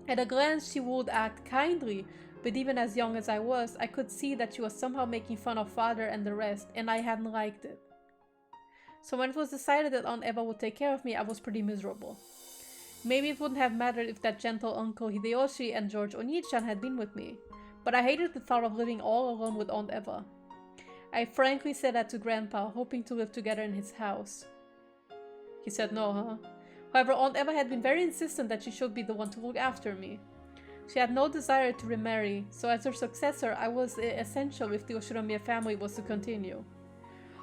At a glance, she would act kindly, but even as young as I was, I could see that she was somehow making fun of father and the rest, and I hadn't liked it. So when it was decided that Aunt Eva would take care of me, I was pretty miserable. Maybe it wouldn't have mattered if that gentle Uncle Hideyoshi and George Oni-chan had been with me, but I hated the thought of living all alone with Aunt Eva. I frankly said that to Grandpa, hoping to live together in his house. He said no, huh? However, Aunt Eva had been very insistent that she should be the one to look after me. She had no desire to remarry, so as her successor, I was essential if the Ushiromiya family was to continue.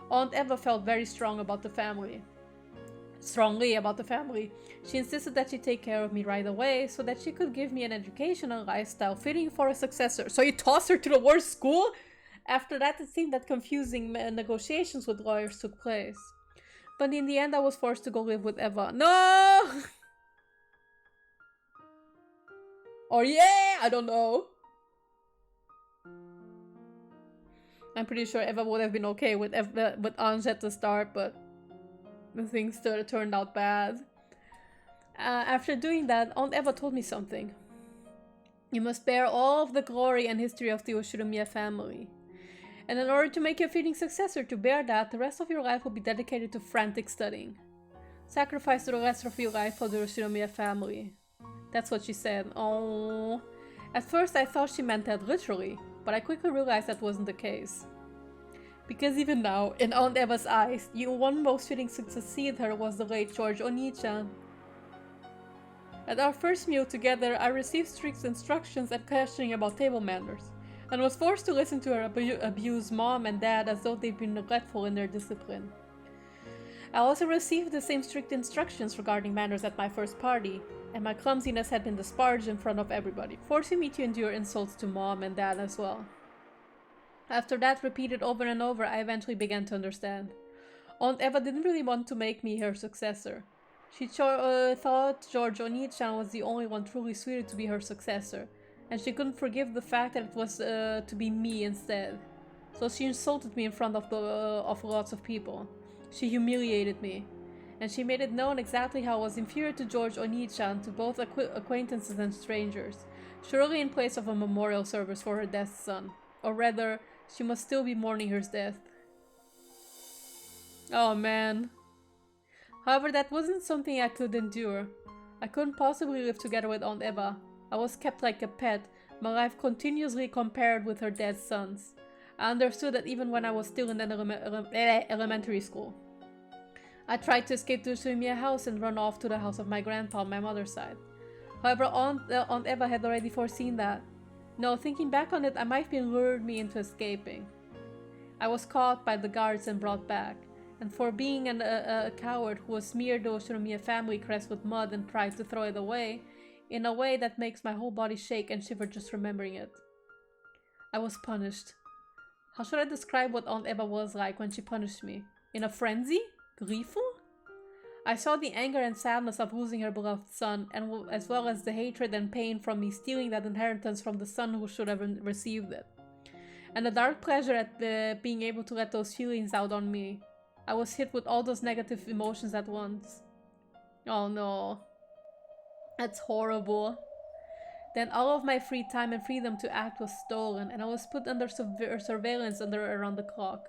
Aunt Eva felt very strongly about the family. She insisted that she take care of me right away so that she could give me an education and lifestyle fitting for a successor. So you tossed her to the worst school? After that, it seemed that confusing negotiations with lawyers took place. But in the end, I was forced to go live with Eva. No! Or yeah, I don't know. I'm pretty sure Eva would have been okay with Ange at the start, but the things turned out bad. After doing that, Aunt Eva told me something. You must bear all of the glory and history of the Ushiromiya family. And in order to make you a fitting successor to bear that, the rest of your life will be dedicated to frantic studying. Sacrifice the rest of your life for the Ushiromiya family. That's what she said. Oh. At first I thought she meant that literally, but I quickly realized that wasn't the case. Because even now, in Aunt Eva's eyes, the one most fitting to succeed her was the late George Oni-chan. At our first meal together, I received strict instructions and questioning about table manners, and was forced to listen to her abuse mom and dad as though they'd been neglectful in their discipline. I also received the same strict instructions regarding manners at my first party, and my clumsiness had been disparaged in front of everybody, forcing me to endure insults to mom and dad as well. After that, repeated over and over, I eventually began to understand. Aunt Eva didn't really want to make me her successor. She thought George Oni-chan was the only one truly suited to be her successor, and she couldn't forgive the fact that it was to be me instead. So she insulted me in front of lots of people. She humiliated me, and she made it known exactly how I was inferior to George Oni-chan to both acquaintances and strangers, surely in place of a memorial service for her dead son. Or rather, she must still be mourning her death. Oh man. However, that wasn't something I could endure. I couldn't possibly live together with Aunt Eva. I was kept like a pet, my life continuously compared with her dead son's. I understood that even when I was still in elementary school. I tried to escape to Sumiya house and run off to the house of my grandpa on my mother's side. However, Aunt Eva had already foreseen that. No, thinking back on it, I might have lured me into escaping. I was caught by the guards and brought back, and for being a coward who was smeared the Oshinomiya family crest with mud and tried to throw it away, in a way that makes my whole body shake and shiver just remembering it. I was punished. How should I describe what Aunt Eva was like when she punished me? In a frenzy? Gleeful? I saw the anger and sadness of losing her beloved son, and as well as the hatred and pain from me stealing that inheritance from the son who should have received it. And the dark pleasure at being able to let those feelings out on me. I was hit with all those negative emotions at once. Oh no. That's horrible. Then all of my free time and freedom to act was stolen, and I was put under surveillance around the clock.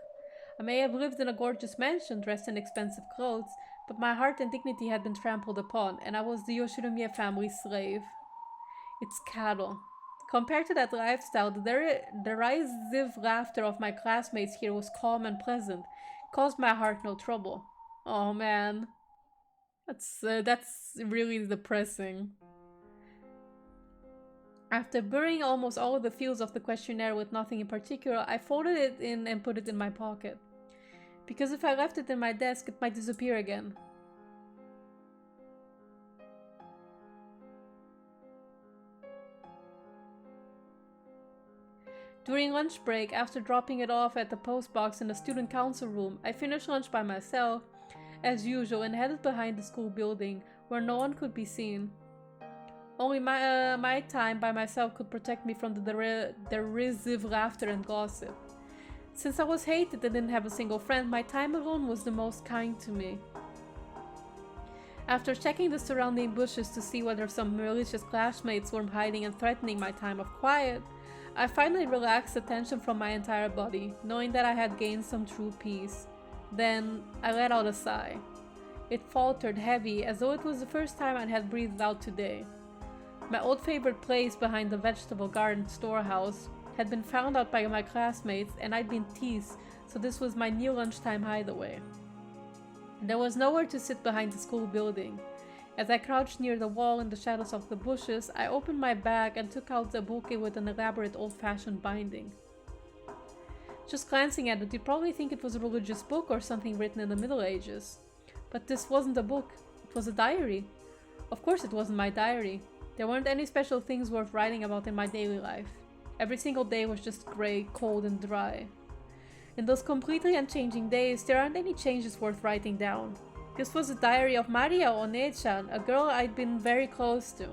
I may have lived in a gorgeous mansion dressed in expensive clothes, but my heart and dignity had been trampled upon, and I was the Yoshinomiya family's slave. It's cattle. Compared to that lifestyle, the derisive laughter of my classmates here was calm and pleasant, caused my heart no trouble. Oh man. That's really depressing. After burying almost all of the fields of the questionnaire with nothing in particular, I folded it in and put it in my pocket. Because if I left it in my desk, it might disappear again. During lunch break, after dropping it off at the post box in the student council room, I finished lunch by myself, as usual, and headed behind the school building, where no one could be seen. Only my time by myself could protect me from the derisive laughter and gossip. Since I was hated and didn't have a single friend, my time alone was the most kind to me. After checking the surrounding bushes to see whether some malicious classmates were hiding and threatening my time of quiet, I finally relaxed the tension from my entire body, knowing that I had gained some true peace. Then, I let out a sigh. It faltered heavy, as though it was the first time I had breathed out today. My old favorite place behind the vegetable garden storehouse had been found out by my classmates, and I'd been teased, so this was my new lunchtime hideaway. There was nowhere to sit behind the school building. As I crouched near the wall in the shadows of the bushes, I opened my bag and took out a bouquet with an elaborate old-fashioned binding. Just glancing at it, you'd probably think it was a religious book or something written in the Middle Ages. But this wasn't a book, it was a diary. Of course it wasn't my diary. There weren't any special things worth writing about in my daily life. Every single day was just grey, cold, and dry. In those completely unchanging days, there aren't any changes worth writing down. This was a diary of Maria One-chan, a girl I'd been very close to.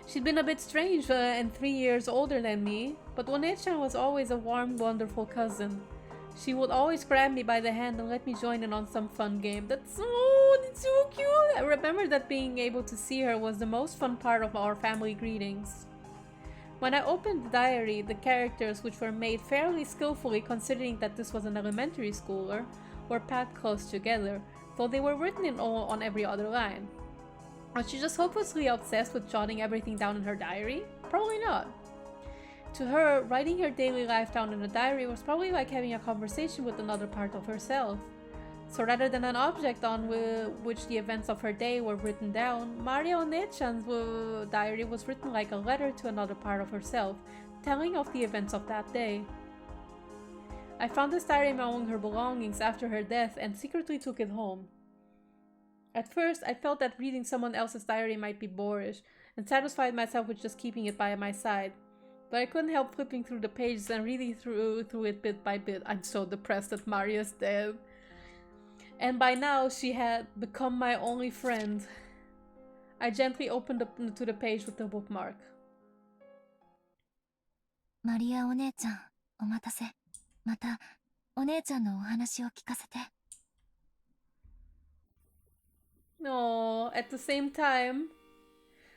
She'd been a bit strange and 3 years older than me, but One-chan was always a warm, wonderful cousin. She would always grab me by the hand and let me join in on some fun game. That's so cute! I remember that being able to see her was the most fun part of our family greetings. When I opened the diary, the characters, which were made fairly skillfully considering that this was an elementary schooler, were packed close together, though they were written on every other line. Was she just hopelessly obsessed with jotting everything down in her diary? Probably not. To her, writing her daily life down in a diary was probably like having a conversation with another part of herself. So rather than an object on which the events of her day were written down, Maria Onechan's diary was written like a letter to another part of herself, telling of the events of that day. I found this diary among her belongings after her death and secretly took it home. At first, I felt that reading someone else's diary might be boorish, and satisfied myself with just keeping it by my side. But I couldn't help flipping through the pages and reading through it bit by bit. I'm so depressed that Maria's dead. And by now, she had become my only friend. I gently opened up to the page with the bookmark. マリアお姉ちゃん、お待たせ。また、お姉ちゃんのお話を聞かせて。No, at the same time,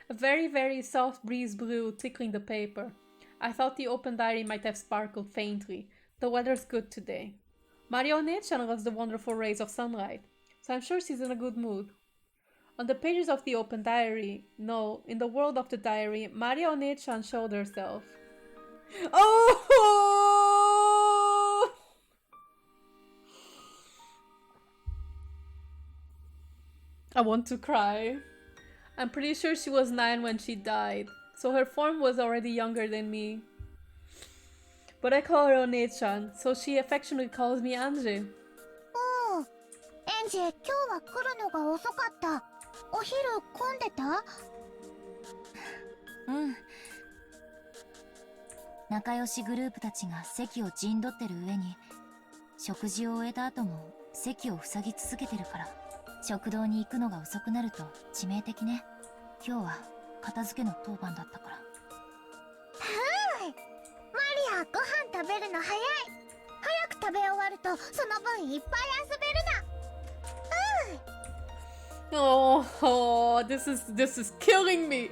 a very, very soft breeze blew, tickling the paper. I thought the open diary might have sparkled faintly. The weather's good today. Maria Onechan loves the wonderful rays of sunlight, so I'm sure she's in a good mood. On the pages of the open diary, no, in the world of the diary, Maria Onechan showed herself. Oh! I want to cry. I'm pretty sure she was 9 when she died, so her form was already younger than me. But I call her One-chan, so she affectionately calls me Ange. Oh, Ange, 今日は来るのが遅かった。お昼混んでた？うん。仲良しグループたちが席を陣取ってる上に、食事を終えた後も席を塞ぎ続けてるから、食堂に行くのが遅くなると致命的ね。今日は片付けの当番だったから。はい。マリア、ご飯食べるの早い。早く食べ終わるとその分いっぱい遊べるな。Oh, this is killing me.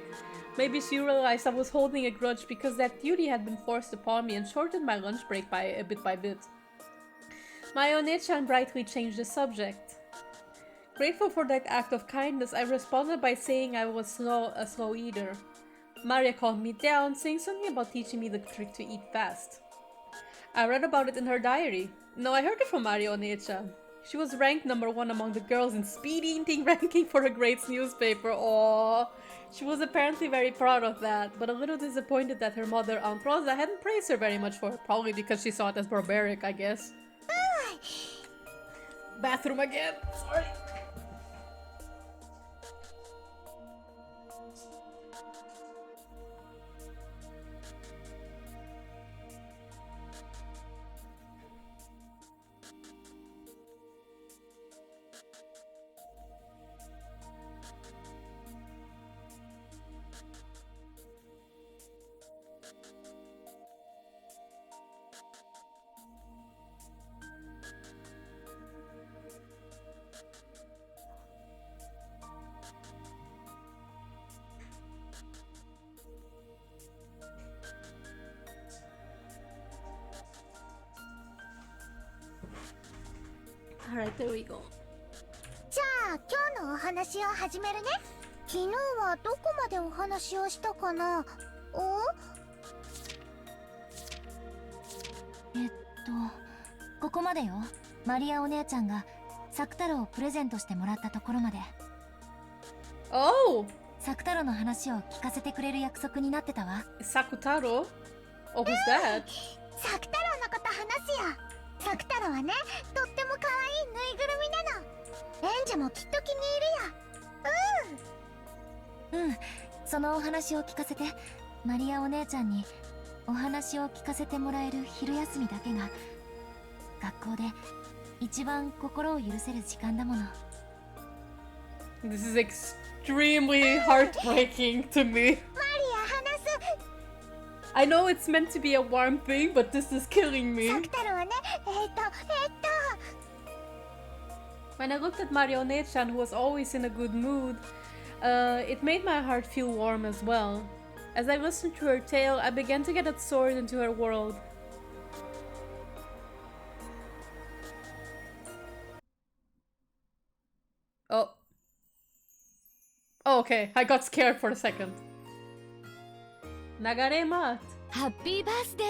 Maybe she realized I was holding a grudge because that duty had been forced upon me and shortened my lunch break by bit. My One-chan brightly changed the subject. Grateful for that act of kindness, I responded by saying I was a slow eater. Maria calmed me down, saying something about teaching me the trick to eat fast. I read about it in her diary. No, I heard it from Maria One-chan. She was ranked number 1 among the girls in speed eating ranking for her grades newspaper. Aww. She was apparently very proud of that, but a little disappointed that her mother, Aunt Rosa, hadn't praised her very much for it, probably because she saw it as barbaric, I guess. Bathroom again. Sorry. Alright, there we go. じゃあ今日のお話を始めるね。昨日はどこまでお話をしたかな？ここまでよ。マリアお姉ちゃんがサク太郎をプレゼントしてもらったところまで。Oh! サク太郎の話を聞かせてくれる約束になってたわ。Sakutaro? Oh, who's that? サク太郎のこと話すよ。サク太郎はね、とっても可愛いぬいぐるみなの。エンジェもきっと気に入るよ。うん。そのお話を聞かせて。マリアお姉ちゃんにお話を聞かせてもらえる昼休みだけが学校で一番心を許せる時間だもの。This is extremely heartbreaking to me. マリア話す。I know it's meant to be a warm thing, but this is killing me. サク太郎はね、When I looked at Marionette-chan, who was always in a good mood, it made my heart feel warm as well. As I listened to her tale, I began to get absorbed into her world. Oh. Oh, okay. I got scared for a second. Nagaremat. ハッピーバースデー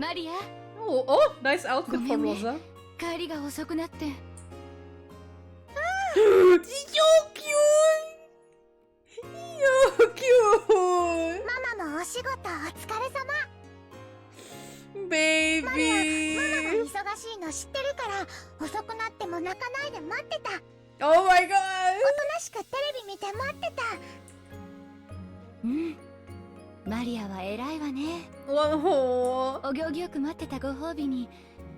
マリア。 Oh, oh, nice outfit for Gomenne. Rosa. 帰りが遅くなって。 So cute! So cute! ママもお仕事お疲れ様。 Baby! ママが忙しいの知ってるから遅くなっても泣かないで待ってた。 Oh my god! おとなしくテレビ見て待ってた。うん。マリアは偉いわね。 Oh. お行儀よく待ってたご褒美に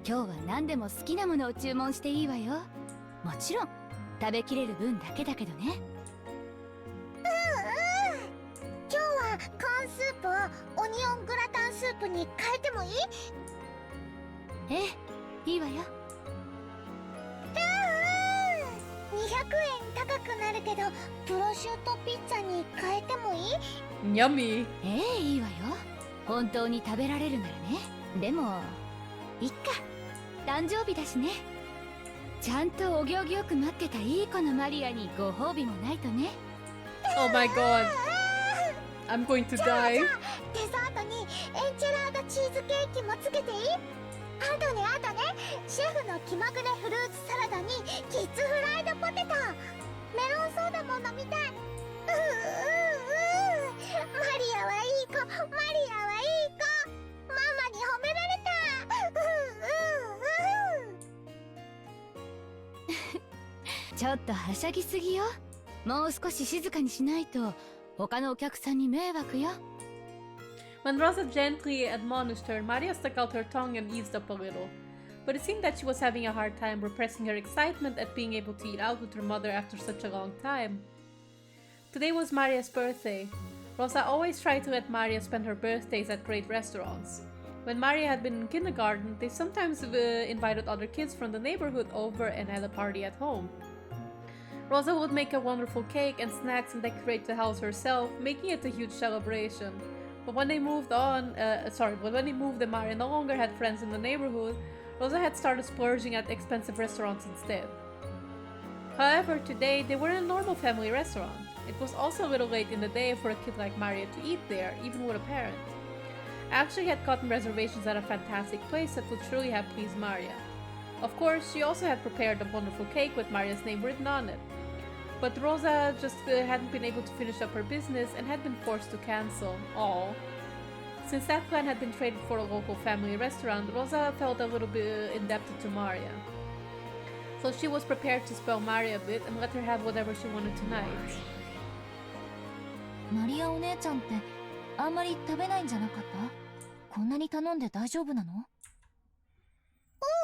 今日は何でも好きなものを注文していいわよ。もちろん食べきれる分だけだけどね。今日はコーンスープをオニオングラタンスープに変えてもいい？ええ、いいわよ。200円高くなるけどプロシュートピッツァに変えてもいい？ Yummy. ええ、いいわよ。本当に食べられるならね。でもいっか、誕生日だしね。ちゃんとお行儀よく待ってたいい子のマリアにご褒美もないとね。 Oh my god. I'm going to じゃあ die. デザートにエンチェラードチーズケーキもつけていい？あとねシェフの気まぐれフルーツサラダにキッズフライドポテト、メロンソーダも飲みたい。マリアはいい子、マリアはいい子。ママに褒められた。ちょっとはしゃぎすぎよ。もう少し静かにしないと他のお客さんに迷惑よ。 When Rosa gently admonished her, Maria stuck out her tongue and eased up a little. But it seemed that she was having a hard time repressing her excitement at being able to eat out with her mother after such a long time. Today was Maria's birthday. Rosa always tried to let Maria spend her birthdays at great restaurants. When Maria had been in kindergarten, they sometimes invited other kids from the neighborhood over and had a party at home. Rosa would make a wonderful cake and snacks and decorate the house herself, making it a huge celebration. But when they moved and Maria no longer had friends in the neighborhood, Rosa had started splurging at expensive restaurants instead. However, today they were in a normal family restaurant. It was also a little late in the day for a kid like Maria to eat there, even with a parent. Ange had gotten reservations at a fantastic place that would surely have pleased Maria. Of course, she also had prepared a wonderful cake with Maria's name written on it. But Rosa just hadn't been able to finish up her business and had been forced to cancel. All. Since that plan had been traded for a local family restaurant, Rosa felt a little bit indebted to Maria. So she was prepared to spoil Maria a bit and let her have whatever she wanted tonight. マリアお姉ちゃんってあんまり食べないんじゃなかった？こんなに頼んで大丈夫なの？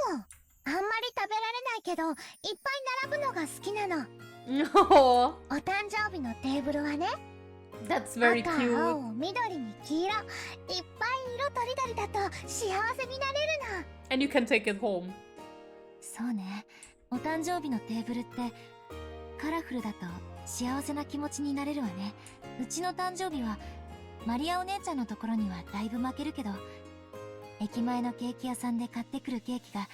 あんまり食べられないけどいっぱい並ぶのが好きなの。 No, お誕生日のテーブルはね、 that's very 赤、 cute. 青、緑に黄色、いっぱい色とりどりだと幸せになれるの。 And you can take it home. そうね、お誕生日のテーブルってカラフルだと幸せな気持ちになれるわね。うちの誕生日はマリアお姉ちゃんのところにはだいぶ負けるけど、駅前のケーキ屋さんで買ってくるケーキが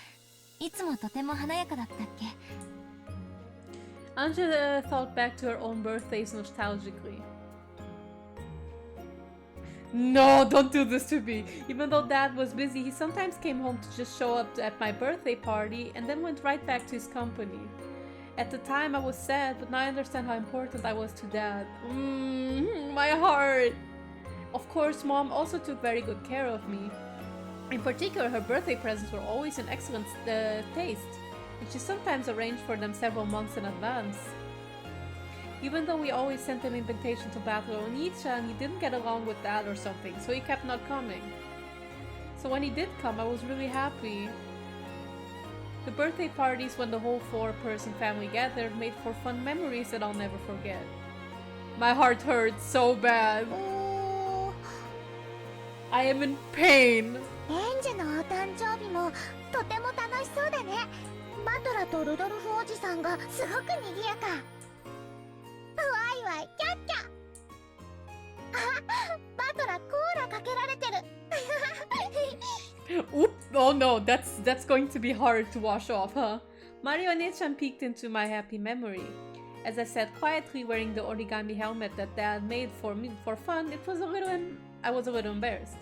いつもとても華やかだったっけ。 Ange thought back to her own birthdays nostalgically. No, don't do this to me. Even though Dad was busy, he sometimes came home to just show up at my birthday party and then went right back to his company. At the time I was sad, but now I understand how important I was to Dad. My heart! Of course, Mom also took very good care of me. In particular, her birthday presents were always in excellent taste, and she sometimes arranged for them several months in advance. Even though we always sent him invitations to Battle Onicha, he didn't get along with Dad or something, so he kept not coming. So when he did come, I was really happy. The birthday parties when the whole four-person family gathered made for fun memories that I'll never forget. My heart hurts so bad. I am in pain. エンジェのお誕生日もとても楽しそうだね。バトラとルドルフおじさんがすごく賑やか。ワイワイキャッキャ。あ、バトラコーラかけられてる。Oop! Oh no, that's going to be hard to wash off, huh? Mario-chan peeked into my happy memory. As I sat quietly wearing the origami helmet that Dad made for me for fun, I was a little embarrassed.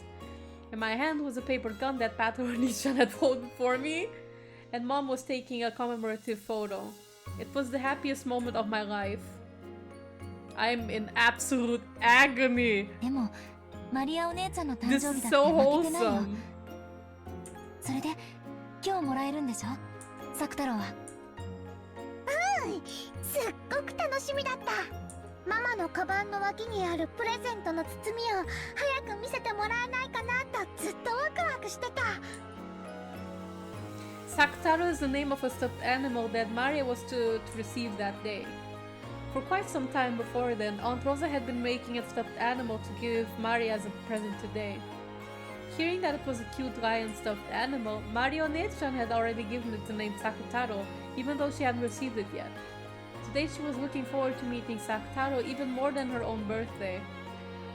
In my hand was a paper gun that Patronicia had folded for me, and Mom was taking a commemorative photo. It was the happiest moment of my life. I'm in absolute agony. でもマリアお姉ちゃんの誕 This 生 is 日だって so 負けてないよ。 wholesome. それで今日もらえるんでしょ、サク太郎は。すっごく楽しみだった。ママのカバンの脇にあるプレゼントの包みを早く見せてもらえないかなとずっとワクワクしてた。 Saktaro is the name of a stuffed animal that Maria was to receive that day. For quite some time before then, Aunt Rosa had been making a stuffed animal to give Maria as a present today. Hearing that it was a cute lion stuffed animal, Mario Nechan had already given it the name Sakutaro, even though she hadn't received it yet. Today she was looking forward to meeting Sakutaro even more than her own birthday.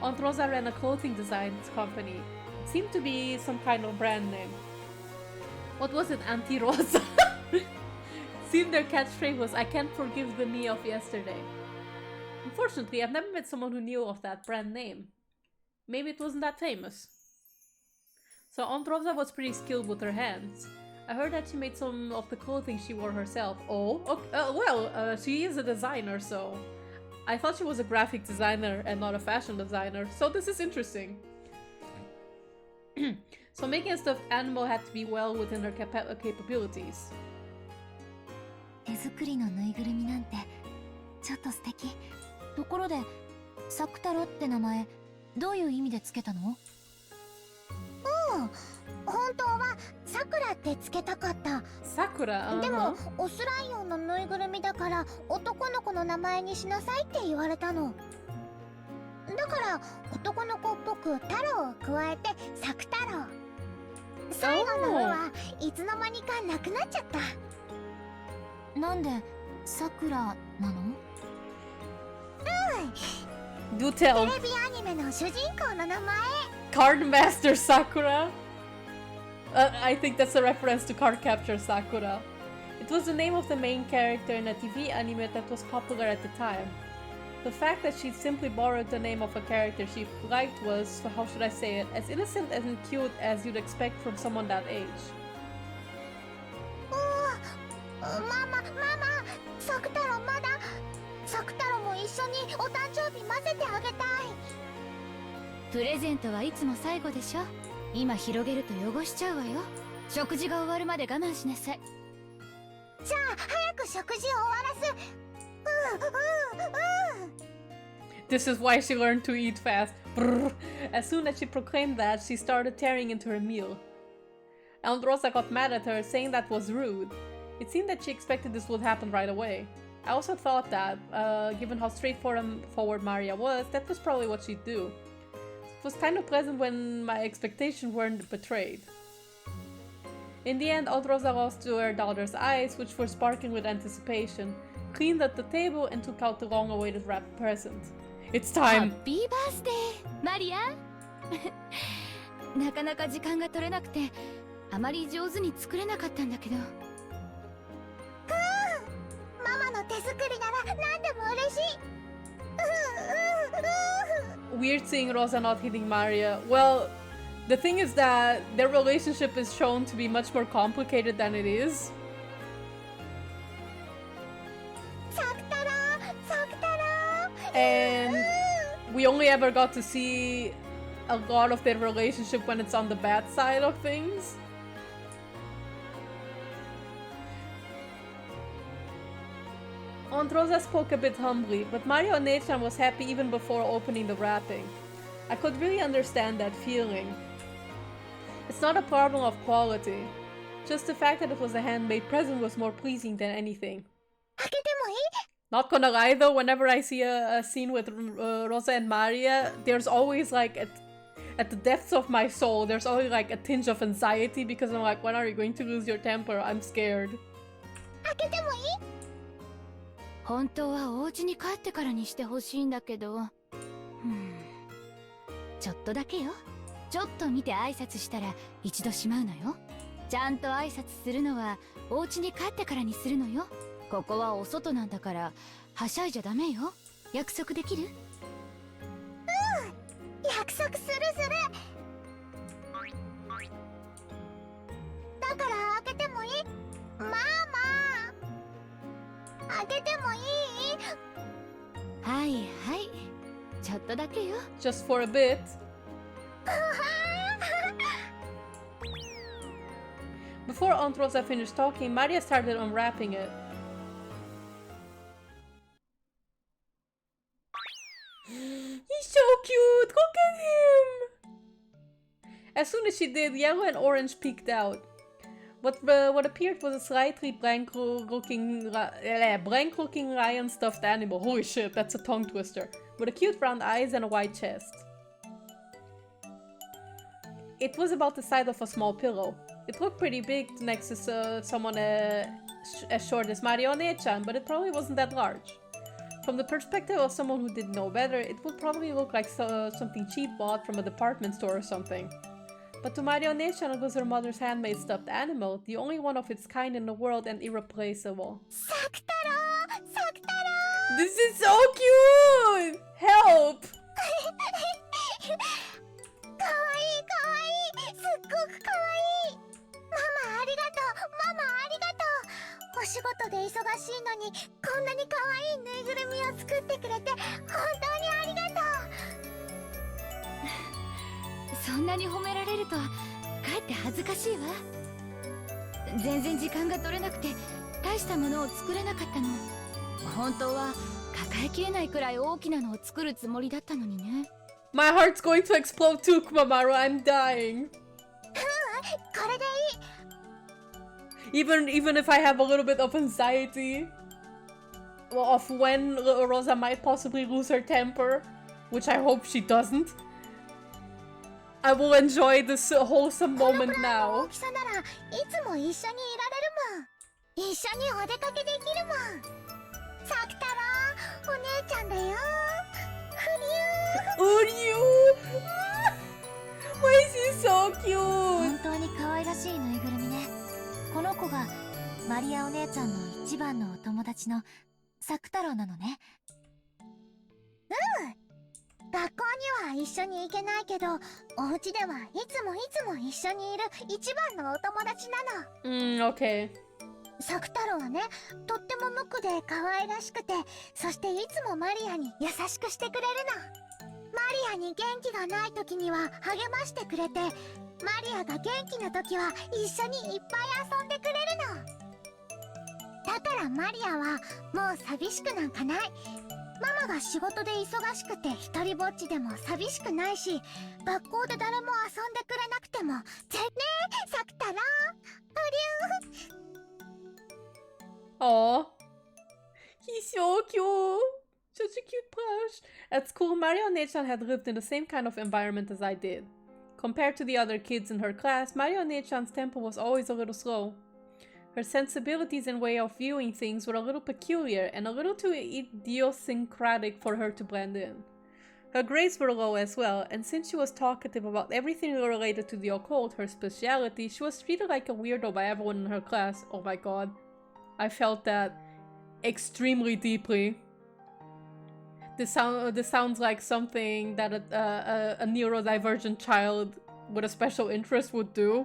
Aunt Rosa ran a clothing design company. It seemed to be some kind of brand name. What was it, Auntie Rosa? Seemed their catchphrase was, "I can't forgive the me of yesterday." Unfortunately, I've never met someone who knew of that brand name. Maybe it wasn't that famous. So Aunt Rosa was pretty skilled with her hands. I heard that she made some of the clothing she wore herself. Oh, okay, she is a designer, so... I thought she was a graphic designer and not a fashion designer, so this is interesting. So making a stuffed animal had to be well within her capabilities. 手作りのぬいぐるみなんてちょっと素敵。ところでサク太郎って名前どういう意味でつけたの？本当はさくらってつけたかった。さくら？でもオスライオンのぬいぐるみだから男の子の名前にしなさいって言われたの。だから男の子っぽく太郎を加えてさく太郎。最後の「う」はいつの間にかなくなっちゃった。なんでさくらなの？Do tell. テレビアニメの主人公の名前。Cardmaster Sakura? I think that's a reference to Cardcaptor Sakura. It was the name of the main character in a TV anime that was popular at the time. The fact that she simply borrowed the name of a character she liked was, how should I say it, as innocent and cute as you'd expect from someone that age. ママ、サク太郎まだ。サク太郎も一緒にお誕生日混ぜてあげたい。プレゼントはいつも最後でしょ。今広げると汚しちゃうわよ。食事が終わるまで我慢しなさい。じゃあ早く食事を終わらせ。This is why she learned to eat fast. Brrr. As soon as she proclaimed that, she started tearing into her meal. Aunt Rosa got mad at her, saying that was rude. It seemed that she expected this would happen right away. I also thought that, given how straightforward Maria was, that was probably what she'd do. It was kind of pleasant when my expectations weren't betrayed. In the end, Aunt Rosa lost to her daughter's eyes, which were sparkling with anticipation, cleaned up the table and took out the long-awaited wrapped present. It's time! Happy birthday, Maria! なかなか時間が取れなくて、あまり上手に作れなかったんだけど。ママの手作りなら何でも嬉しい。Weird seeing Rosa not hitting Maria. Well, the thing is that their relationship is shown to be much more complicated than it is. And we only ever got to see a lot of their relationship when it's on the bad side of things. Aunt Rosa spoke a bit humbly, but Mario Nechan was happy even before opening the wrapping. I could really understand that feeling. It's not a problem of quality. Just the fact that it was a handmade present was more pleasing than anything. Not gonna lie though, whenever I see a scene with Rosa and Maria, there's always like, at the depths of my soul, there's always like a tinge of anxiety because I'm like, when are you going to lose your temper? I'm scared. 本当はお家に帰ってからにしてほしいんだけど、ちょっとだけよ。ちょっと見て挨拶したら一度しまうのよ。ちゃんと挨拶するのはお家に帰ってからにするのよ。ここはお外なんだからはしゃいじゃダメよ。約束できる？約束する。だから開けてもいい？ママ、開けてもいい？はいはい、ちょっとだけよ。 Just for a bit. Before Aunt Rosa finished talking, Maria started unwrapping it. He's so cute! Look at him! As soon as she did, yellow and orange peeked out. What appeared was a slightly blank-looking lion stuffed animal. Holy shit, that's a tongue twister. With a cute round eyes and a wide chest. It was about the size of a small pillow. It looked pretty big next to someone as short as Mario One-chan, but it probably wasn't that large. From the perspective of someone who didn't know better, it would probably look like something cheap bought from a department store or something. But to Mario One-chan, it was her mother's handmade stuffed animal, the only one of its kind in the world and irreplaceable. This is so cute! Help! かわいいかわいい、すっごくかわいい。ママありがとう、ママありがとう。お仕事で忙しいのにこんなにかわいいぬいぐるみを作ってくれて本当にありがとう。そんなに褒められるとかえって恥ずかしいわ。全然時間が取れなくて大したものを作れなかったの。本当は抱えきれないくらい大きなのを作るつもりだったのにね。My heart's going to explode too, Kumamaru. I'm dying. Even if I have a little bit of anxiety of when Rosa might possibly lose her temper, which I hope she doesn't, I will enjoy this wholesome moment now. ウリュー Why is he so cute? 本当に可愛らしいぬいぐるみね。この子がマリアお姉ちゃんの一番のお友達のサク太郎なのね。学校には一緒に行けないけど、お家ではいつも一緒にいる一番のお友達なの。Okay. サク太郎はね、とっても無垢で可愛らしくて、そしていつもマリアに優しくしてくれるの。マリアに元気がない時には励ましてくれて、マリアが元気な時は一緒にいっぱい遊んでくれるの。だからマリアはもう寂しくなんかない。ママが仕事で忙しくて一人ぼっちでも寂しくないし、学校で誰も遊んでくれなくてもぜねえサク太郎、プリュー。Aw. He's so cute. Such a cute plush. At school, Mario One-chan had lived in the same kind of environment as I did. Compared to the other kids in her class, Mario One-chan's tempo was always a little slow. Her sensibilities and way of viewing things were a little peculiar and a little too idiosyncratic for her to blend in. Her grades were low as well, and since she was talkative about everything related to the occult, her specialty, she was treated like a weirdo by everyone in her class. Oh my god. I felt that extremely deeply. This sounds like something that a neurodivergent child with a special interest would do,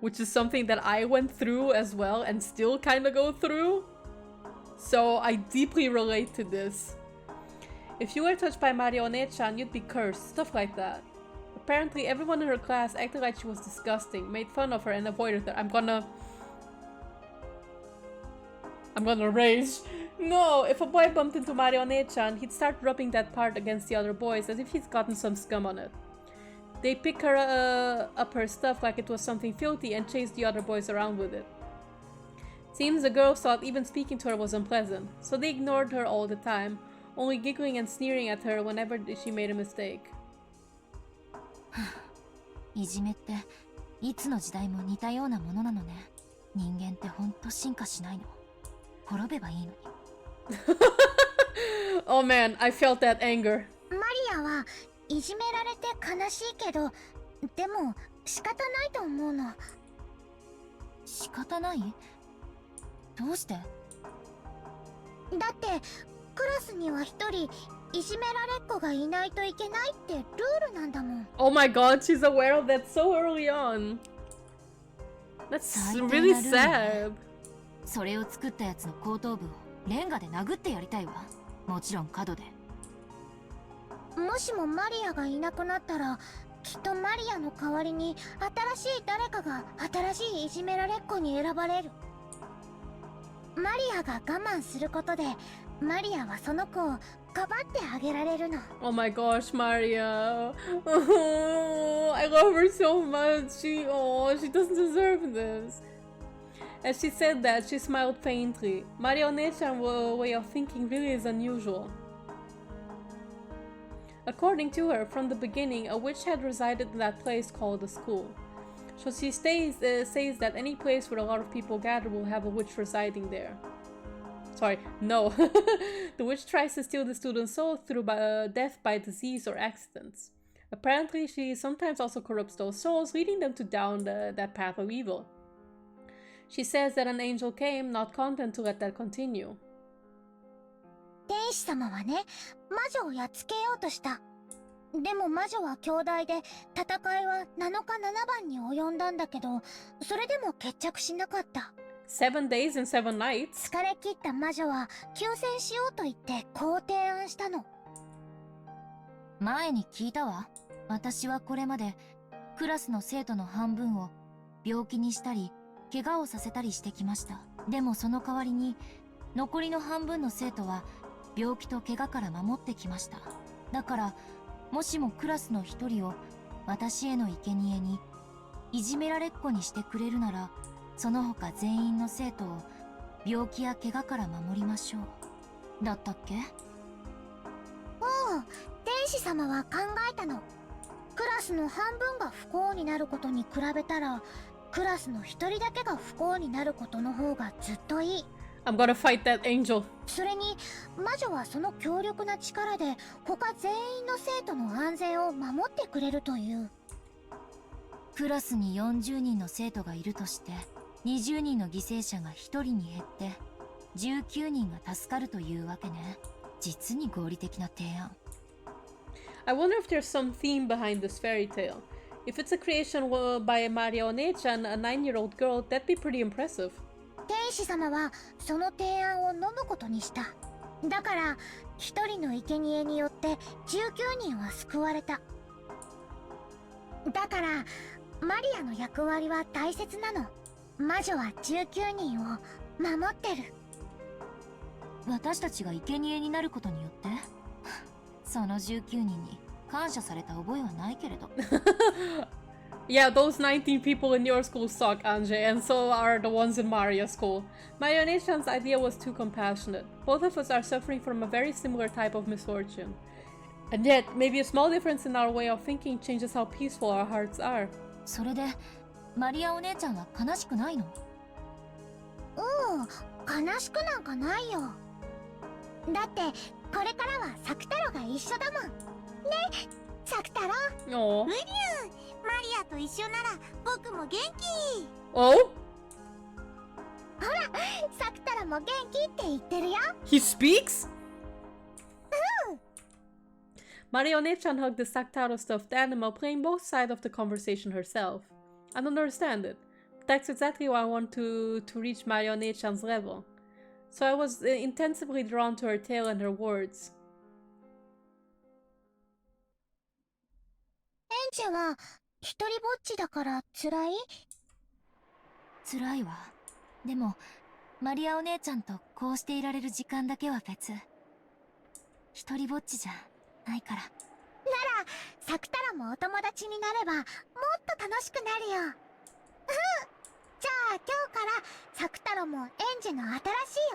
which is something that I went through as well and still kind of go through. So I deeply relate to this. If you were touched by Mario One-chan, you'd be cursed, stuff like that. Apparently everyone in her class acted like she was disgusting, made fun of her and avoided her. I'm gonna rage. No, if a boy bumped into Mario One-chan, he'd start rubbing that part against the other boys as if he's gotten some scum on it. They pick her up her stuff like it was something filthy and chase the other boys around with it. Seems the girls thought even speaking to her was unpleasant, so they ignored her all the time, only giggling and sneering at her whenever she made a mistake. いじめっていつの時代も似たようなものなのね。人間ってほんと進化しないの。滅べばいいのに。Oh man, I felt that anger. マリアはいじめられて悲しいけど、でも仕方ないと思うの。仕方ない？どうして？だってクラスには一人いじめられっ子がいないといけないってルールなんだもん。 Oh my god, she's aware of that so early on. That's really sad. それを作ったやつの後頭部をレンガで殴ってやりたいわ。もちろん角で。もしもマリアがいなくなったら、きっとマリアの代わりに新しい誰かが新しいいじめられっ子に選ばれる。マリアが我慢することで、マリアはその子をかばってあげられるの。 Oh my gosh, Maria. Oh, I love her so much. She doesn't deserve this. As she said that, she smiled faintly. Maria Onechan's way of thinking really is unusual. According to her, from the beginning, a witch had resided in that place called a school. So she says that any place where a lot of people gather will have a witch residing there. Sorry, no. The witch tries to steal the student's soul through death by disease or accidents. Apparently, she sometimes also corrupts those souls, leading them to down that path of evil. She says that an angel came, not content to let that continue. 天使様はね、魔女をやっつけようとした。でも魔女は兄弟で、戦いは7日7晩に及んだんだけど、それでも決着しなかった。7 days and 7 nights? 疲れ切った魔女は休戦しようと言ってこう提案したの。前に聞いたわ。私はこれまでクラスの生徒の半分を病気にしたり怪我をさせたりしてきました。でもその代わりに残りの半分の生徒は病気と怪我から守ってきました。だからもしもクラスの一人を私への生贄にいじめられっ子にしてくれるなら、その他全員の生徒を病気や怪我から守りましょう。だったっけ？おう、天使様は考えたの。クラスの半分が不幸になることに比べたら、クラスの一人だけが不幸になることの方がずっといい。I'm gonna fight that angel. それに魔女はその強力な力で他全員の生徒の安全を守ってくれるという。クラスに40人の生徒がいるとして、20人の犠牲者が1人に減って19人が助かるというわけね。実に合理的な提案。I wonder if there's some theme behind this fairy tale. If it's a creation by Maria Onechan, a 9-year-old girl, that'd be pretty impressive. 天使様はその提案を飲むことにした。だから一人の生贄によって19人は救われた。だからマリアの役割は大切なの。魔女は19人を守ってる。私たちが生贄になることによってその19人に感謝された覚えはないけれど。Yeah, those 19 people in your school suck, Ange, and so are the ones in Maria's school. Maria Onechan's idea was too compassionate. Both of us are suffering from a very similar type of misfortune. And yet, maybe a small difference in our way of thinking changes how peaceful our hearts are. それでマリアお姉ちゃんは悲しくないの？悲しくなんかないよ。だってこれからはサク太郎が一緒だもんね。サク太郎。Oh. マリアと一緒なら僕も元気。 Oh? ほら、サク太郎も元気って言ってるよ。 He speaks? Maria Onechan hugged the Saktaro stuffed animal, playing both sides of the conversation herself. I don't understand it. That's exactly why I want to reach Maria Onechan's level. So I was intensively drawn to her tale and her words. エンジェは一人ぼっちだから辛い？辛いわ。でもマリアお姉ちゃんとこうしていられる時間だけは別。一人ぼっちじゃないから。ならサク太郎もお友達になればもっと楽しくなるよ。じゃあ今日からサク太郎もエンジェの新しい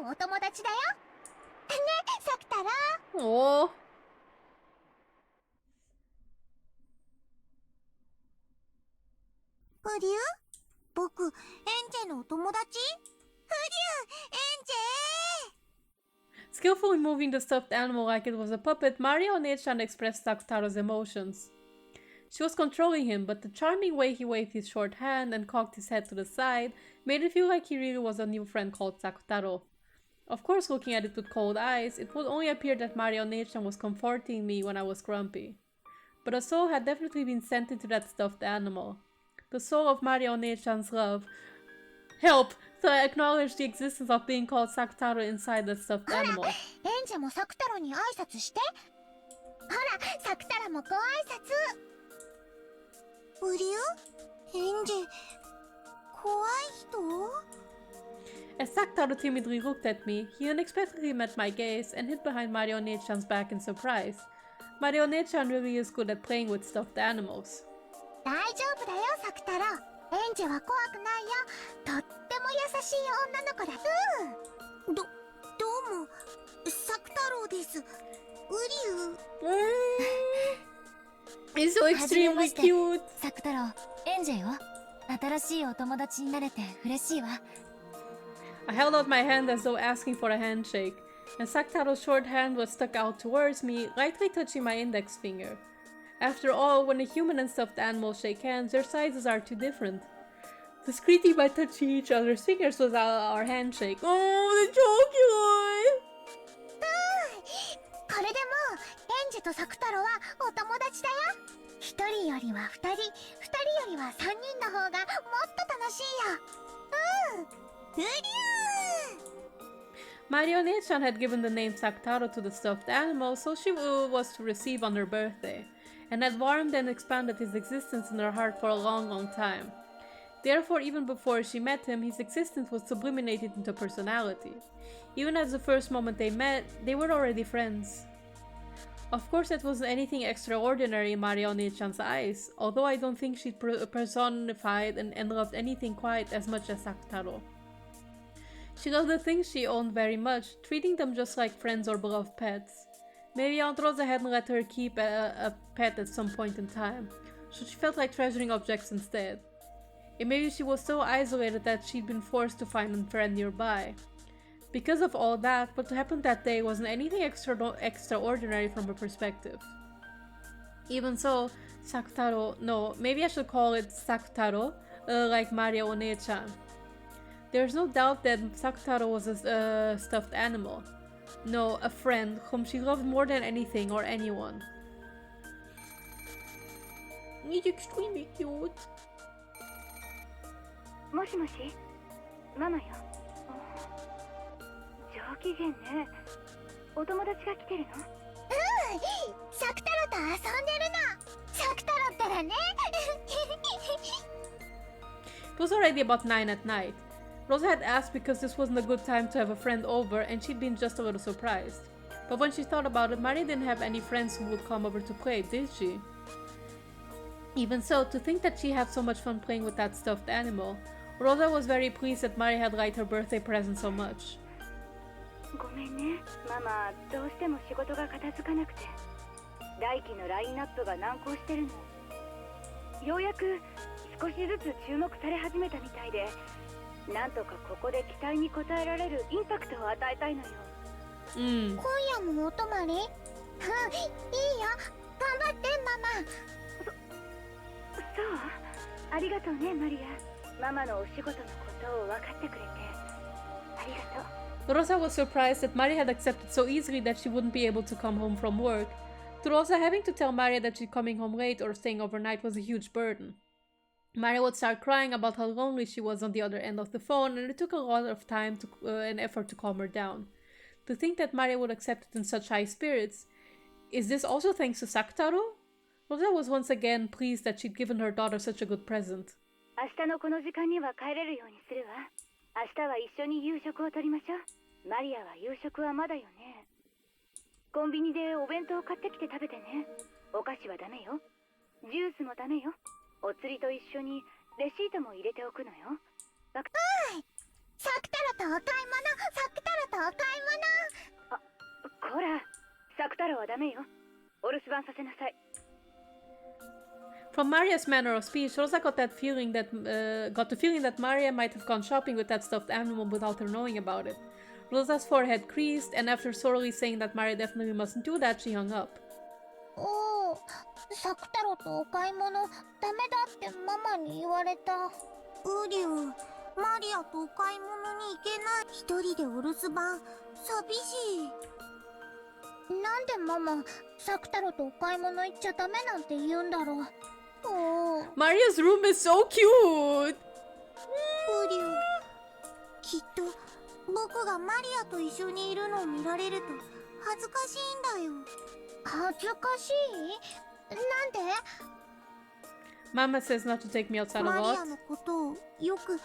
お友達だよ。ね、サク太郎。Oh. フリュー？僕、エンジェのお友達？フリュー、エンジェ！ Skillfully moving the stuffed animal like it was a puppet, Maria Onechan expressed Sakutaro's emotions. She was controlling him, but the charming way he waved his short hand and cocked his head to the side made it feel like he really was a new friend called Sakutaro. Of course, looking at it with cold eyes, it would only appear that Marionette-chan was comforting me when I was grumpy. But a soul had definitely been sent into that stuffed animal. The soul of Marionette-chan's love. Help! So I acknowledge the existence of being called Sakutaro inside that stuffed animal. エンジェもサクタロに挨拶して。ほら、サクタロもご挨拶。ウリュエンジェ、怖い人？ As Sakutaro timidly looked at me, he unexpectedly met my gaze and hid behind Marionette-chan's back in surprise. Marionette-chan really is good at playing with stuffed animals. 大丈夫だよ、サクタロ。エンジェは怖くないよ。とっても優しい女の子だ。どうも、サクタロです。ウリュ He's so extremely cute! サクタロ、エンジェよ。新しいお友達になれて嬉しいわ。I held out my hand as though asking for a handshake, and Sakutaro's short hand was stuck out towards me, lightly touching my index finger. After all, when a human and stuffed animal shake hands, their sizes are too different. Discreetly by touching each other's fingers was our handshake. Oh, it's so cute! これでもう、エンジェとサクタロはお友達だよ。一人よりは二人、二人よりは三人の方がもっと楽しいよ。うりゅーMarionette-chan had given the name Sakutaro to the stuffed animal, so she was to receive on her birthday, and had warmed and expanded his existence in her heart for a long, long time. Therefore, even before she met him, his existence was sublimated into personality. Even at the first moment they met, they were already friends. Of course, that wasn't anything extraordinary in Marionette-chan's eyes, although I don't think she personified and loved anything quite as much as Sakutaro. She loved the things she owned very much, treating them just like friends or beloved pets. Maybe Aunt Rosa hadn't let her keep a pet at some point in time, so she felt like treasuring objects instead. And maybe she was so isolated that she'd been forced to find a friend nearby. Because of all that, what happened that day wasn't anything extraordinary from her perspective. Even so, Sakutaro, no, maybe I should call it Sakutaro, like Marionette-chan. There's no doubt that Sakutaro was a stuffed animal. No, a friend whom she loved more than anything or anyone. He's extremely cute. もしもし、ママよ。上機嫌ね。お友達が来てるの？サクタロと遊んでるの。サクタロったらね。It was already about 9 at night. Rosa had asked because this wasn't a good time to have a friend over, and she'd been just a little surprised. But when she thought about it, Mari didn't have any friends who would come over to play, did she? Even so, to think that she had so much fun playing with that stuffed animal, Rosa was very pleased that Mari had liked her birthday present so much. ごめんね、ママ、どうしても仕事が片付かなくて。来期のラインナップが難航してるの。ようやく少しずつ注目され始めたみたいで、なんとかここで期待に応えられるインパクトを与えたいのよ。今夜もお泊まり？いいよ、頑張ってママ。そう、ありがとうねマリア。ママのお仕事のことを分かってくれてありがとう。Rosa was surprised that Mari had accepted so easily that she wouldn't be able to come home from work. To Rosa, having to tell Maria that she's coming home late or staying overnight was a huge burden. Maria would start crying about how lonely she was on the other end of the phone, and it took a lot of time and effort to calm her down. To think that Maria would accept it in such high spirits, is this also thanks to Sakutaro? Rosa was once again pleased that she'd given her daughter such a good present. 明日のこの時間には帰れるようにするわ。明日は一緒に夕食をとりましょう。マリアは夕食はまだよね。コンビニでお弁当を買ってきて食べてね。お菓子はダメよ。ジュースもダメよ。お釣りと一緒にレシートも入れておくのよ。サクタロとお買い物、サクタロとお買い物。あ、こら、サクタロはダメよ。お留守番させなさい。From Maria's manner of speech, Rosa got the feeling that Maria might have gone shopping with that stuffed animal without her knowing about it. Rosa's forehead creased, and after sorely saying that Maria definitely mustn't do that, she hung up. おお、サクタロとお買い物ダメだってママに言われた。ウリュウ、マリアとお買い物行けない。一人でお留守番、寂しい。なんでママ、サク太郎とお買い物行っちゃダメなんて言うんだろう。Maria's room is so cute! ウリュウ、きっと僕がマリアと一緒にいるのを見られると恥ずかしいんだよ。恥ずかしい？なんで？ Mama says not to take me outside a マリ lot. アのことをよく、も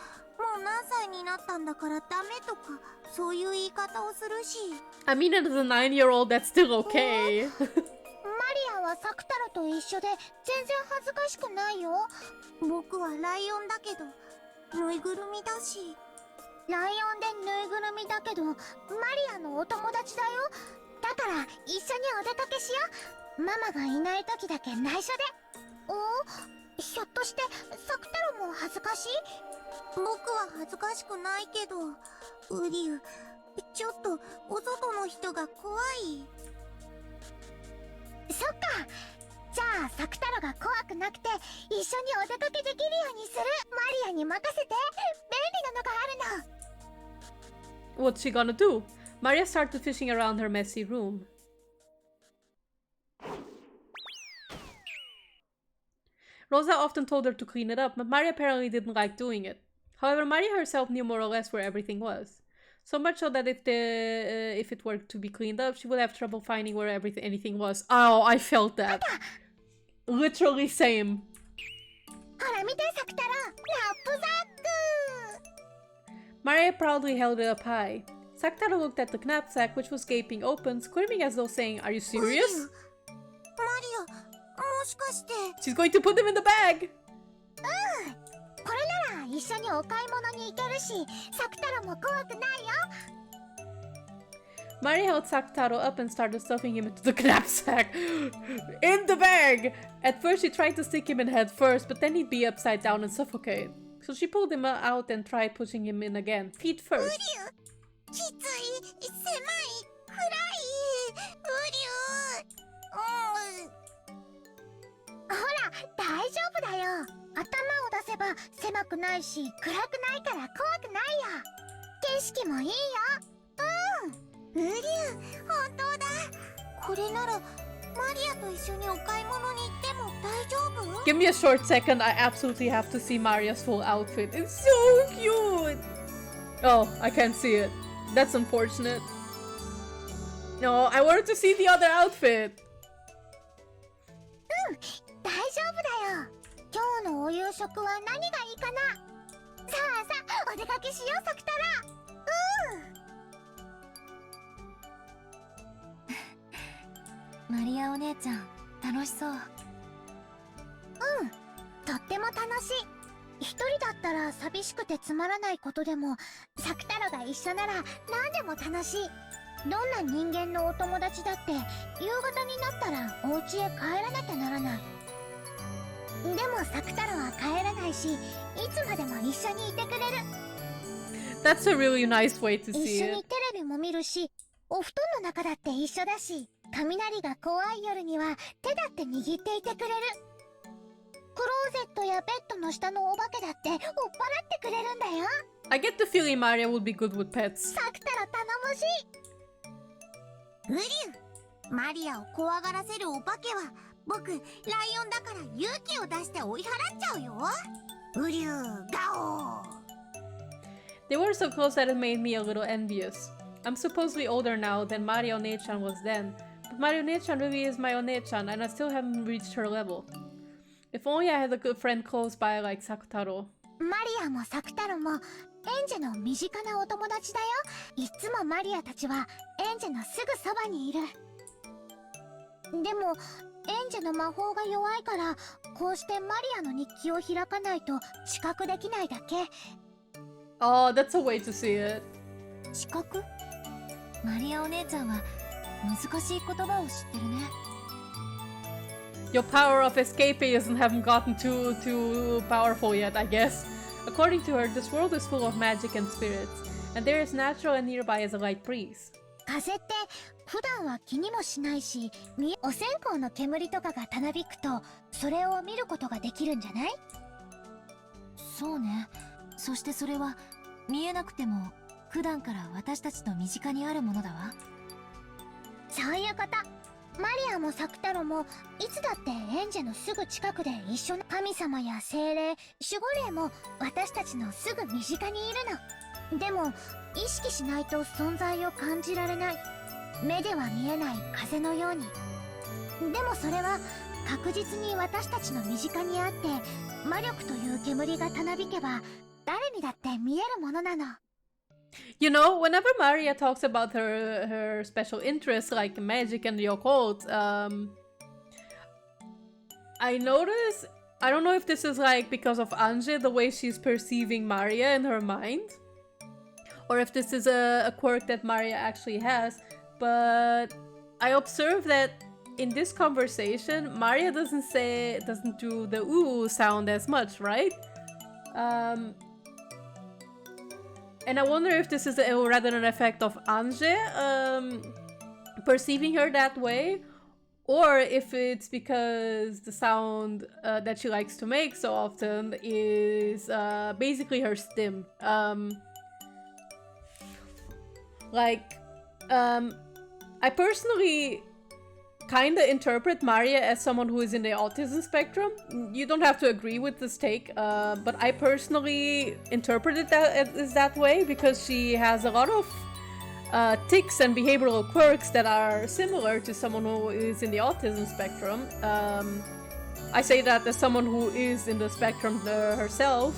う何歳になったんだからダメとか、そういう言い方をするし。I mean, as a 9-year-old, that's still okay. マリアはサク太郎と一緒で全然恥ずかしくないよ。僕はライオンだけどぬいぐるみだし。ライオンでぬいぐるみだけどマリアのお友達だよ。だから一緒にお出かけしよう。ママがいない時だけ内緒で。ひょっとしてサク太郎も恥ずかしい？僕は恥ずかしくないけど、ウリュウ、ちょっとお外の人が怖い。そっか。じゃあサク太郎が怖くなくて一緒にお出かけできるようにする。マリアに任せて。便利なのがあるの。 What's she gonna do? Maria started fishing around her messy room. Rosa often told her to clean it up, but Maria apparently didn't like doing it. However, Maria herself knew more or less where everything was. So much so that if it were to be cleaned up, she would have trouble finding where anything was. Oh, I felt that. Literally same. Maria proudly held it up high. Saktaro looked at the knapsack, which was gaping open, squirming as though saying, "Are you serious?" She's going to put them in the bag! Maria held Saktaro up and started stuffing him into the knapsack. In the bag! At first she tried to stick him in head first, but then he'd be upside down and suffocate. So she pulled him out and tried pushing him in again, feet first. Give me a short second, I absolutely have to see Maria's full outfit. It's so cute! Oh, I can't see it. That's unfortunate. No, I wanted to see the other outfit. Maria お姉ちゃん、楽しそう。とっても楽しい。一人だったら寂しくてつまらないことでも、サク太郎が一緒なら何でも楽しい。どんな人間のお友達だって夕方になったらお家へ帰らなきゃならない。でもサク太郎は帰らないし、いつまでも一緒にいてくれる。That's a really nice way to 一 see 緒 it. にテレビも見るし、お布団の中だって一緒だし、雷が怖い夜には手だって握っていてくれる。クローゼットやベッドの下のお化けだって追っ払ってくれるんだよ。I get the feeling Maria would be good with pets. サク太郎頼もしい。ウリュウ、マリアを怖がらせるお化けは僕ライオンだから勇気を出して追い払っちゃうよ。ウリュウ、ガオー。 They were so close that it made me a little envious. I'm supposedly older now than Maria One-chan was then, but Maria One-chan really is my One-chan and I still haven't reached her level. If only I had a good friend close by like Sakutaro. マリアもサク太郎もエンジェの身近なお友達だよ。いつもマリアたちはエンジェのすぐそばにいる。でもエンジェの魔法が弱いからこうしてマリアの日記を開かないと知覚できないだけ。 Oh, that's a way to see it. 知覚？マリアお姉ちゃんは難しい言葉を知ってるね。Your power of escapism haven't gotten too powerful yet, I guess. According to her, this world is full of magic and spirits, and there is natural and nearby as a light breeze. 風って普段は気にもしないし、お線香の煙とかがたなびくとそれを見ることができるんじゃない？そうね。そしてそれは見えなくても普段から私たちの身近にあるものだわ。そういうこと。マリアもサクタロもいつだってエンジェのすぐ近くで一緒の神様や精霊、守護霊も私たちのすぐ身近にいるの。でも意識しないと存在を感じられない、目では見えない風のように。でもそれは確実に私たちの身近にあって、魔力という煙がたなびけば誰にだって見えるものなの。You know, whenever Maria talks about her special interests like magic and the occult, I notice, I don't know if this is like because of Ange, the way she's perceiving Maria in her mind, or if this is a quirk that Maria actually has, but I observe that in this conversation, Maria doesn't do the ooh sound as much, right? And I wonder if this is rather an effect of Ange perceiving her that way, or if it's because the sound that she likes to make so often is basically her stim. I personally kind of interpret Maria as someone who is in the autism spectrum. You don't have to agree with this take, but I personally interpret it that way because she has a lot of tics and behavioral quirks that are similar to someone who is in the autism spectrum. I say that as someone who is in the spectrum herself.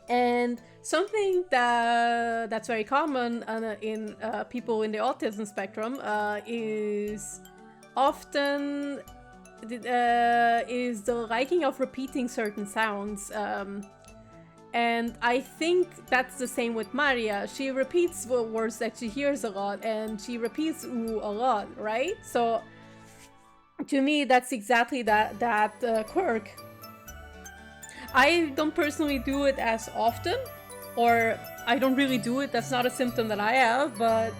And something that's very common in people in the autism spectrum is often is the liking of repeating certain sounds. And I think that's the same with Maria. She repeats words that she hears a lot, and she repeats ooh a lot, right? So to me, that's exactly that quirk. I don't personally do it as often, or I don't really do it. That's not a symptom that I have, but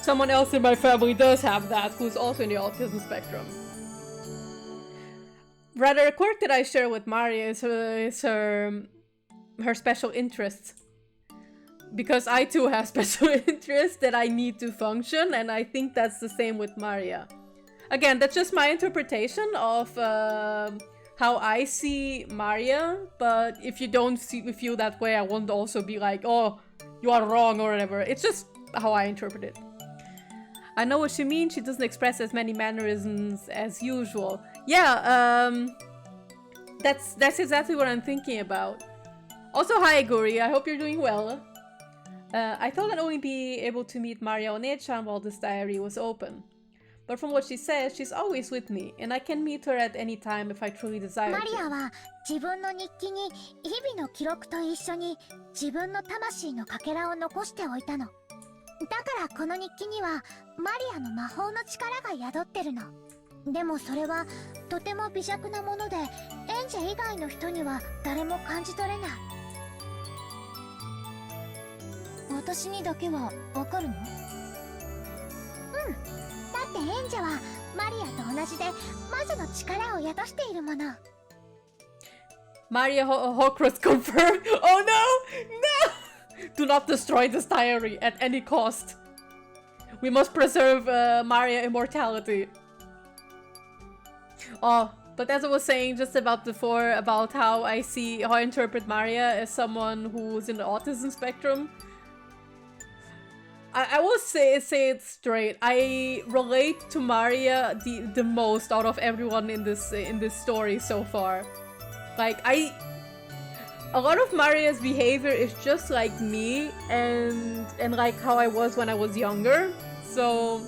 someone else in my family does have that, who's also in the autism spectrum. Rather, a quirk that I share with Maria is her special interests. Because I too have special interests that I need to function, and I think that's the same with Maria. Again, that's just my interpretation of how I see Maria, but if you don't feel that way, I won't also be like, oh, you are wrong or whatever. It's just how I interpret it. I know what she means. She doesn't express as many mannerisms as usual. Yeah, that's exactly what I'm thinking about. Also, hi Guri, I hope you're doing well. I thought I'd only be able to meet Maria One-chan while this diary was open. But from what she says, she's always with me, and I can meet her at any time if I truly desire to. マリアは自分の日記に日々の記録と一緒に自分の魂のかけらを残しておいたの。だからこの日記にはマリアの魔法の力が宿ってるの。でもそれはとても微弱なもので、エンジェ以外の人には誰も感じ取れない。私にだけはわかるの？うん。だってエンジェはマリアと同じで魔女の力を宿しているもの。Maria Horcrux confirmed. Oh no! No! Do not destroy this diary at any cost. We must preserve Maria immortality. Oh, but as I was saying just about before, about how I interpret Maria as someone who's in the autism spectrum, I will say it straight. I relate to Maria the most out of everyone in this story so far. Like a lot of Maria's behavior is just like me and like how I was when I was younger. So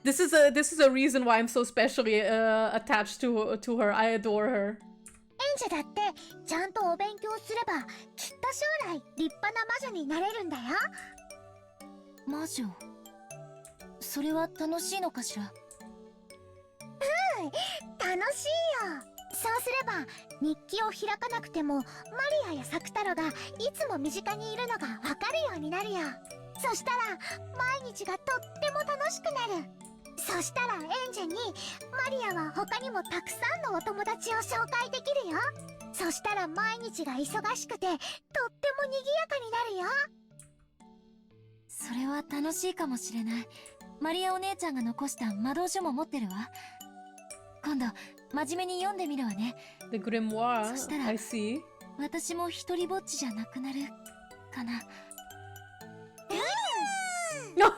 this is a reason why I'm so specially attached to her. I adore her. エンジェだってちゃんとお勉強すればきっと将来立派な魔女になれるんだよ。魔女？それは楽しいのかしら？うん、楽しいよ。そうすれば日記を開かなくてもマリアやサクタロがいつも身近にいるのがわかるようになるよ。そしたら毎日がとっても楽しくなる。そしたらエンジェにマリアは他にもたくさんのお友達を紹介できるよ。そしたら毎日が忙しくてとっても賑やかになるよ。それは楽しいかもしれない。マリアお姉ちゃんが残した魔導書も持ってるわ。今度真面目に読んでみるわね。 The grimoire. そしたら I see. 私も一人ぼっちじゃなくなるかな。No,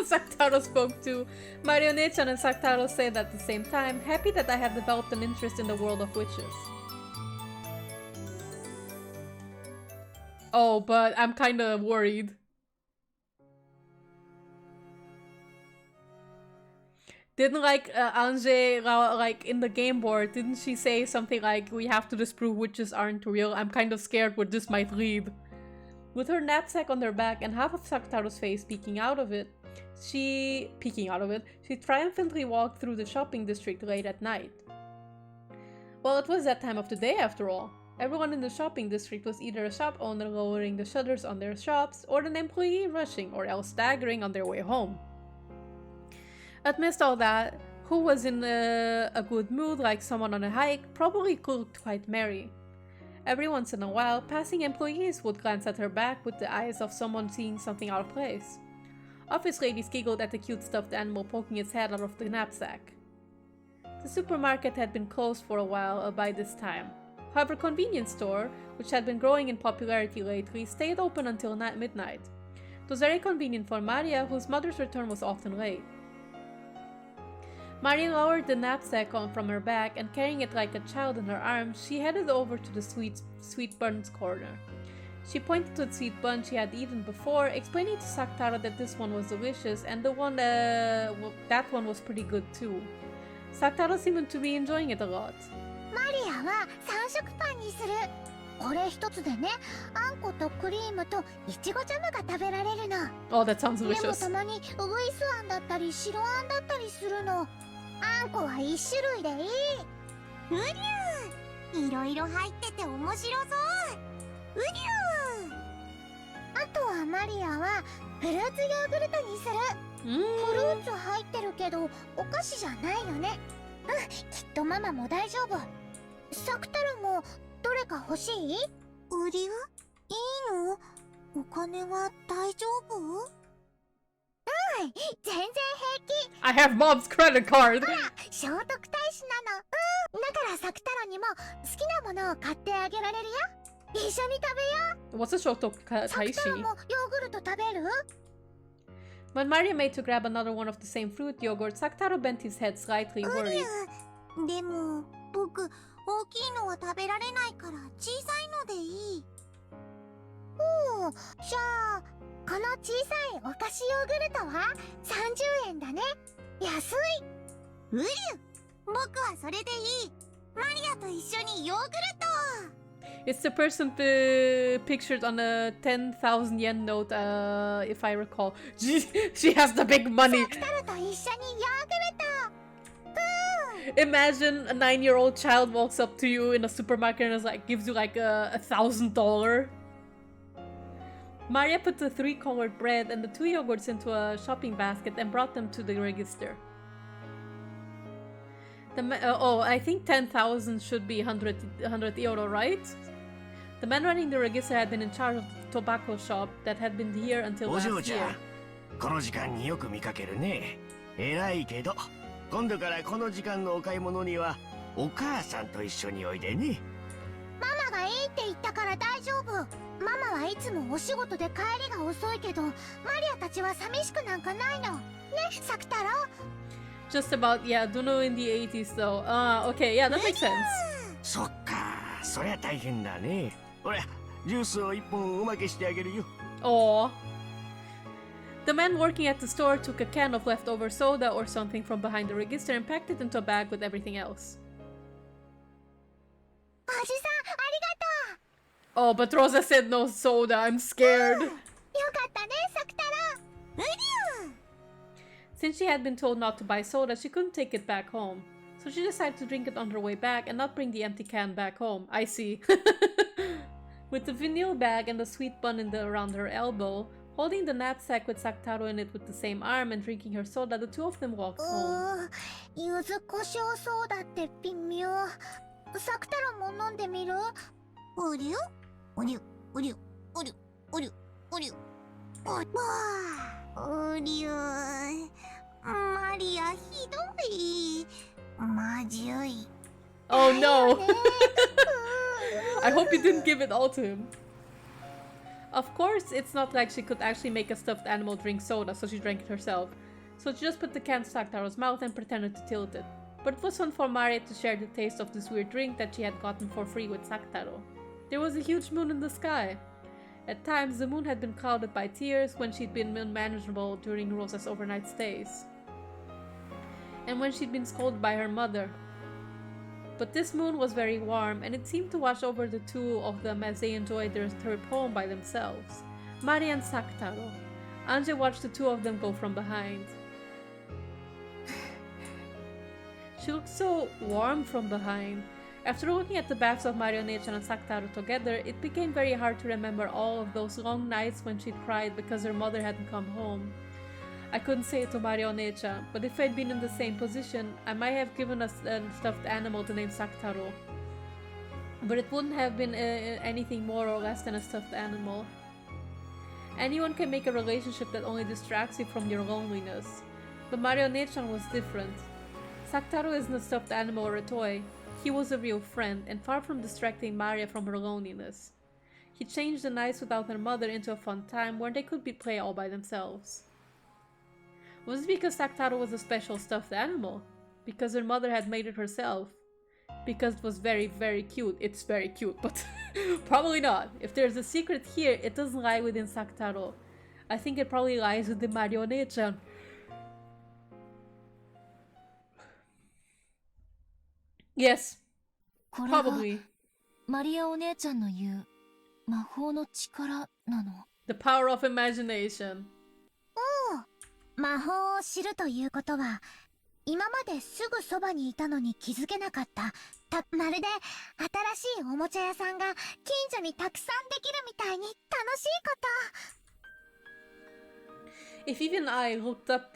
Saktaro spoke too. Marionette-chan and Saktaro said at the same time, happy that I have developed an interest in the world of witches. Oh, but I'm kinda worried. Didn't Ange, like in the game board, didn't she say something like, we have to disprove witches aren't real? I'm kind of scared what this might lead. With her knapsack on her back and half of Saktaro's face peeking out of it, she triumphantly walked through the shopping district late at night. Well, it was that time of the day after all. Everyone in the shopping district was either a shop owner lowering the shutters on their shops, or an employee rushing or else staggering on their way home. Amidst all that, who was in a good mood like someone on a hike probably looked quite merry. Every once in a while, passing employees would glance at her back with the eyes of someone seeing something out of place. Office ladies giggled at the cute stuffed animal poking its head out of the knapsack. The supermarket had been closed for a while by this time. However, convenience store, which had been growing in popularity lately, stayed open until midnight. It was very convenient for Maria, whose mother's return was often late. Maria lowered the knapsack from her back, and carrying it like a child in her arms, she headed over to the sweet buns corner. She pointed to the sweet bun she had eaten before, explaining to Saktaro that this one was delicious, and that one was pretty good too. Saktaro seemed to be enjoying it a lot. マリアは3色パンにする。これ一つでね、あんことクリームといちごジャムが食べられるの。Oh, that sounds でも delicious. たまにウグイスあんだったり白あんだったりするの。あんこは1種類でいい。うりゅう、いろいろ入ってて面白そう。うりゅう。あとはマリアはフルーツヨーグルトにする。フルーツ入ってるけどお菓子じゃないよね。うん、きっとママも大丈夫。サクタルもどれか欲しい？売りゅう？いいの？お金は大丈夫？うん、全然平気。I have mom's credit card. 聖徳太子なの。うん、だからサクタルにも好きなものを買ってあげられるよ。一緒に食べよう。 What's a shotoku サクタル taishi? もヨーグルト食べる？ When Maria made to grab another one of the same fruit yogurt, Saktaro bent his head slightly worried. でも僕大きいのは食べられないから小さいのでいい。おお、じゃあこの小さいお菓子ヨーグルトは30円だね。安い。うりゅ、僕はそれでいい。マリアと一緒にヨーグルト。 It's the person pictured on a 10,000 yen note, if I recall. She has the big money. サクタルと一緒にヨーグルト。Imagine a 9-year-old child walks up to you in a supermarket and is like, gives you like $1,000. Maria put the 3 colored bread and the 2 yogurts into a shopping basket and brought them to the register. I think 10,000 should be 100 euro, right? The man running the register had been in charge of the tobacco shop that had been here until last year. この時間によく見かけるね。偉いけど、今度からこの時間のお買い物にはお母さんと一緒においでね。ママがいいって言ったから大丈夫。ママはいつもお仕事で帰りが遅いけど、マリアたちは寂しくなんかないの。ね、サクタロ。Just about, yeah, don't know in the 80s though. Okay, yeah, that makes sense. そっか、そりゃ大変だね。ほら、ジュースを1本おまけしてあげるよ。Aww. The man working at the store took a can of leftover soda or something from behind the register and packed it into a bag with everything else. おじさん、ありがとう。 Oh, but Rosa said no soda. I'm scared. よかったね、サクタロ。うりゅう。 Since she had been told not to buy soda, she couldn't take it back home. So she decided to drink it on her way back and not bring the empty can back home. I see. With the vinyl bag and the sweet bun around her elbow, holding the knapsack with Saktaro in it with the same arm and drinking her soda, the two of them walked home. 柚子胡椒ソーダって微妙。サクタロンも飲んでみる？おりゅおりゅおりゅおりゅおりゅおりゅおりゅ。マリアひどい。まじゅい。 Oh no! I hope you didn't give it all to him. Of course, it's not like she could actually make a stuffed animal drink soda, so she drank it herself. So she just put the can to Saktaro's mouth and pretended to tilt it. But it was fun for Maria to share the taste of this weird drink that she had gotten for free with Saktaro. There was a huge moon in the sky. At times, the moon had been clouded by tears when she'd been unmanageable during Rosa's overnight stays. And when she'd been scolded by her mother. But this moon was very warm, and it seemed to watch over the two of them as they enjoyed their third poem by themselves. Maria and Saktaro. Ange watched the two of them go from behind. She looked so warm from behind. After looking at the backs of Marionette and Saktaro together, it became very hard to remember all of those long nights when she'd cried because her mother hadn't come home. I couldn't say it to Marionette, but if I'd been in the same position, I might have given a stuffed animal the name Saktaro. But it wouldn't have been anything more or less than a stuffed animal. Anyone can make a relationship that only distracts you from your loneliness. But Marionette-chan was different. Saktaro isn't a stuffed animal or a toy. He was a real friend, and far from distracting Maria from her loneliness. He changed the nights without her mother into a fun time where they could play all by themselves. Was it because Saktaro was a special stuffed animal? Because her mother had made it herself? Because it was very, very cute? It's very cute, but probably not. If there's a secret here, it doesn't lie within Saktaro. I think it probably lies within Marionette-chan. Yes, probably. マリアお姉ちゃんの言う魔法の力なの？ The power of imagination. 魔法を知るということは、今まですぐそばにいたのに気づけなかった。まるで新しいおもちゃ屋さんが近所にたくさんできるみたいに楽しいこと。 If even I, locked up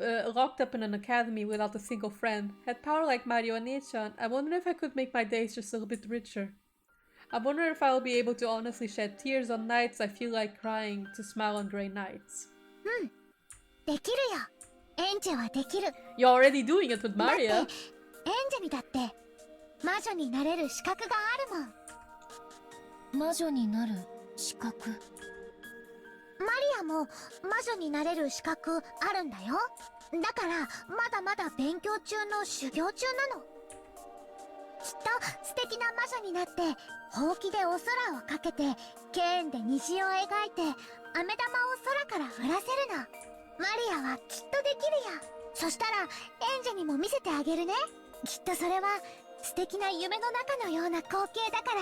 in an academy without a single friend, had power like Marionette-chan, I wonder if I could make my days just a little bit richer. I wonder if I'll be able to honestly shed tears on nights I feel like crying to smile on gray nights. できるよ。エンジェはできる。 You're already doing it with Maria. だってエンジェにだって魔女になれる資格があるもん。魔女になる資格？マリアも魔女になれる資格あるんだよ。だからまだまだ勉強中の修行中なの。きっと素敵な魔女になってほうきでお空をかけてケーンで虹を描いて飴玉を空から降らせるの。マリアはきっとできるよ。そしたらエンジェにも見せてあげるね。きっとそれは素敵な夢の中のような光景だから。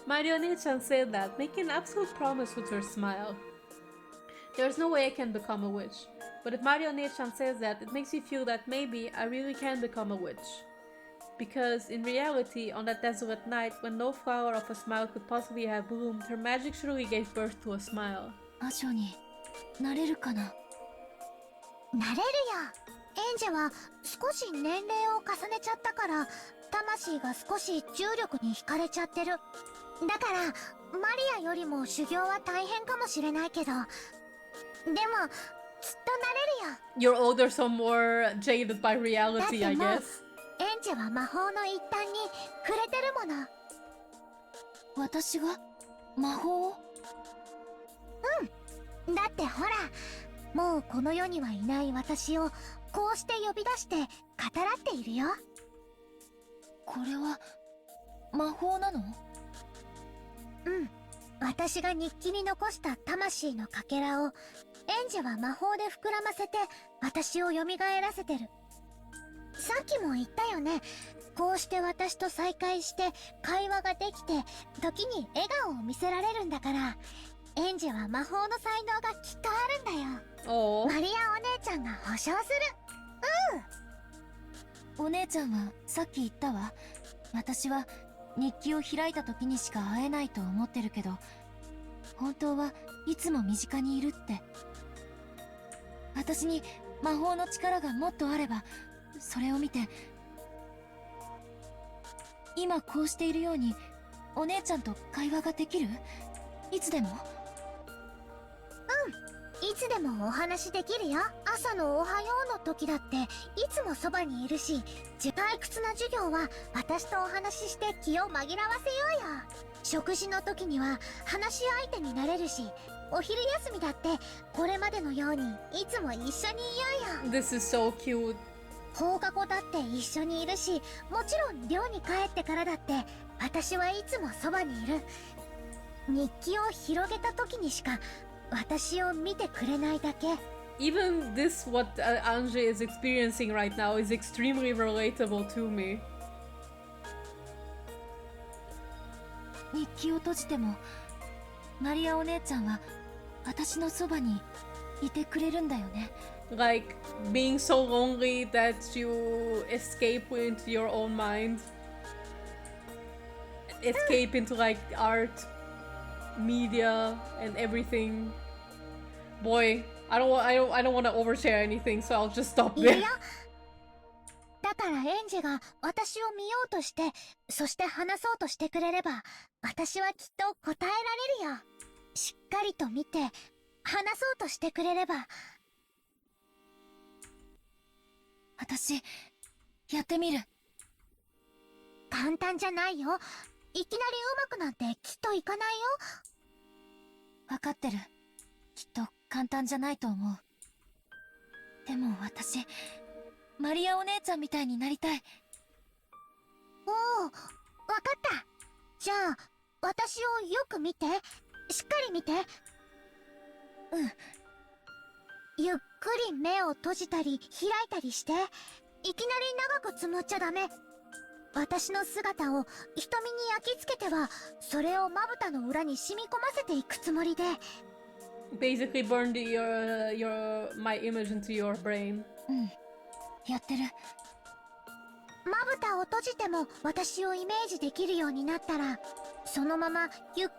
Marionette-chan said that, making an absolute promise with her smile. There's no way I can become a witch. But if Marionette-chan says that, it makes me feel that maybe I really can become a witch. Because in reality, on that desolate night, when no flower of a smile could possibly have bloomed, her magic surely gave birth to a smile. 魔女になれるかな？なれるよ。エンジェは少し年齢を重ねちゃったから魂が少し重力に惹かれちゃってる。だからマリアよりも修行は大変かもしれないけど、でもきっとなれるよ。 You're older, so more jaded by reality, I guess. エンジェは魔法の一端に触れてるもの。私が魔法？だってほら、もうこの世にはいない私をこうして呼び出して語らっているよ。これは魔法なの？私が日記に残した魂のかけらをエンジェは魔法で膨らませて私を蘇らせてる。さっきも言ったよね。こうして私と再会して会話ができて時に笑顔を見せられるんだから、エンジェは魔法の才能がきっとあるんだよ。Oh. マリアお姉ちゃんが保証する。お姉ちゃんはさっき言ったわ。私は日記を開いた時にしか会えないと思ってるけど、本当はいつも身近にいるって。私に魔法の力がもっとあれば、それを見て今こうしているようにお姉ちゃんと会話ができる？いつでも？いつでもお話できるよ。朝のおはようの時だっていつもそばにいるし、退屈な授業は私とお話しして気を紛らわせようよ。食事の時には話し相手になれるし、お昼休みだってこれまでのようにいつも一緒にいようよ。 This is so cute. 放課後だって一緒にいるし、もちろん寮に帰ってからだって私はいつもそばにいる。日記を広げた時にしか私を見てくれないだけ。 Even this, what Ange is experiencing right now, is extremely relatable to me. 日記を閉じてもマリアお姉ちゃんは私のそばにいてくれるんだよね。Like being so lonely that you escape into your own mind, escape into like art, media, and everything. Boy, I don't want to overshare anything, so I'll just stop いる there. よ。だからエンジェが私を見ようとして、そして話そうとしてくれれば、私はきっと答えられるよ。しっかりと見て話そうとしてくれれば。私やってみる。簡単じゃないよ。いきなり上手くなんてきっといかないよ。わかってる。きっと簡単じゃないと思う。でも私マリアお姉ちゃんみたいになりたい。おお、わかった。じゃあ私をよく見て、しっかり見て。ゆっくり目を閉じたり開いたりして、いきなり長くつむっちゃダメ。私の姿を瞳に焼き付けては、それをまぶたの裏に染み込ませていくつもりで。 Basically burned my image into your brain. やってる。まぶたを閉じても私をイメージできるようになったら、そのままゆっく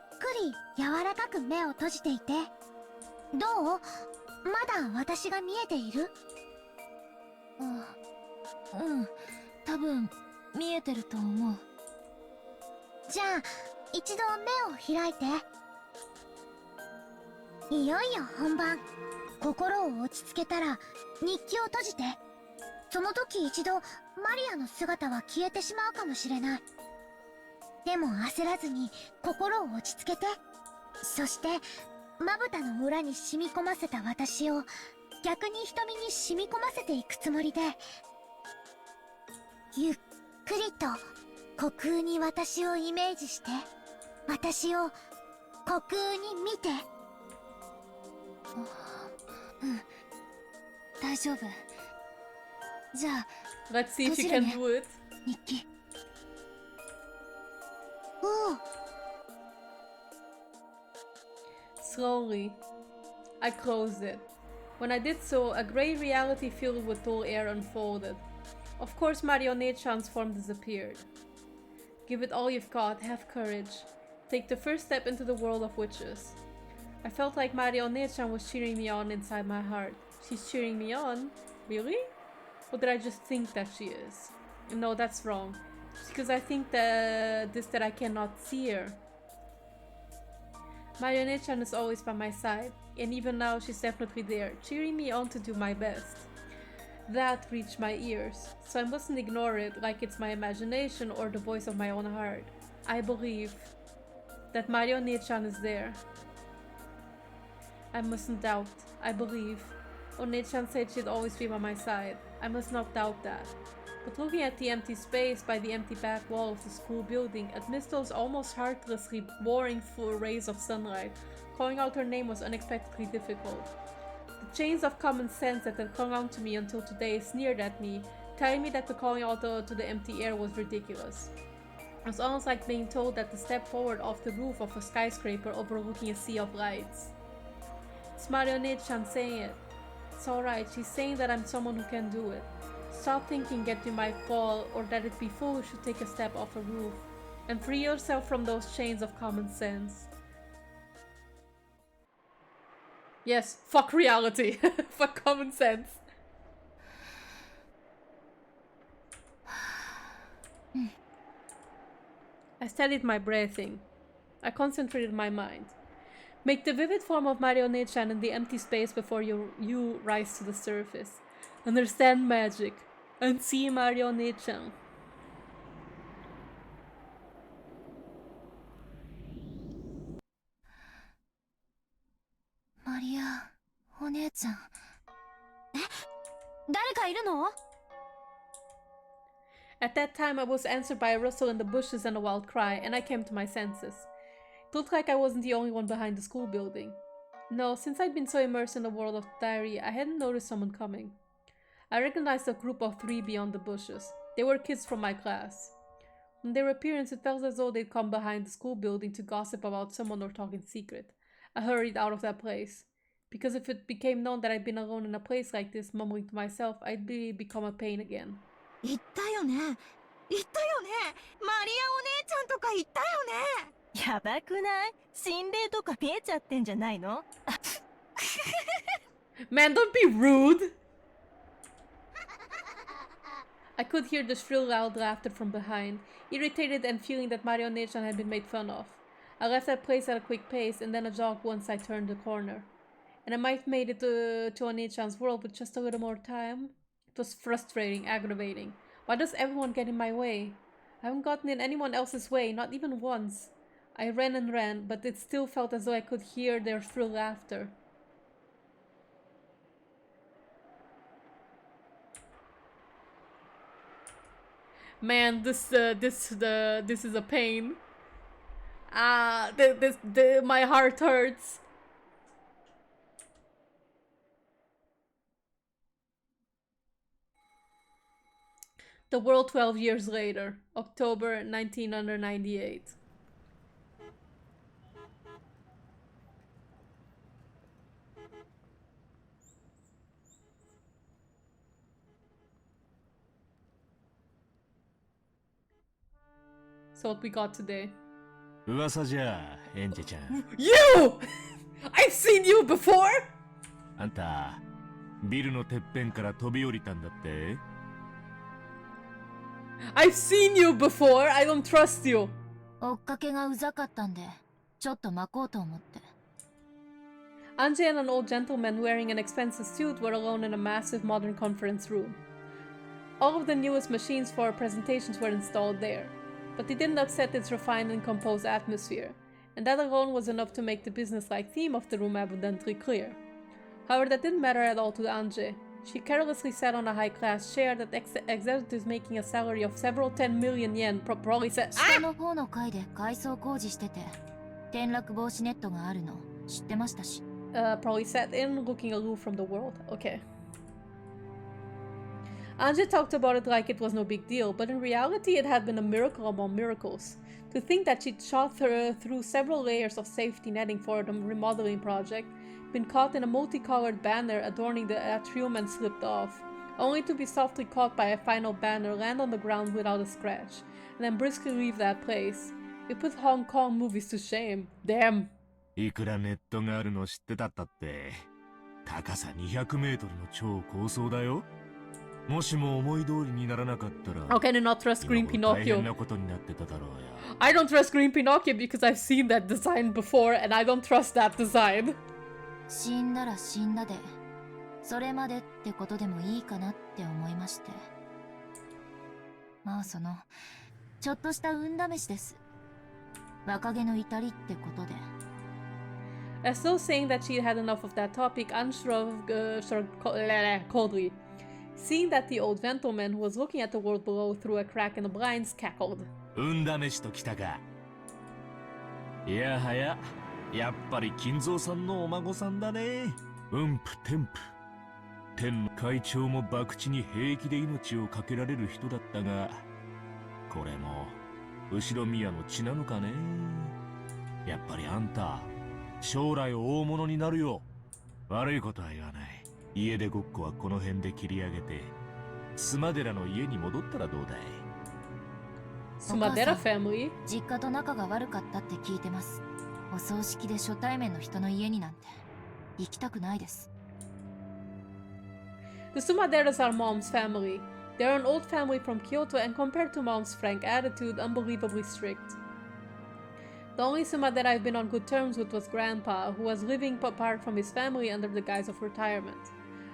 り柔らかく目を閉じていて。どう？まだ私が見えている？多分見えてると思う。じゃあ一度目を開いて。いよいよ本番。心を落ち着けたら日記を閉じて。その時一度マリアの姿は消えてしまうかもしれない。でも焦らずに心を落ち着けて。そしてまぶたの裏に染み込ませた私を逆に瞳に染み込ませていくつもりで、ゆっくりと虚空に私をイメージして、私を虚空に見て。大丈夫。じゃあ Let's see if you can do it. 日記。おう。 Slowly, I closed it. When I did so, a grey reality filled with dull air unfolded. Of course, Marionette-chan's form disappeared. Give it all you've got, have courage. Take the first step into the world of witches. I felt like Marionette-chan was cheering me on inside my heart. She's cheering me on? Really? Or did I just think that she is? No, that's wrong. It's because I think that I cannot see her. Marionette-chan is always by my side, and even now she's definitely there, cheering me on to do my best. That reached my ears, so I mustn't ignore it like it's my imagination or the voice of my own heart. I believe that Marionette-chan is there. I mustn't doubt. I believe. One-chan said she'd always be by my side. I must not doubt that. But looking at the empty space by the empty back wall of the school building, amidst those almost heartlessly boring full rays of sunlight, calling out her name was unexpectedly difficult. The chains of common sense that had clung on to me until today sneered at me, telling me that the calling out to the empty air was ridiculous. It was almost like being told that to step forward off the roof of a skyscraper overlooking a sea of lights. It's Marionette-chan saying it. It's alright, she's saying that I'm someone who can do it. Stop thinking that you might fall, or that it'd be foolish to take a step off a roof, and free yourself from those chains of common sense. Yes, fuck reality. Fuck common sense. うん。I studied my breathing. I concentrated my mind. Make the vivid form of Marionette-chan in the empty space before you rise to the surface. Understand magic and see Marionette-chan. Maria, お姉ちゃん。え、誰かいるの? At that time, I was answered by a rustle in the bushes and a wild cry, and I came to my senses. It looked like I wasn't the only one behind the school building. No, since I'd been so immersed in the world of the diary, I hadn't noticed someone coming. I recognized a group of 3 beyond the bushes. They were kids from my class. From their appearance, it felt as though they'd come behind the school building to gossip about someone or talk in secret. I hurried out of that place. Because if it became known that I'd been alone in a place like this, mumbling to myself, I'd become a pain again. 言ったよね。言ったよね。マリアお姉ちゃんとか言ったよね。やばくない？心霊とか見えちゃってんじゃないの？ Man, don't be rude! I could hear the shrill, loud laughter from behind, irritated and feeling that Marionette-chan had been made fun of. I left that place at a quick pace and then a jog once I turned the corner. And I might have made it to One-chan's world with just a little more time. It was frustrating, aggravating. Why does everyone get in my way? I haven't gotten in anyone else's way, not even once. I ran and ran, but it still felt as though I could hear their shrill laughter. Man, this is a pain. My heart hurts. The world 12 years later, October 1998. So what we got today? 噂じゃ、エンジェちゃん。You! I've seen you before! あんた、ビルのてっぺんから飛び降りたんだって？ I've seen you before! I don't trust you! 追っかけがうざかったんで、ちょっと巻こうと思って。Ange and an old gentleman wearing an expensive suit were alone in a massive modern conference room. All of the newest machines for presentations were installed there, but they didn't upset its refined and composed atmosphere, and that alone was enough to make the business-like theme of the room evidently clear. However, that didn't matter at all to Ange. She carelessly sat on a high-class chair that executives making a salary of several 10 million yen probably said. 下の方の階で改装工事してて、転落防止ネットがあるの知ってましたし。Probably sat in, looking aloof from the world. Okay. Ange talked about it like it was no big deal, but in reality it had been a miracle among miracles. To think that she'd shot through several layers of safety netting for the remodeling project, been caught in a multicolored banner adorning the atrium and slipped off, only to be softly caught by a final banner, land on the ground without a scratch, and then briskly leave that place. It put Hong Kong movies to shame. Damn. いくらネットがあるの知ってたったって、高さ200メートルの超高層だよ。もしも思い通りにならなかったら、 How can you not trust Green 大 Pinocchio? 変なことになってただろうや。I don't trust Green Pinocchio because I've seen that design before and I don't trust that design. 死んだら死んだで、それまでってことでもいいかなって思いまして。まあちょっとした運試しです。若気の至りってことで。As though saying that she had enough of that topic, Anne shrugged coldly. Seeing that the old gentleman who was looking at the world below through a crack in the blinds cackled. 運試しときたか。いやはや、やっぱり金蔵さんのお孫さんだね。天賦。天の会長も博打に平気で命を懸けられる人だったが、これも後ろ宮の血なのかね。やっぱりあんた、将来大物になるよ。悪いことは言わない。家出ごっこはこの辺で切り上げて、スマデラの家に戻ったらどうだい？ Sumadera family? 実家と仲が悪かったって聞いてます。お葬式で初対面の人の家になんて行きたくないです。The Sumaderas are Mom's family. They're an old family from Kyoto and compared to Mom's frank attitude, unbelievably strict. The only Sumadera I've been on good terms with was Grandpa, who was living apart from his family under the guise of retirement.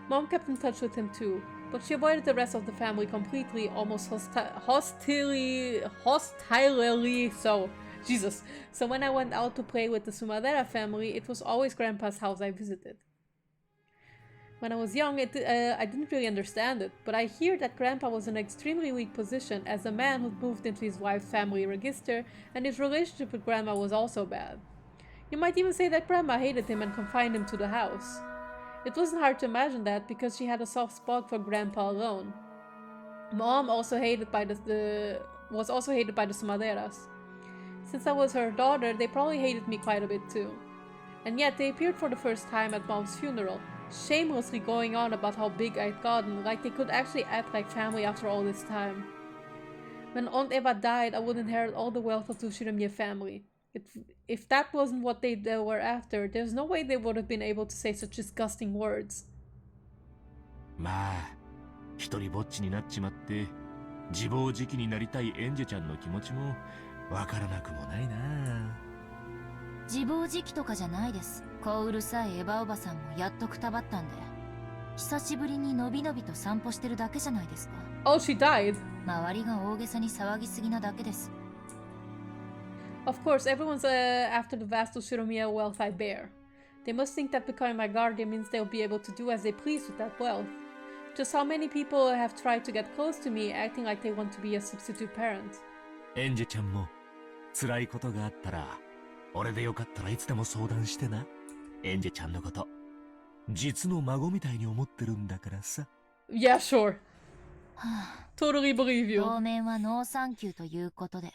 Mom kept in touch with him too, but she avoided the rest of the family completely, almost hostilely so. Jesus. So when I went out to play with the Sumadera family, it was always Grandpa's house I visited. When I was young, I didn't really understand it, but I hear that Grandpa was in an extremely weak position as a man who moved into his wife's family register, and his relationship with Grandma was also bad. You might even say that Grandma hated him and confined him to the house. It wasn't hard to imagine that because she had a soft spot for Grandpa alone. Mom was also hated by the Sumaderas. Since I was her daughter, they probably hated me quite a bit too. And yet they appeared for the first time at Mom's funeral, shamelessly going on about how big I'd gotten, like they could actually act like family after all this time. When Aunt Eva died, I would inherit all the wealth of the Shinomiya family. If that wasn't what they were after, there's no way they would have been able to say such disgusting words. まあ、一人ぼっちになっちまって、自暴自棄になりたいエンジェちゃんの気持ちもわからなくもないな。自暴自棄とかじゃないです。小うるさいエヴァおばさんもやっとくたばったんで、久しぶりにのびのびと散歩してるだけじゃないですか。Oh, she died. 周りが大げさに騒ぎすぎなだけです。Of course, everyone's after the vast Shinomiya wealth I bear. They must think that becoming my guardian means they'll be able to do as they please with that wealth. Just how many people have tried to get close to me, acting like they want to be a substitute parent. エンジェちゃんも辛いことがあったら、俺でよかったらいつでも相談してな。エンジェちゃんのこと、実の孫みたいに思ってるんだからさ。Yeah, sure. Totally believe you. 当面はノーサンキューということで。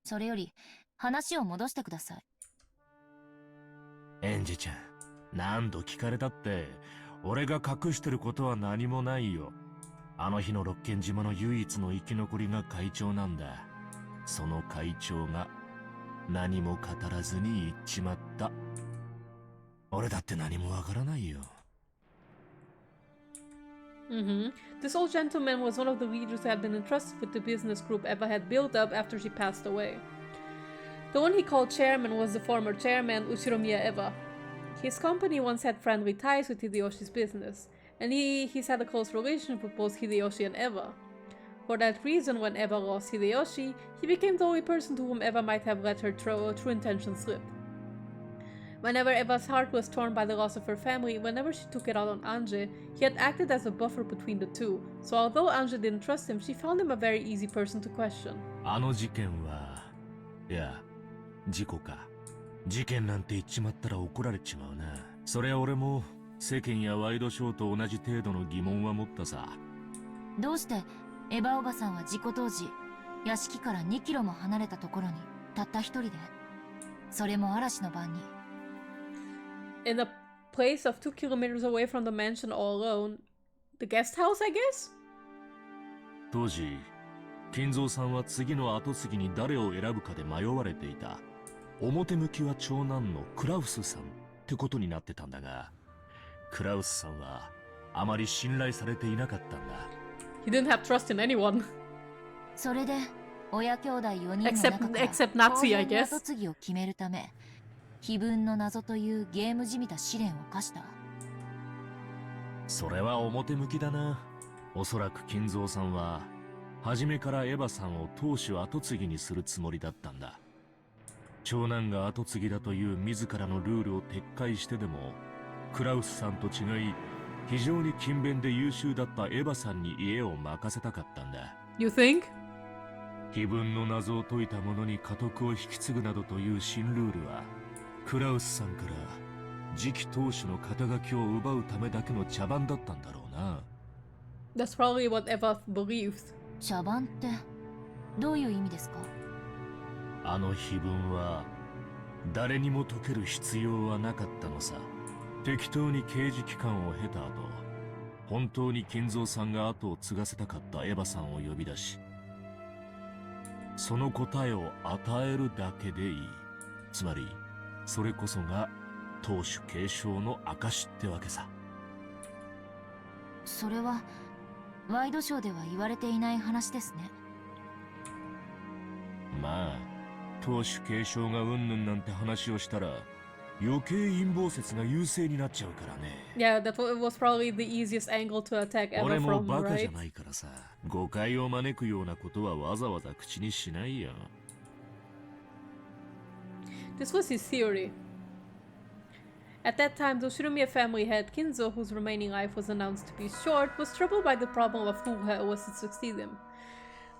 それより話を戻してください。エンジェちゃん、何度聞かれたって、俺が隠してることは何もないよ。あの日の六軒島の唯一の生き残りが会長なんだ。その会長が何も語らずに言っちまった。俺だって何もわからないよ。This old gentleman was one of the leaders who had been entrusted with the business group Eva had built up after she passed away. The one he called chairman was the former chairman, Ushiromiya Eva. His company once had friendly ties with Hideyoshi's business, and he's had a close relationship with both Hideyoshi and Eva. For that reason, when Eva lost Hideyoshi, he became the only person to whom Eva might have let her true intentions slip. Whenever Eva's heart was torn by the loss of her family, whenever she took it out on Ange, he had acted as a buffer between the two, so although Ange didn't trust him, she found him a very easy person to question. あの事件は、いや、事故か。事件なんて言っちまったら怒られちまうな。そりゃ俺も世間やワイドショーと同じ程度の疑問は持ったさ。どうしてエヴァおばさんは事故当時、屋敷から2キロも離れたところにたった一人で、それも嵐の晩に。In a place of 2 kilometers away from the mansion all alone. The guest house, I guess? 当時、金蔵さんは次の跡継ぎに誰を選ぶかで迷われていた。表向きは長男のクラウスさんってことになってたんだが、クラウスさんはあまり信頼されていなかったんだ。He didn't have trust in anyone. それで、親兄弟4人の中からexcept Natsu, I guess. 後継ぎを決めるため、非分の謎というゲームじみた試練を課した。それは表向きだな。おそらく金蔵さんは初めからエヴァさんを当主跡継ぎにするつもりだったんだ。長男が跡継ぎだという自らのルールを撤回してでも、クラウスさんと違い非常に勤勉で優秀だったエヴァさんに家を任せたかったんだ。You think? 非分の謎を解いた者に家督を引き継ぐなどという新ルールは、クラウスさんから次期当主の肩書きを奪うためだけの茶番だったんだろうな。That's probably what Eva believes. 茶番ってどういう意味ですか？あの碑文は誰にも解ける必要はなかったのさ。適当に刑事期間を経た後、本当に金蔵さんが後を継がせたかったエヴァさんを呼び出し、その答えを与えるだけでいい。つまりそれこそが当主継承の証ってわけさ。それはワイドショーでは言われていない話ですね。まあ当主継承がうんぬんなんて話をしたら余計陰謀説が優勢になっちゃうからね。 Yeah, that was probably the easiest angle to attack ever 俺も from, バカじゃ right? ないからさ、誤解を招くようなことはわざわざ口にしないよ。 This was his theory. At that time, the Shiromiya family head Kinzo, whose remaining life was announced to be short, was troubled by the problem of who was to succeed him.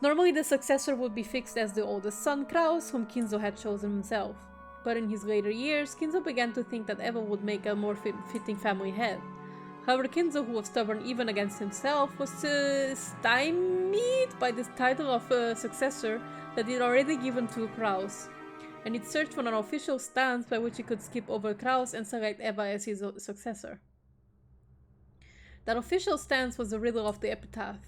Normally, the successor would be fixed as the oldest son, Kraus, whom Kinzo had chosen himself. But in his later years, Kinzo began to think that Eva would make a more fitting family head. However, Kinzo, who was stubborn even against himself, was stymied by this title of successor that he'd already given to Kraus, and he'd searched for an official stance by which he could skip over Kraus and select Eva as his successor. That official stance was the riddle of the epitaph.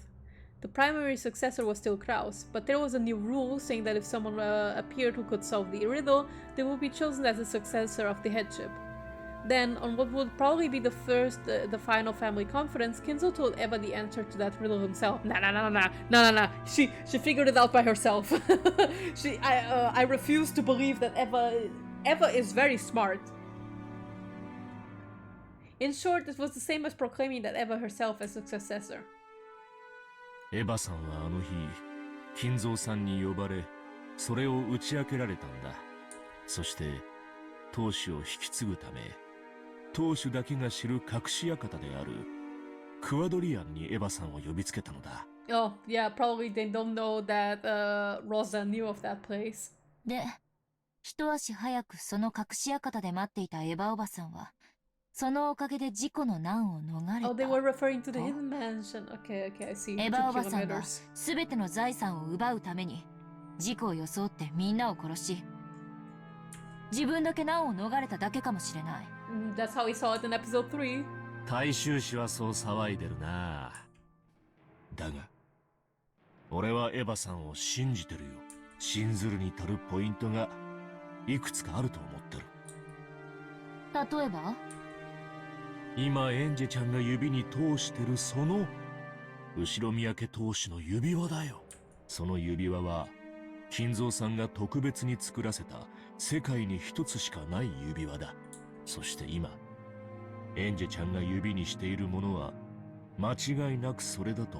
The primary successor was still Kraus, but there was a new rule saying that if someone appeared who could solve the riddle, they would be chosen as the successor of the headship. Then, on what would probably be the final family conference, Kinzo told Eva the answer to that riddle himself. Nah. She figured it out by herself. I refuse to believe that Eva is very smart. In short, it was the same as proclaiming that Eva herself as a successor. エヴァさんはあの日、金蔵さんに呼ばれ、それを打ち明けられたんだ。そして、当主を引き継ぐため、当主だけが知る隠し館であるクワドリアンにエヴァさんを呼びつけたのだ。Oh, yeah, probably they don't know that Rosa knew of that place. で、一足早くその隠し館で待っていたエヴァおばさんは、そのおかげで事故の難を逃れた。Oh, they were referring to the hidden mansion. Okay, I see. エヴァおばさんが全ての財産を奪うために、事故を装ってみんなを殺し、自分だけ難を逃れただけかもしれない。That's how we saw it in episode 3. 大衆氏はそう騒いでるな。だが、俺はエヴァさんを信じてるよ。信ずるに足るポイントがいくつかあると思ってる。例えば？今エンジェちゃんが指に通してるその後ろ宮家当主の指輪だよ。その指輪は金蔵さんが特別に作らせた世界に一つしかない指輪だ。そして今エンジェちゃんが指にしているものは間違いなくそれだと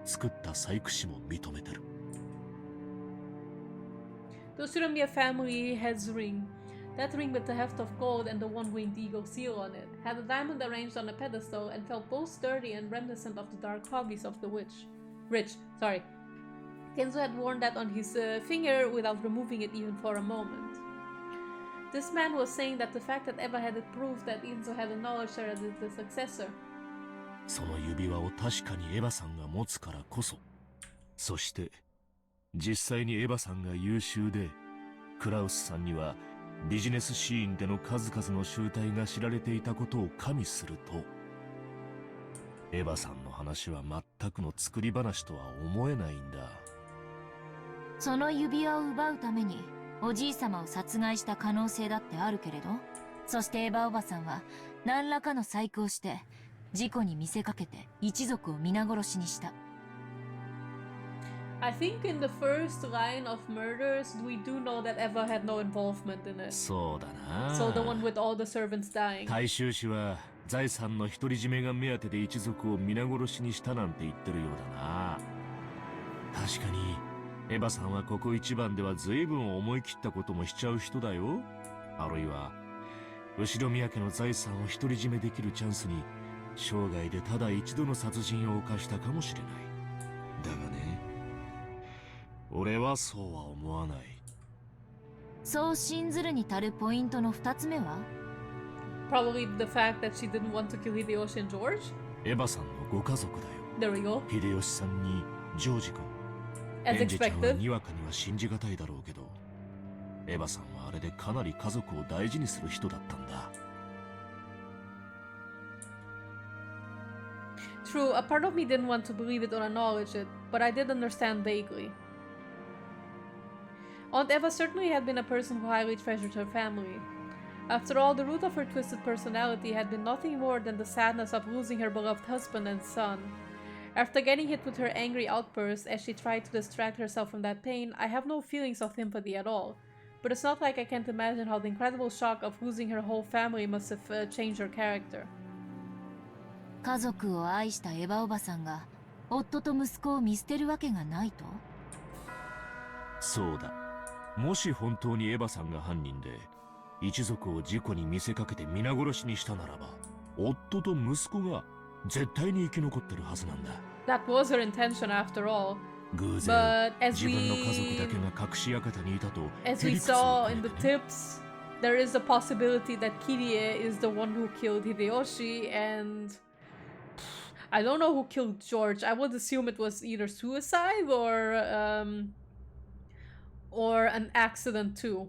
作った細工師も認めてる。 The Shiromiya family has ring. That ring with the heft of gold and the one-winged eagle seal on it had a diamond arranged on a pedestal and felt both sturdy and reminiscent of the dark hobbies of the rich. Kenzo had worn that on his finger without removing it even for a moment. This man was saying that the fact that Eva had it proved that Kenzo had acknowledged her as the successor. その指輪を確かにエヴァさんが持つからこそ、そして実際にエヴァさんが優秀で、クラウスさんにはビジネスシーンでの数々の集大が知られていたことを加味すると、エヴァさんの話は全くの作り話とは思えないんだ。その指輪を奪うためにおじい様を殺害した可能性だってあるけれど、そしてエヴァおばさんは何らかの細工をして事故に見せかけて一族を皆殺しにした。I think in the first line of murders, we do know that Eva had no involvement in it. そうだな。So the one with all the servants dying. 大衆氏は財産の独り占めが目当てで一族を皆殺しにしたなんて言ってるようだな。確かにエヴァさんはここ一番では随分思い切ったこともしちゃう人だよ。あるいは後ろ宮家の財産を独り占めできるチャンスに生涯でただ一度の殺人を犯したかもしれない。だがね、俺はそうは思わない。そう信ずるに足るポイントの2つ目は？ Probably the fact that she didn't want to kill Hideyoshi and George? エヴァさんのご家族だよ。 There we go. 秀吉さんにジョージ君。 As エンジェちゃんは expected. にわかには信じがたいだろうけど、エヴァさんはあれでかなり家族を大事にする人だったんだ。True, a part of me didn't want to believe it or acknowledge it, but I did understand vaguely. Aunt Eva certainly had been a person who highly treasured her family. After all, the root of her twisted personality had been nothing more than the sadness of losing her beloved husband and son. After getting hit with her angry outburst as she tried to distract herself from that pain, I have no feelings of sympathy at all. but it's not like I can't imagine how the incredible shock of losing her whole family must have changed her character. 家族を愛したエヴァおばさんが夫と息子を見捨てるわけがないと？そうだ。もし本当にエヴァさんが犯人で一族を事故に見せかけて皆殺しにしたならば、夫と息子が絶対に生き残ってるはずなんだ。That was her intention after all. 偶 But 然自分の家族だけが隠し館にいたと as へ we りくつを saw か in け the てね。 tips, there is a possibility that Kirie is the one who killed Hideyoshi, and I don't know who killed George. I would assume it was either suicide or an accident too.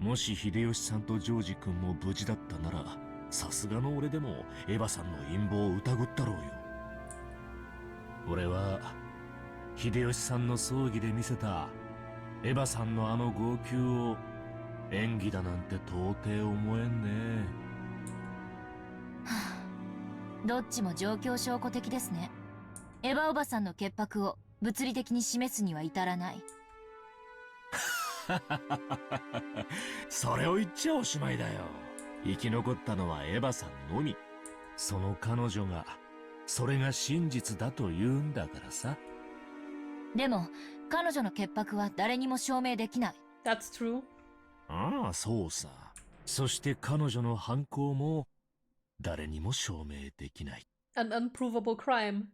もし秀吉さんとジョージ君も無事だったなら、さすがの俺でもエヴァさんの陰謀を疑ったろうよ。俺は秀吉さんの葬儀で見せたエヴァさんのあの号泣を演技だなんて到底思えんね。どっちも状況証拠的ですね。エヴァおばさんの潔白を物理的に示すには至らない。それを言っちゃおしまいだよ。生き残ったのはエヴァさんのみ。その彼女がそれが真実だと言うんだからさ。でも彼女の潔白は誰にも証明できない。 That's true. ああ、そうさ。そして彼女の犯行も誰にも証明できない。 An unprovable crime.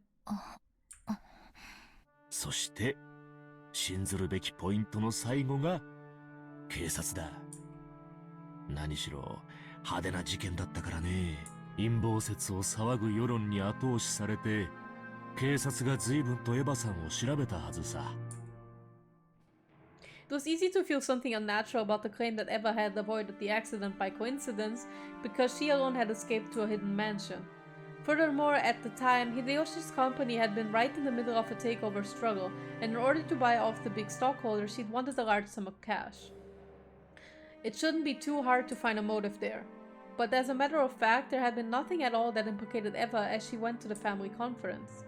そして信ずるべきポイントの最後が警察だ。何しろ派手な事件だったからね。陰謀説を騒ぐ世論に後押しされて警察が随分とエヴァさんを調べたはずさ。It was easy to feel something unnatural about the claim that Eva had avoided the accident by coincidence because she alone had escaped to a hidden mansion. Furthermore, at the time, Hideyoshi's company had been right in the middle of a takeover struggle, and in order to buy off the big stockholders, she'd wanted a large sum of cash. It shouldn't be too hard to find a motive there. But as a matter of fact, there had been nothing at all that implicated Eva as she went to the family conference.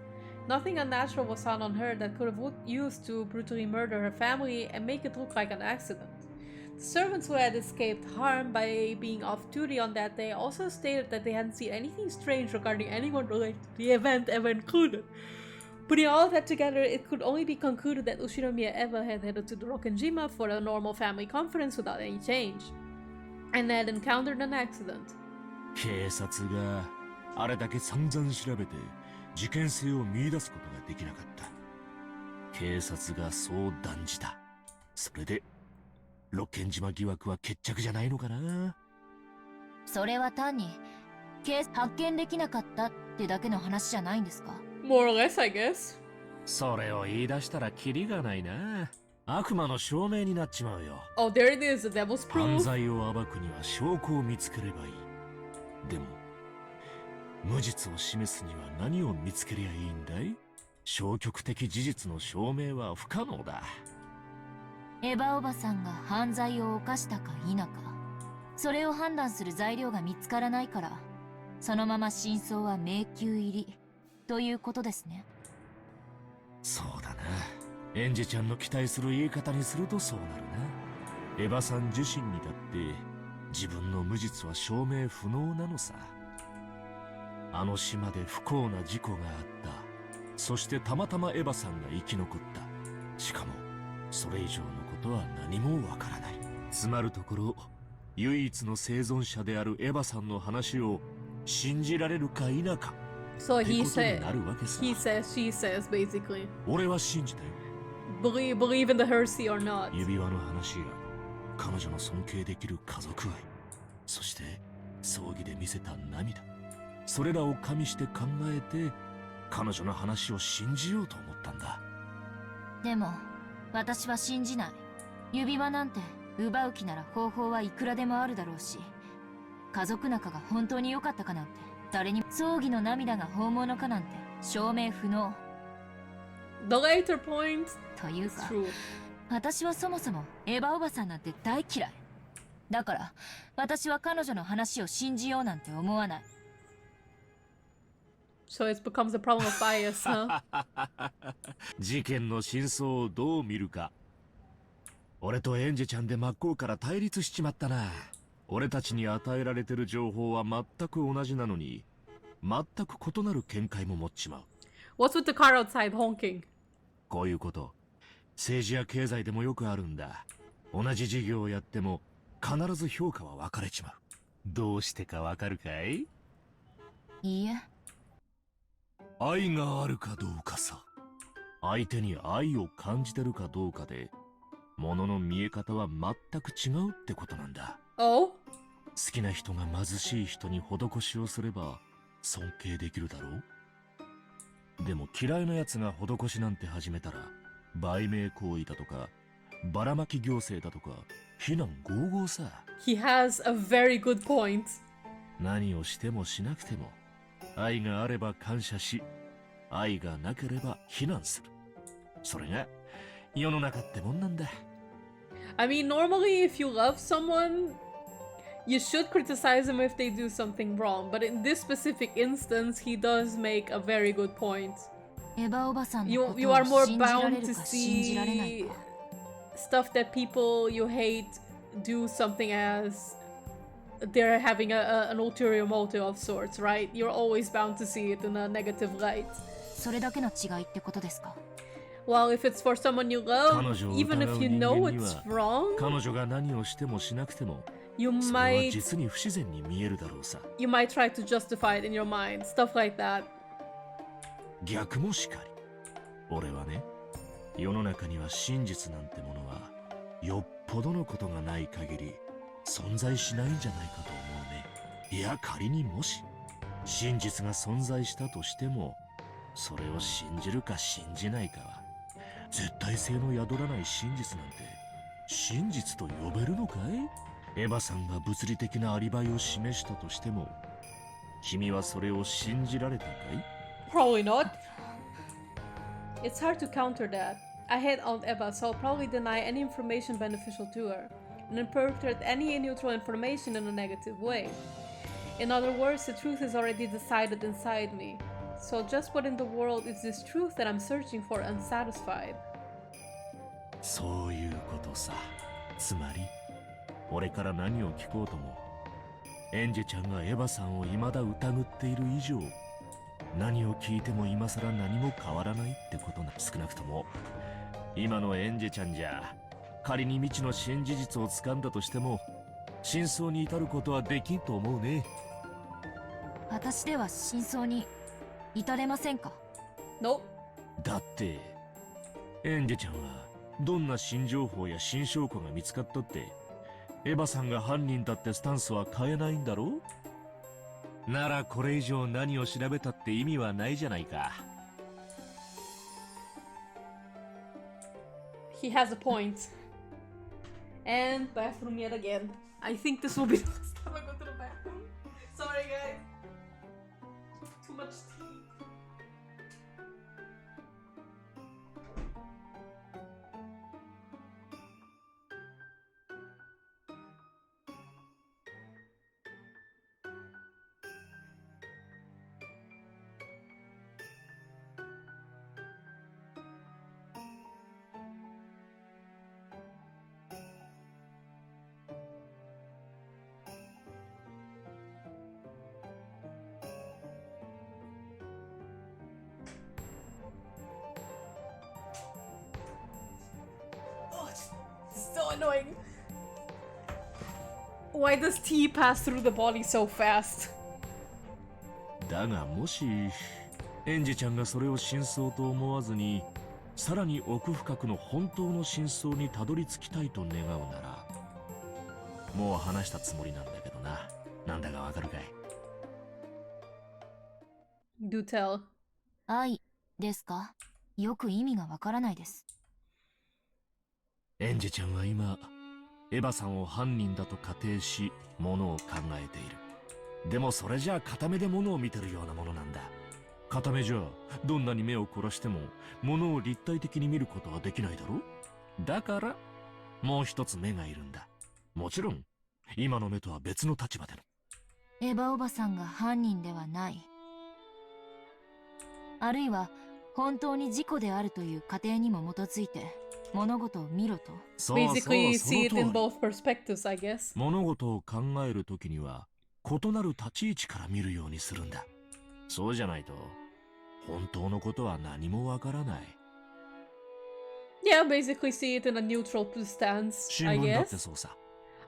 Nothing unnatural was found on her that could have used to brutally murder her family and make it look like an accident. The servants who had escaped harm by being off duty on that day also stated that they hadn't seen anything strange regarding anyone related to the event ever included. Putting all of that together, it could only be concluded that Ushinomiya Eva had headed to the Rokkenjima for a normal family conference without any change, and had encountered an accident. 警察があれだけ散々調べて事件性を見出すことができなかった。警察がそう断じた。それでロッケン島疑惑は決着じゃないのかな。それは単に発見できなかったってだけの話じゃないんですか？ More or less, I guess. それを言い出したらキリがないな。悪魔の証明になっちまうよ。Oh, there it is, the devil's 犯 proof. 罪を暴くには証拠を見つければいい。でも無実を示すには何を見つけりゃいいんだい？消極的事実の証明は不可能だ。エヴァおばさんが犯罪を犯したか否か、それを判断する材料が見つからないから、そのまま真相は迷宮入りということですね。そうだな。エンジェちゃんの期待する言い方にするとそうなるな。エヴァさん自身にだって自分の無実は証明不能なのさ。あの島で不幸な事故があった。そしてたまたまエヴァさんが生き残った。しかもそれ以上のことは何もわからない。つまるところ唯一の生存者であるエヴァさんの話を信じられるか否か So って he ことに said, なるわけさ。 he says, she says, basically. 俺は信じたよ。Believe in the heresy or not. 指輪の話や彼女の尊敬できる家族愛、そして葬儀で見せた涙、それらを加味して考えて彼女の話を信じようと思ったんだ。でも私は信じない。指輪なんて奪う気なら方法はいくらでもあるだろうし、家族仲が本当に良かったかなんて誰にも、葬儀の涙が本物かなんて証明不能 The later point という is か、 true. 私はそもそもエヴァおばさんなんて大嫌いだから、私は彼女の話を信じようなんて思わない。 So it becomes a problem of bias, huh? 事件の真相をどう見るか。俺とエンジェちゃんで真っ向から対立しちまったな。俺たちに与えられてる情報は全く同じなのに、全く異なる見解も持っちまう。What's with the car outside honking? こういうこと、政治や経済でもよくあるんだ。同じ事業をやっても必ず評価は分かれちまう。どうしてかわかるかい？いいえ。愛があるかどうかさ。相手に愛を感じてるかどうかで、物の見え方は全く違うってことなんだ。Oh? 好きな人が貧しい人に施しをすれば尊敬できるだろう。でも嫌いな奴が施しなんて始めたら、売名行為だとかばらまき行政だとか非難合々さ。He has a very good point. 何をしてもしなくても、愛があれば感謝し、愛がなければ非難する。それが世の中ってもんなんだ。I mean, normally if you love someone, you should criticize them if they do something wrong. But in this specific instance, he does make a very good point. エヴァおばさんの You こと you を are more 信じられ bound る to か信じられない see か。 stuff that people you hate do something as they're having an ulterior motive of sorts, right? You're always bound to see it in a negative light. それだけの違いってことですか？ Well, if it's for someone you love, 彼女を even 疑う if you 人 know 間に it's は、 wrong, 彼女が何をしてもしなくても、 you それは might 実に不自然に見えるだろうさ。 you might try to justify it in your mind, stuff like that. 逆もしかり。俺はね、世の中には真実なんてものはよっぽどのことがない限り存在しないんじゃないかと思うね。いや、仮にもし真実が存在したとしても、それを信じるか信じないかは絶対性の宿らない真実なんて真実と呼べるのかい？エヴァさんが物理的なアリバイを示したとしても、君はそれを信じられたかい？ Probably not. It's hard to counter that. I hate Aunt Eva, so I'll probably deny any information beneficial to her, and interpret any neutral information in a negative way. In other words, the truth is already decided inside me. So just what in the world is this truth that I'm searching for unsatisfied? そういうことさ。つまり、俺から何を聞こうとも、エンジェちゃんがエヴァさんを未だ疑っている以上、何を聞いても今更何も変わらないってことな。少なくとも今のエンジェちゃんじゃ、仮に未知の新事実を掴んだとしても真相に至ることはできんと思うね。私では真相に至れませんか？ Nope. だってエンジェちゃんはどんな新情報や新証拠が見つかったってエヴァさんが犯人だってスタンスは変えないんだろう。ならこれ以上何を調べたって意味はないじゃないか。 He has a point. And bathroom yet again. I think this will be the last time I go to the bathroom. Sorry, guys. Too much tea. So annoying. Why does tea pass through the body so fast? だがもしエンジェちゃんがそれを真相と思わずに、さらに奥深くの本当の真相にたどり着きたいと願うなら、もう話したつもりなんだけどな。なんだかわかるかい？ Do tell. 愛ですか？よく意味がわからないです。エンジェちゃんは今エヴァさんを犯人だと仮定し物を考えている。でもそれじゃあ片目で物を見てるようなものなんだ。片目じゃどんなに目を凝らしても物を立体的に見ることはできないだろ。だからもう一つ目がいるんだ。もちろん今の目とは別の立場での。エヴァおばさんが犯人ではない。あるいは本当に事故であるという仮定にも基づいて、物事を見ろと。そうそう、 Basically そ see の it 通 in り。 both perspectives, I guess. 物事を考えるときには異なる立ち位置から見るようにするんだ。そうじゃないと本当のことは何もわからない。 Yeah, basically see it in a neutral stance, 新 I 聞だって guess. そうさ。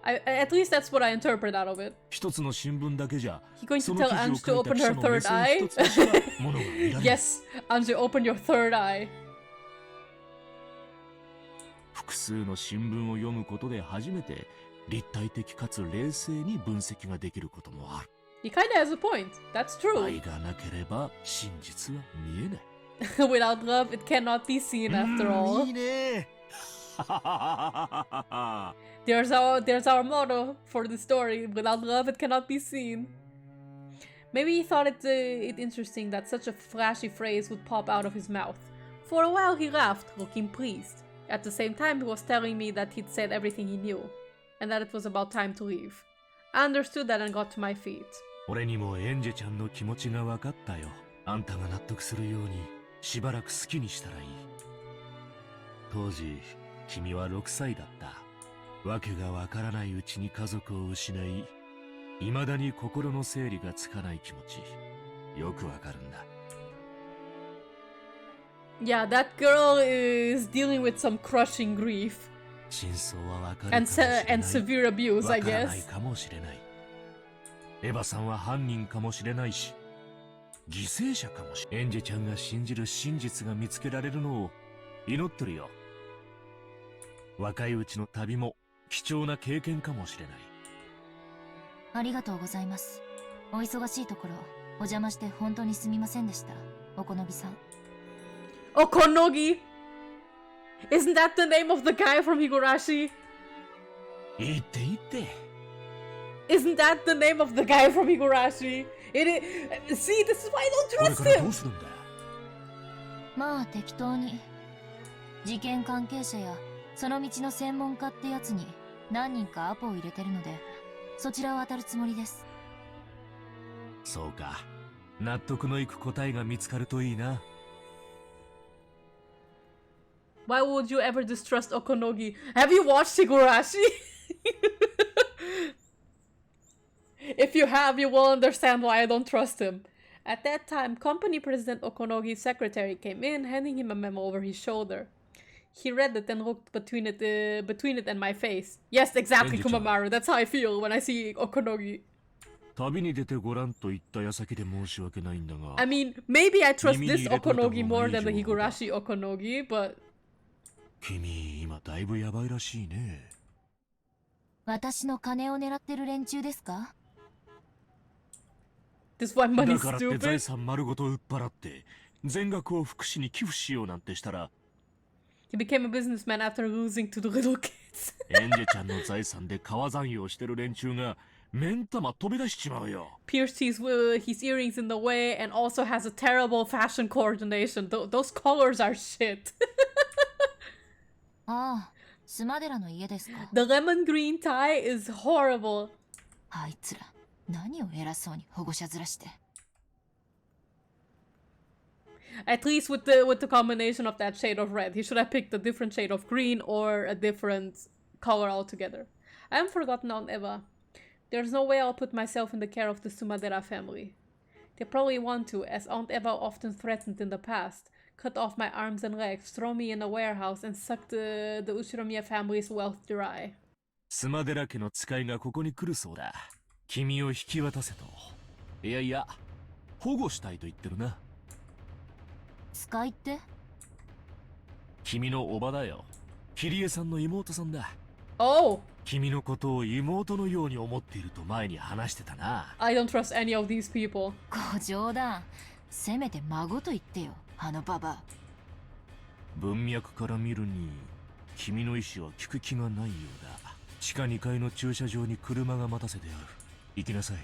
At least that's what I interpret out of it. 一つの新聞だけじゃ He going そ to の tell 記事を Ange 書 to いた open 記者 her の目 third 線 eye. 一つでしかものが見られない。 Yes, Ange, open your third eye. 複数の新聞を読むことで初めて立体的かつ冷静に分析ができることもある。 He kinda has a point. That's true. 愛がなければ真実は見えない。 Without love, it cannot be seen after all. いいね。 There's our motto for the story. Without love, it cannot be seen. Maybe he thought it interesting that such a flashy phrase would pop out of his mouth. For a while, he laughed, looking pleased. At the same time, he was telling me that he'd said everything he knew, and that it was about time to leave. I understood that and got to my feet. 俺にもエンジェちゃんの気持ちが分かったよ。あんたが納得するようにしばらく好きにしたらいい。当時君は6歳だった。わけがわからないうちに家族を失い、未だに心の整理がつかない気持ち、よくわかるんだ。 Yeah, that girl is dealing with some crushing grief 真相はわかるか and もしれない。 and severe abuse, わ I からない guess. かもしれない。エヴァさんは犯人かもしれないし、犠牲者かもしれない。エンジェちゃんが信じる真実が見つけられるのを祈ってるよ。若いうちの旅も貴重な経験かもしれない。ありがとうございます。お忙しいところお邪魔して本当にすみませんでした。おこのぎさん。 Okonogi! Isn't that the name of the guy from Higurashi? いいっていいって。 Isn't that the name of the guy from Higurashi? See, this is why I これ don't か trust らど him! うするんだ。まあ適当に。事件関係者やその道の専門家ってやつに何人かアポを入れてるので、そちらを当たるつもりです。そうか。納得のいく答えが見つかるといいな。 Why would you ever distrust Okonogi? Have you watched Higurashi? If you have, you will understand why I don't trust him. At that time, company president Okonogi's secretary came in, handing him a memo over his shoulder. He read it and looked between it and my face. Yes, exactly, Kumamaru. That's how I feel when I see Okonogi. 旅に出てごらんと言った矢先で申し訳ないんだが。 I mean, maybe I trust this Okonogi more than the Higurashi Okonogi, but... 君、今だいぶやばいらしいね。私の金を狙ってる連中ですか？ This one money だからって財 stupid. 産丸ごと売っ払って全額を福祉に寄付しようなんてしたら He became a businessman after losing to the little kids. エンジェちゃんの財産で川残用してる連中が目ん玉飛び出しちまうよ。 Pierced his earrings in the way and also has a terrible fashion coordination. Those colors are shit. ああ、スマデラの家ですか。 The lemon green tie is horrible. あいつら、何を偉そうに保護者面して。At least with the combination of that shade of red. He should have picked a different shade of green or a different color altogether. I haven't forgotten Aunt Eva. There's no way I'll put myself in the care of the Sumadera family. They probably want to, as Aunt Eva often threatened in the past. Cut off my arms and legs, throw me in a warehouse, and suck the Ushiromiya family's wealth dry. スマデラ家の使いがここに来るそうだ。君を引き渡せと。いやいや、保護したいと言ってるな。使いって？君のおばだよ。キリエさんの妹さんだ。Oh! 君のことを妹のように思っていると前に話してたな。I don't trust any of these people. ご冗談。せめて孫と言ってよ、あのババア。文脈から見るに、君の意思は聞く気がないようだ。地下2階の駐車場に車が待たせてある。行きなさい。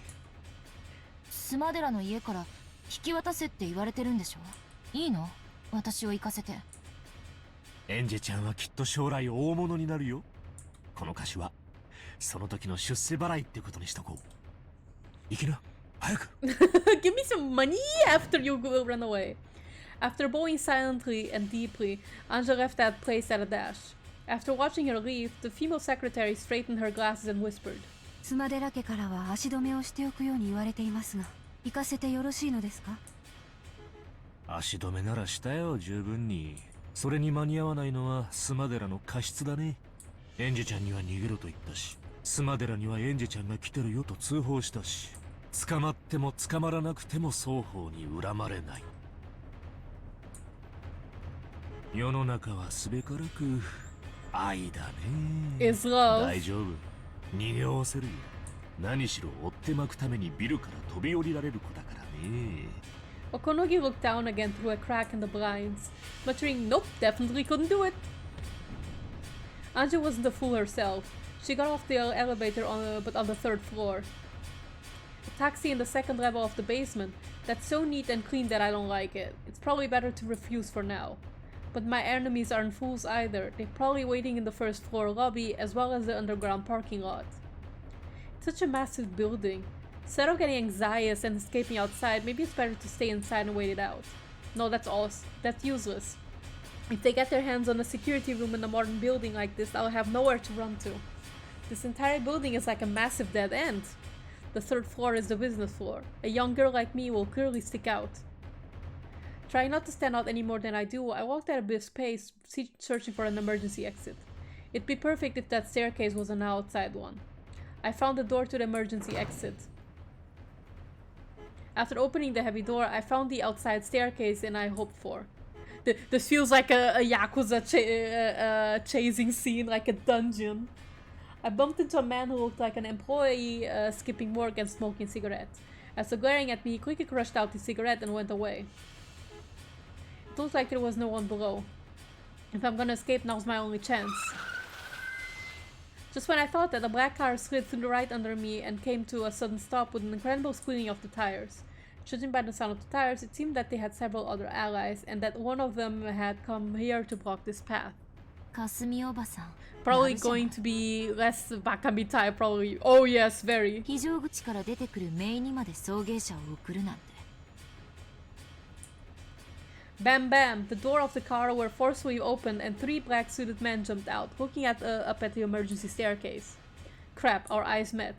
スマデラの家から引き渡せって言われてるんでしょ？いいの？私を行かせて。エンジェちゃんはきっと将来大物になるよ。この貸しはその時の出世払いってことにしとこう。行きな、早く。Give me some money after you go run away. After bowing silently and deeply, Ange left that place at a dash. After watching her leave, the female secretary straightened her glasses and whispered. 妻寺家からは足止めをしておくように言われていますが、行かせてよろしいのですか？足止めならしたよ、十分に。それに間に合わないのはスマデラの過失だね。エンジェちゃんには逃げろと言ったし、スマデラにはエンジェちゃんが来てるよと通報したし、捕まっても捕まらなくても双方に恨まれない。世の中はすべからく愛だね。Is love. 大丈夫。逃げおせるよ。何しろ追ってまくためにビルから飛び降りられる子だからね。Okonogi looked down again through a crack in the blinds, muttering, "Nope, definitely couldn't do it." Ange wasn't a fool herself. She got off the elevator but on the 3rd floor. A taxi in the 2nd level of the basement. That's so neat and clean that I don't like it. It's probably better to refuse for now. But my enemies aren't fools either. They're probably waiting in the 1st floor lobby as well as the underground parking lot. It's such a massive building. Instead of getting anxious and escaping outside, maybe it's better to stay inside and wait it out. No, that's useless. If they get their hands on a security room in a modern building like this, I'll have nowhere to run to. This entire building is like a massive dead end. The 3rd floor is the business floor. A young girl like me will clearly stick out. Trying not to stand out any more than I do, I walked at a brisk pace, searching for an emergency exit. It'd be perfect if that staircase was an outside one. I found the door to the emergency exit. After opening the heavy door, I found the outside staircase and I hoped for. This feels like a Yakuza chasing scene, like a dungeon. I bumped into a man who looked like an employee skipping work and smoking a cigarette. After glaring at me, he quickly crushed out his cigarette and went away. It looked like there was no one below. If I'm gonna escape, now's my only chance. Just when I thought that, a black car slid to the right under me and came to a sudden stop with an incredible squealing of the tires. Judging by the sound of the tires, it seemed that they had several other allies and that one of them had come here to block this path. Probably going to be less Bakami type, probably. Oh yes, very. Bam bam! The door of the car were forcefully opened and 3 black-suited men jumped out, looking up at the emergency staircase. Crap, our eyes met.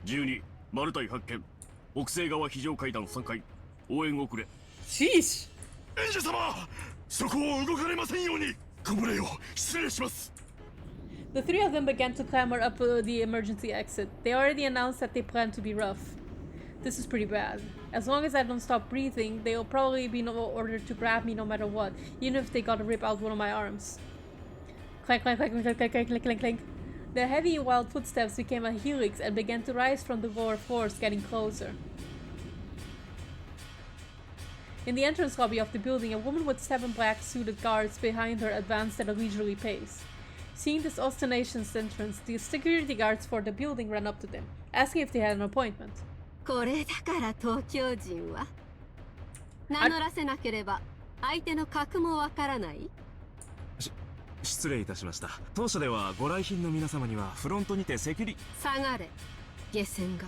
12、マルタイ発見。北西側非常階段3階。応援遅れ。Sheesh! エンジェ様、そこを動かれませんように。ご無礼を失礼します。The 3 of them began to clamber up the emergency exit. They already announced that they plan to be rough. This is pretty bad. As long as I don't stop breathing, they'll probably be ordered to grab me no matter what, even if they gotta rip out one of my arms. Clank, clank, clank, clank, clank, clank, clank, clank, clank. Their heavy, wild footsteps became a helix and began to rise from the lower floors, getting closer. In the entrance lobby of the building, a woman with 7 black-suited guards behind her advanced at a leisurely pace. Seeing this ostentatious entrance, the security guards for the building ran up to them, asking if they had an appointment. これだから東京人は名乗らせなければ相手の格もわからない。失礼いたしました。当社ではご来賓の皆様にはフロントにてセキュリ下がれ下船が。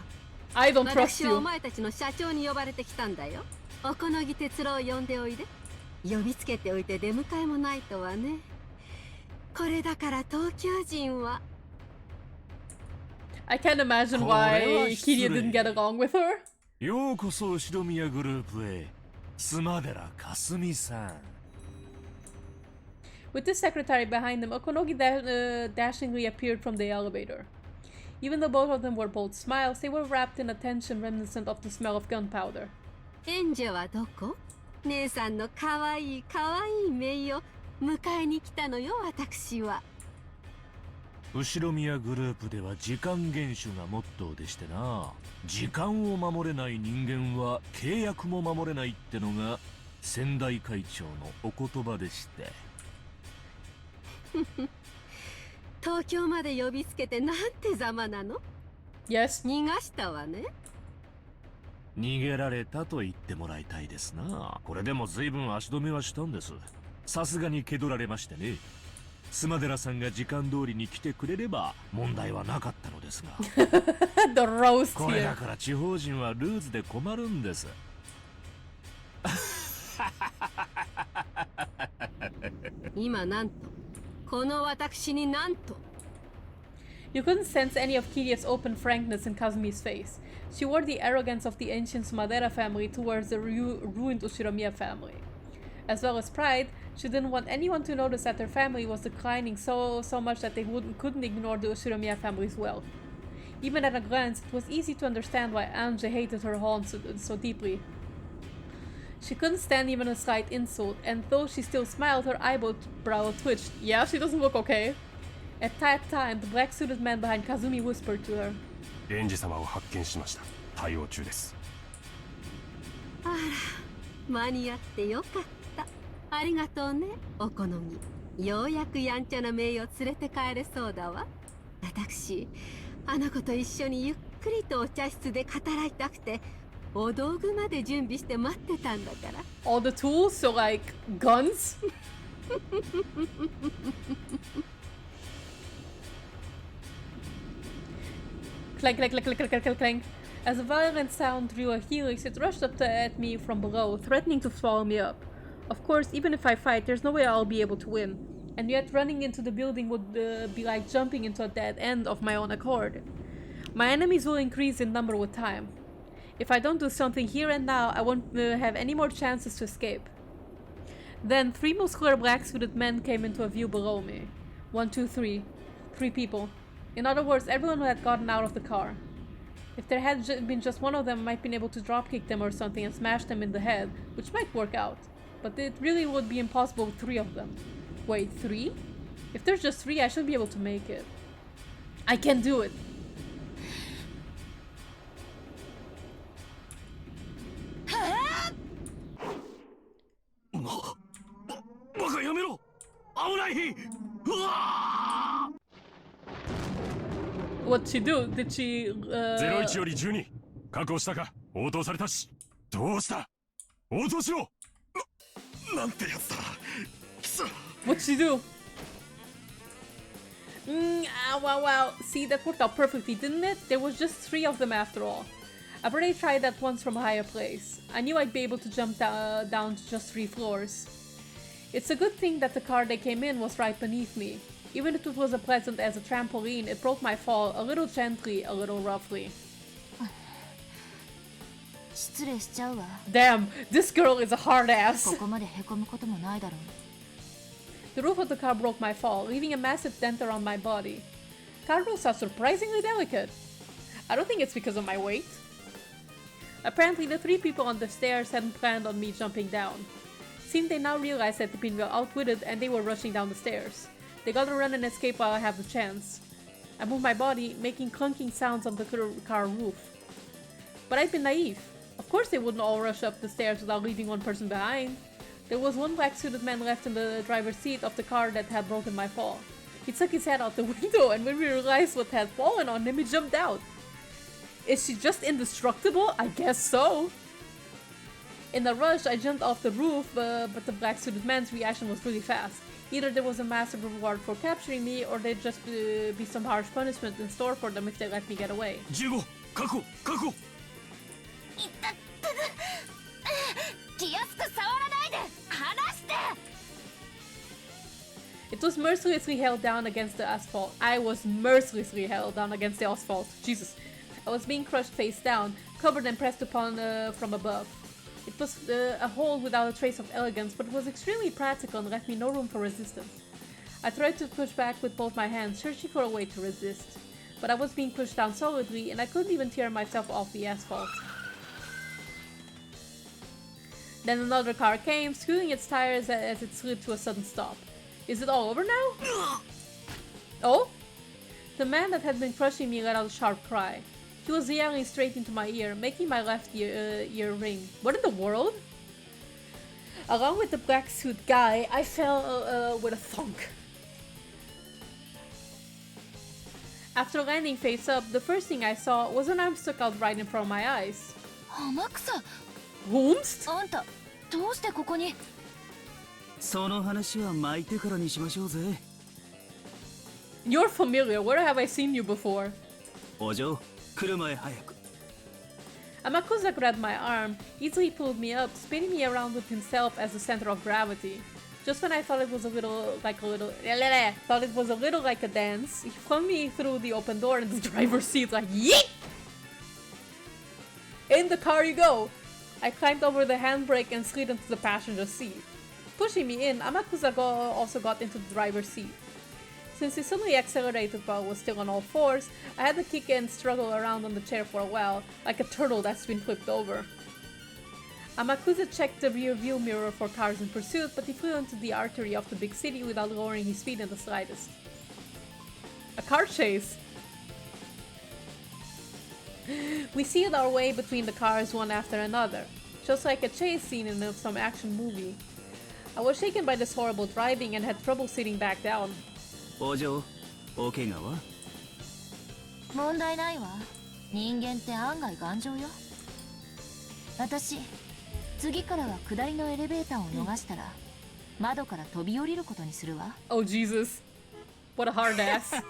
I don't trust 私は you. お前たちの社長に呼ばれてきたんだよ。おこのぎ哲郎を呼んでおいで。呼びつけておいて出迎えもないとはね。これだから東京人は I can't imagine why Kiria didn't get along with her. ようこそ後ろ宮グループへ。スマデラかすみさん。With the secretary behind them, Okonogi dashingly appeared from the elevator. Even though both of them were bold smiles, they were wrapped in a tension reminiscent of the smell of gunpowder. エンジェはどこ？姉さんのかわいい姪を迎えに来たのよ私は。後ろ宮グループでは時間厳守がモットーでしてな。時間を守れない人間は契約も守れないってのが先代会長のお言葉でして。東京まで呼びつけてなんてざまなの？ Yes. 逃がしたわね。逃げられたと言ってもらいたいですな。これでも随分足止めはしたんです。さすがに蹴取られましてね。スマデラさんが時間通りに来てくれれば問題はなかったのですが。The roast これだ here. から地方人はルーズで困るんです。今なんとこの私になんと You couldn't sense any of Kiria's open frankness in Kazumi's face. She wore the arrogance of the ancient Madera family towards the ruined Ushiromiya family. As well as pride, she didn't want anyone to notice that her family was declining so much that they couldn't ignore the Ushiromiya family's wealth. Even at a glance, it was easy to understand why Ange hated her haunt so deeply. She couldn't stand even a slight insult, and though she still smiled, her eyebrow twitched. Yeah, she doesn't look okay. At that time, the black-suited man behind Kazumi whispered to her. エンジ様を発見しました。対応中です。あら、間に合ってよかった。ありがとうね、お好み。ようやくやんちゃな姪を連れて帰れそうだわ。私、あの子と一緒にゆっくりとお茶室で語らいたくて、お道具まで準備して待ってたんだから。All the tools, so like guns? Clank, clank, clank, clank, clank, clank, clank. As a violent sound drew a helix, it rushed up at me from below, threatening to swallow me up. Of course, even if I fight, there's no way I'll be able to win. And yet running into the building would be like jumping into a dead end of my own accord. My enemies will increase in number with time. If I don't do something here and now, I won't have any more chances to escape. Then 3 muscular black-suited men came into view below me. 1, 2, 3. 3 people. In other words, everyone who had gotten out of the car. If there had been just one of them, I might have been able to dropkick them or something and smash them in the head, which might work out. But it really would be impossible with 3 of them. Wait, 3? If there's just 3, I should be able to make it. I can do it! バカやめろ。危ない。うわー What'd she do? Did she, 01より12。確保したか。応答されたし。どうした。応答しろ。なんてやつだ。くそ。What'd she do? Wow. See, that worked out perfectly, didn't it? There was just 3 of them after all. I've already tried that once from a higher place. I knew I'd be able to jump down to just 3 floors. It's a good thing that the car they came in was right beneath me. Even if it was as pleasant as a trampoline, it broke my fall a little gently, a little roughly. 失礼しちゃうわ。 Damn, this girl is a hard ass. ここまでへこむこともないだろう。 The roof of the car broke my fall, leaving a massive dent around my body. Car roofs are surprisingly delicate. I don't think it's because of my weight. Apparently, the 3 people on the stairs hadn't planned on me jumping down. Seemed they now realized that they'd been well outwitted and they were rushing down the stairs. They gotta run and escape while I have the chance. I moved my body, making clunking sounds on the car roof. But I'd been naive. Of course they wouldn't all rush up the stairs without leaving one person behind. There was one black-suited man left in the driver's seat of the car that had broken my fall. He stuck his head out the window, and when we realized what had fallen on him, he jumped out. Is she just indestructible? I guess so. In a rush, I jumped off the roof, but the black-suited man's reaction was really fast. Either there was a massive reward for capturing me, or there'd just be some harsh punishment in store for them if they let me get away. 15、確保。いったっ気安く触らないで離して It was mercilessly held down against the asphalt. I was mercilessly held down against the asphalt. Jesus. I was being crushed face down, covered and pressed upon from above. It was a hold without a trace of elegance, but it was extremely practical and left me no room for resistance. I tried to push back with both my hands, searching for a way to resist. But I was being pushed down solidly, and I couldn't even tear myself off the asphalt. Then another car came, screwing its tires as it slid to a sudden stop. Is it all over now? Oh? The man that had been crushing me let out a sharp cry. He was yelling straight into my ear, making my left ear ring. What in the world? Along with the black suit guy, I fell with a thunk. After landing face up, the first thing I saw was an arm stuck out right in front of my eyes. 天草 Whomst? あんたどうしてここにその話は巻いてからにしましょうぜ。 You're familiar. Where have I seen you before? お嬢、来る前早く。 Amakusa grabbed my arm, easily pulled me up, spinning me around with himself as the center of gravity. Just when I thought it was a little like a dance, he flung me through the open door in the driver's seat like yeet! In the car you go! I climbed over the handbrake and slid into the passenger seat. Pushing me in, Amakusa also got into the driver's seat. Since he suddenly accelerated while was still on all fours, I had to kick and struggle around on the chair for a while, like a turtle that's been flipped over. Amakusa checked the rear view mirror for cars in pursuit, but he flew into the artery of the big city without lowering his speed in the slightest. A car chase! We sealed our way between the cars one after another, just like a chase scene in some action movie. I was shaken by this horrible driving and had trouble sitting back down. お嬢、お怪我は？問題ないわ。人間って案外頑丈よ。私、次からは下りのエレベーターを逃したら、窓から飛び降りることにするわ。Oh Jesus. What a hard ass.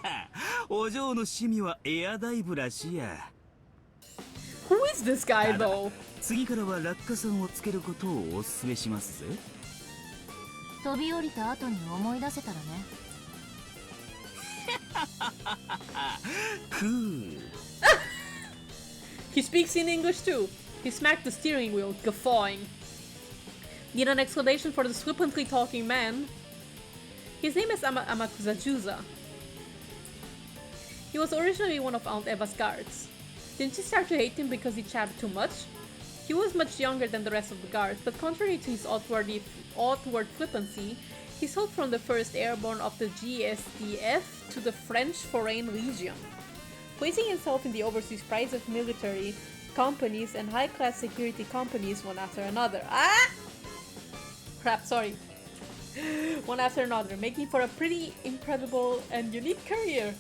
お嬢の趣味はエアダイブらしいや。Who is this guy though? 次からは落下傘をつけることをお勧めしますぜ。飛び降りた後に思い出せたらね。Cool. He speaks in English too. He smacked the steering wheel, guffawing. Need an explanation for this flippantly talking man? His name is Amakusa Juza. He was originally one of Aunt Eva's guards. Didn't she start to hate him because he chatted too much? He was much younger than the rest of the guards, but contrary to his outward flippancy, he sold from the 1st Airborne of the GSDF to the French Foreign Legion, placing himself in the overseas private military companies and high-class security companies one after another. Ah! Crap, sorry. One after another, making for a pretty incredible and unique career.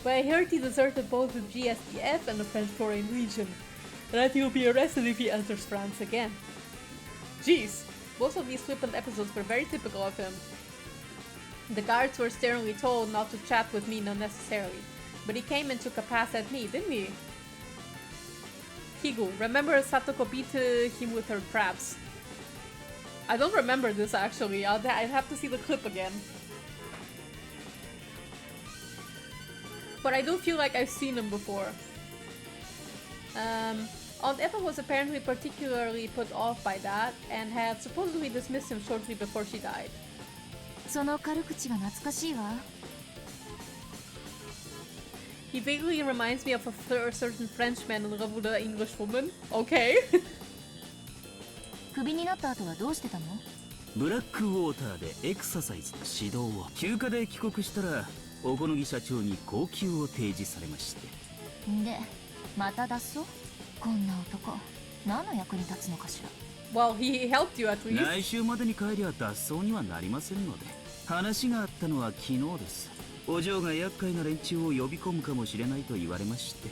But I heard he deserted both the GSDF and the French Foreign Legion, and that he will be arrested if he enters France again. Jeez, most of these flippant episodes were very typical of him. The guards were sternly told not to chat with me unnecessarily, but he came and took a pass at me, didn't he? Higu, remember Satoko beat him with her traps? I don't remember this actually, I'd have to see the clip again. But I do feel like I've seen him before. Aunt Eva was apparently particularly put off by that and had supposedly dismissed him shortly before she died. その軽口が懐かしいわ。He vaguely reminds me of a certain Frenchman in love with an English woman. Okay. クビになった後はどうしてたの？ブラックウォーターでエクササイズの指導を。休暇で帰国したら、小此木社長に高給を提示されまして。で、また脱走？こんな男、何の役に立つのかしら。Well, he helped you at least. 来週までに帰りゃ脱走にはなりませんので。話があったのは昨日です。お嬢が厄介な連中を呼び込むかもしれないと言われまして。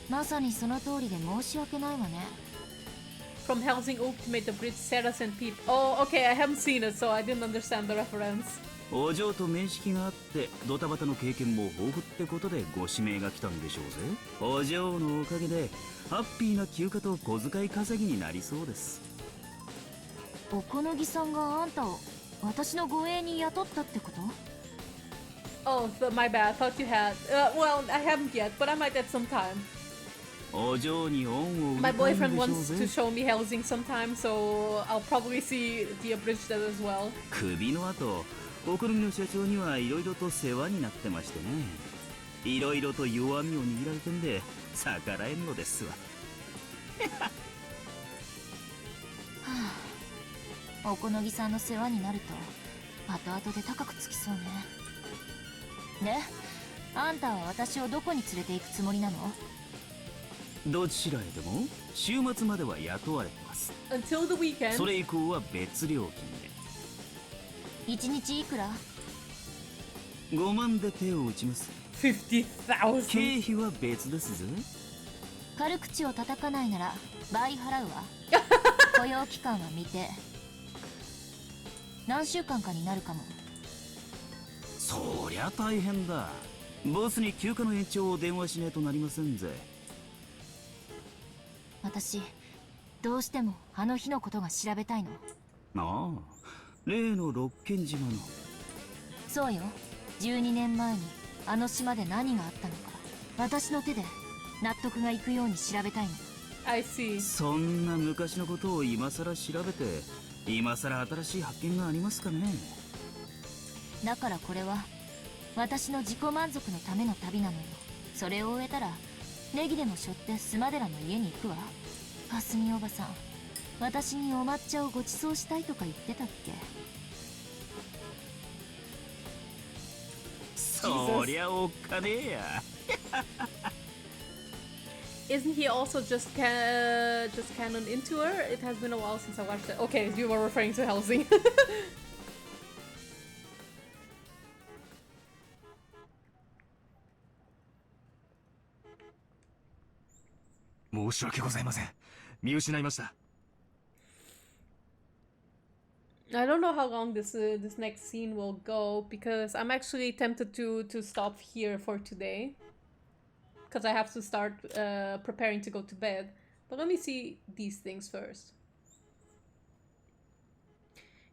まさにその通りで申し訳ないわね。From Helsing Ultimate, the Bridge Sarahs and Pete. Oh, okay, I haven't seen it, so I didn't understand the reference. お嬢と面識があってドタバタの経験も豊富ってことでご指名が来たんでしょうぜ。お嬢のおかげでハッピーな休暇と小遣い稼ぎになりそうです。おこのぎさんがあんたを私の護衛に雇ったってこと？ Oh, my bad. I thought you had. Well, I haven't yet, but I might at some time. お嬢に恩を売り My たいん boyfriend でしょう wants to ぜ。 show me Helsing sometime, so I'll probably see the abridged as well. 首の後、お好みの社長にはいろいろと世話になってましてね。いろいろと弱みを握られてんで逆らえんのですわ。はあ、おこのぎさんの世話になると後々で高くつきそうね。で、あんたは私をどこに連れて行くつもりなの？どちらへでも週末までは雇われてます。 Until the weekend. それ以降は別料金で。1日いくら5万で手を打ちます。50,000. 経費は別ですぜ。軽口を叩かないなら倍払うわ。雇用期間は未定。何週間かになるかも。そりゃ大変だ。ボスに休暇の延長を電話しねえとなりませんぜ。私どうしてもあの日のことが調べたいの。ああ、例の六軒島の。そうよ。12年前にあの島で何があったのか、私の手で納得がいくように調べたいの。I see. そんな昔のことを今さら調べて、今さら新しい発見がありますかね。だからこれは私の自己満足のための旅なのよ。それを終えたらネギでも背負ってスマデラの家に行くわ。かすみおばさん、私にお抹茶をご馳走したいとか言ってたっけ。そりゃおっかねえや。Isn't he also just canon into her? It has been a while since I watched it. Okay, you were referring to Helsing. 申し訳ございません。見失いました。I don't know how long this next scene will go because I'm actually tempted to stop here for today because I have to start preparing to go to bed. But let me see these things first.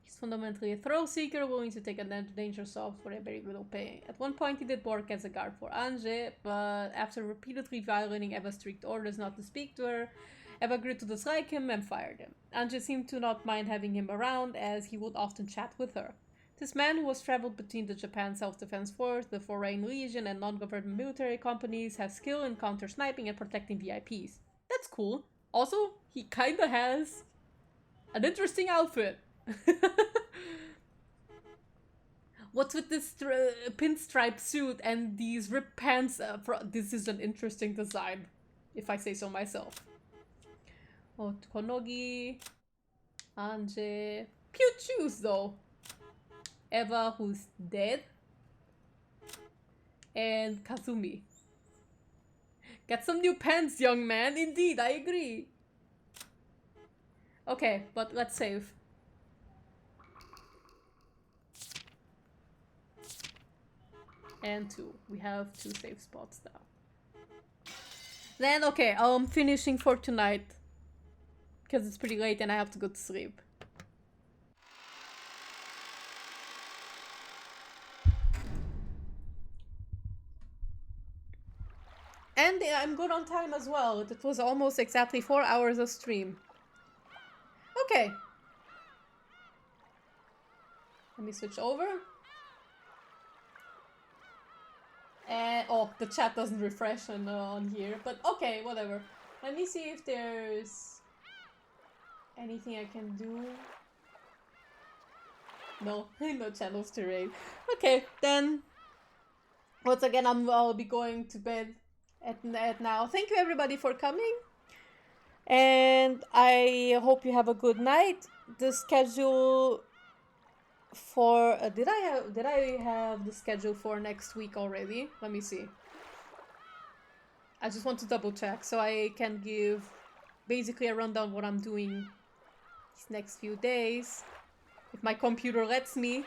He's fundamentally a thrill seeker, willing to take dangerous jobs for a very little pay. At one point he did work as a guard for Ange, but after repeatedly violating Eva's strict orders not to speak to her, Eva grew to dislike him and fired him. Ange seemed to not mind having him around, as he would often chat with her. This man, who has traveled between the Japan Self-Defense Force, the Foreign Legion, and non-government military companies, has skill in counter-sniping and protecting VIPs. That's cool. Also, he kinda has an interesting outfit. What's with this pinstripe suit and these ripped pants? This is an interesting design, if I say so myself. Oh, Konogi, Ange, cute shoes though. Eva, who's dead, and Kazumi. Get some new pants, young man. Indeed, I agree. Okay, but let's save. And 2. We have 2 save spots now. Then, okay, I'm finishing for tonight. Because it's pretty late and I have to go to sleep. And I'm good on time as well. It was almost exactly 4 hours of stream. Okay. Let me switch over. And oh, the chat doesn't refresh on here, but okay, whatever. Let me see if there's anything I can do. No, no channels to raid. Okay, then once again I'll be going to bed at now. Thank you everybody for coming, and I hope you have a good night. The schedule for did I have the schedule for next week already? Let me see. I just want to double check so I can give basically a rundown what I'm doing these next few days. If my computer lets me.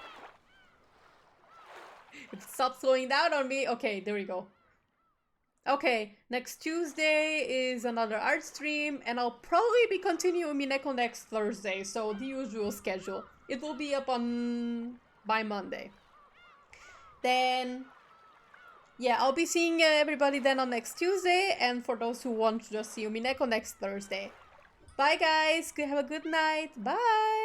If it stops slowing down on me. Okay, there we go. Okay, next Tuesday is another art stream, and I'll probably be continuing Umineko next Thursday, so the usual schedule. It will be up by Monday. Then, yeah, I'll be seeing everybody then on next Tuesday, and for those who want to just see Umineko next Thursday. Bye guys, have a good night, bye!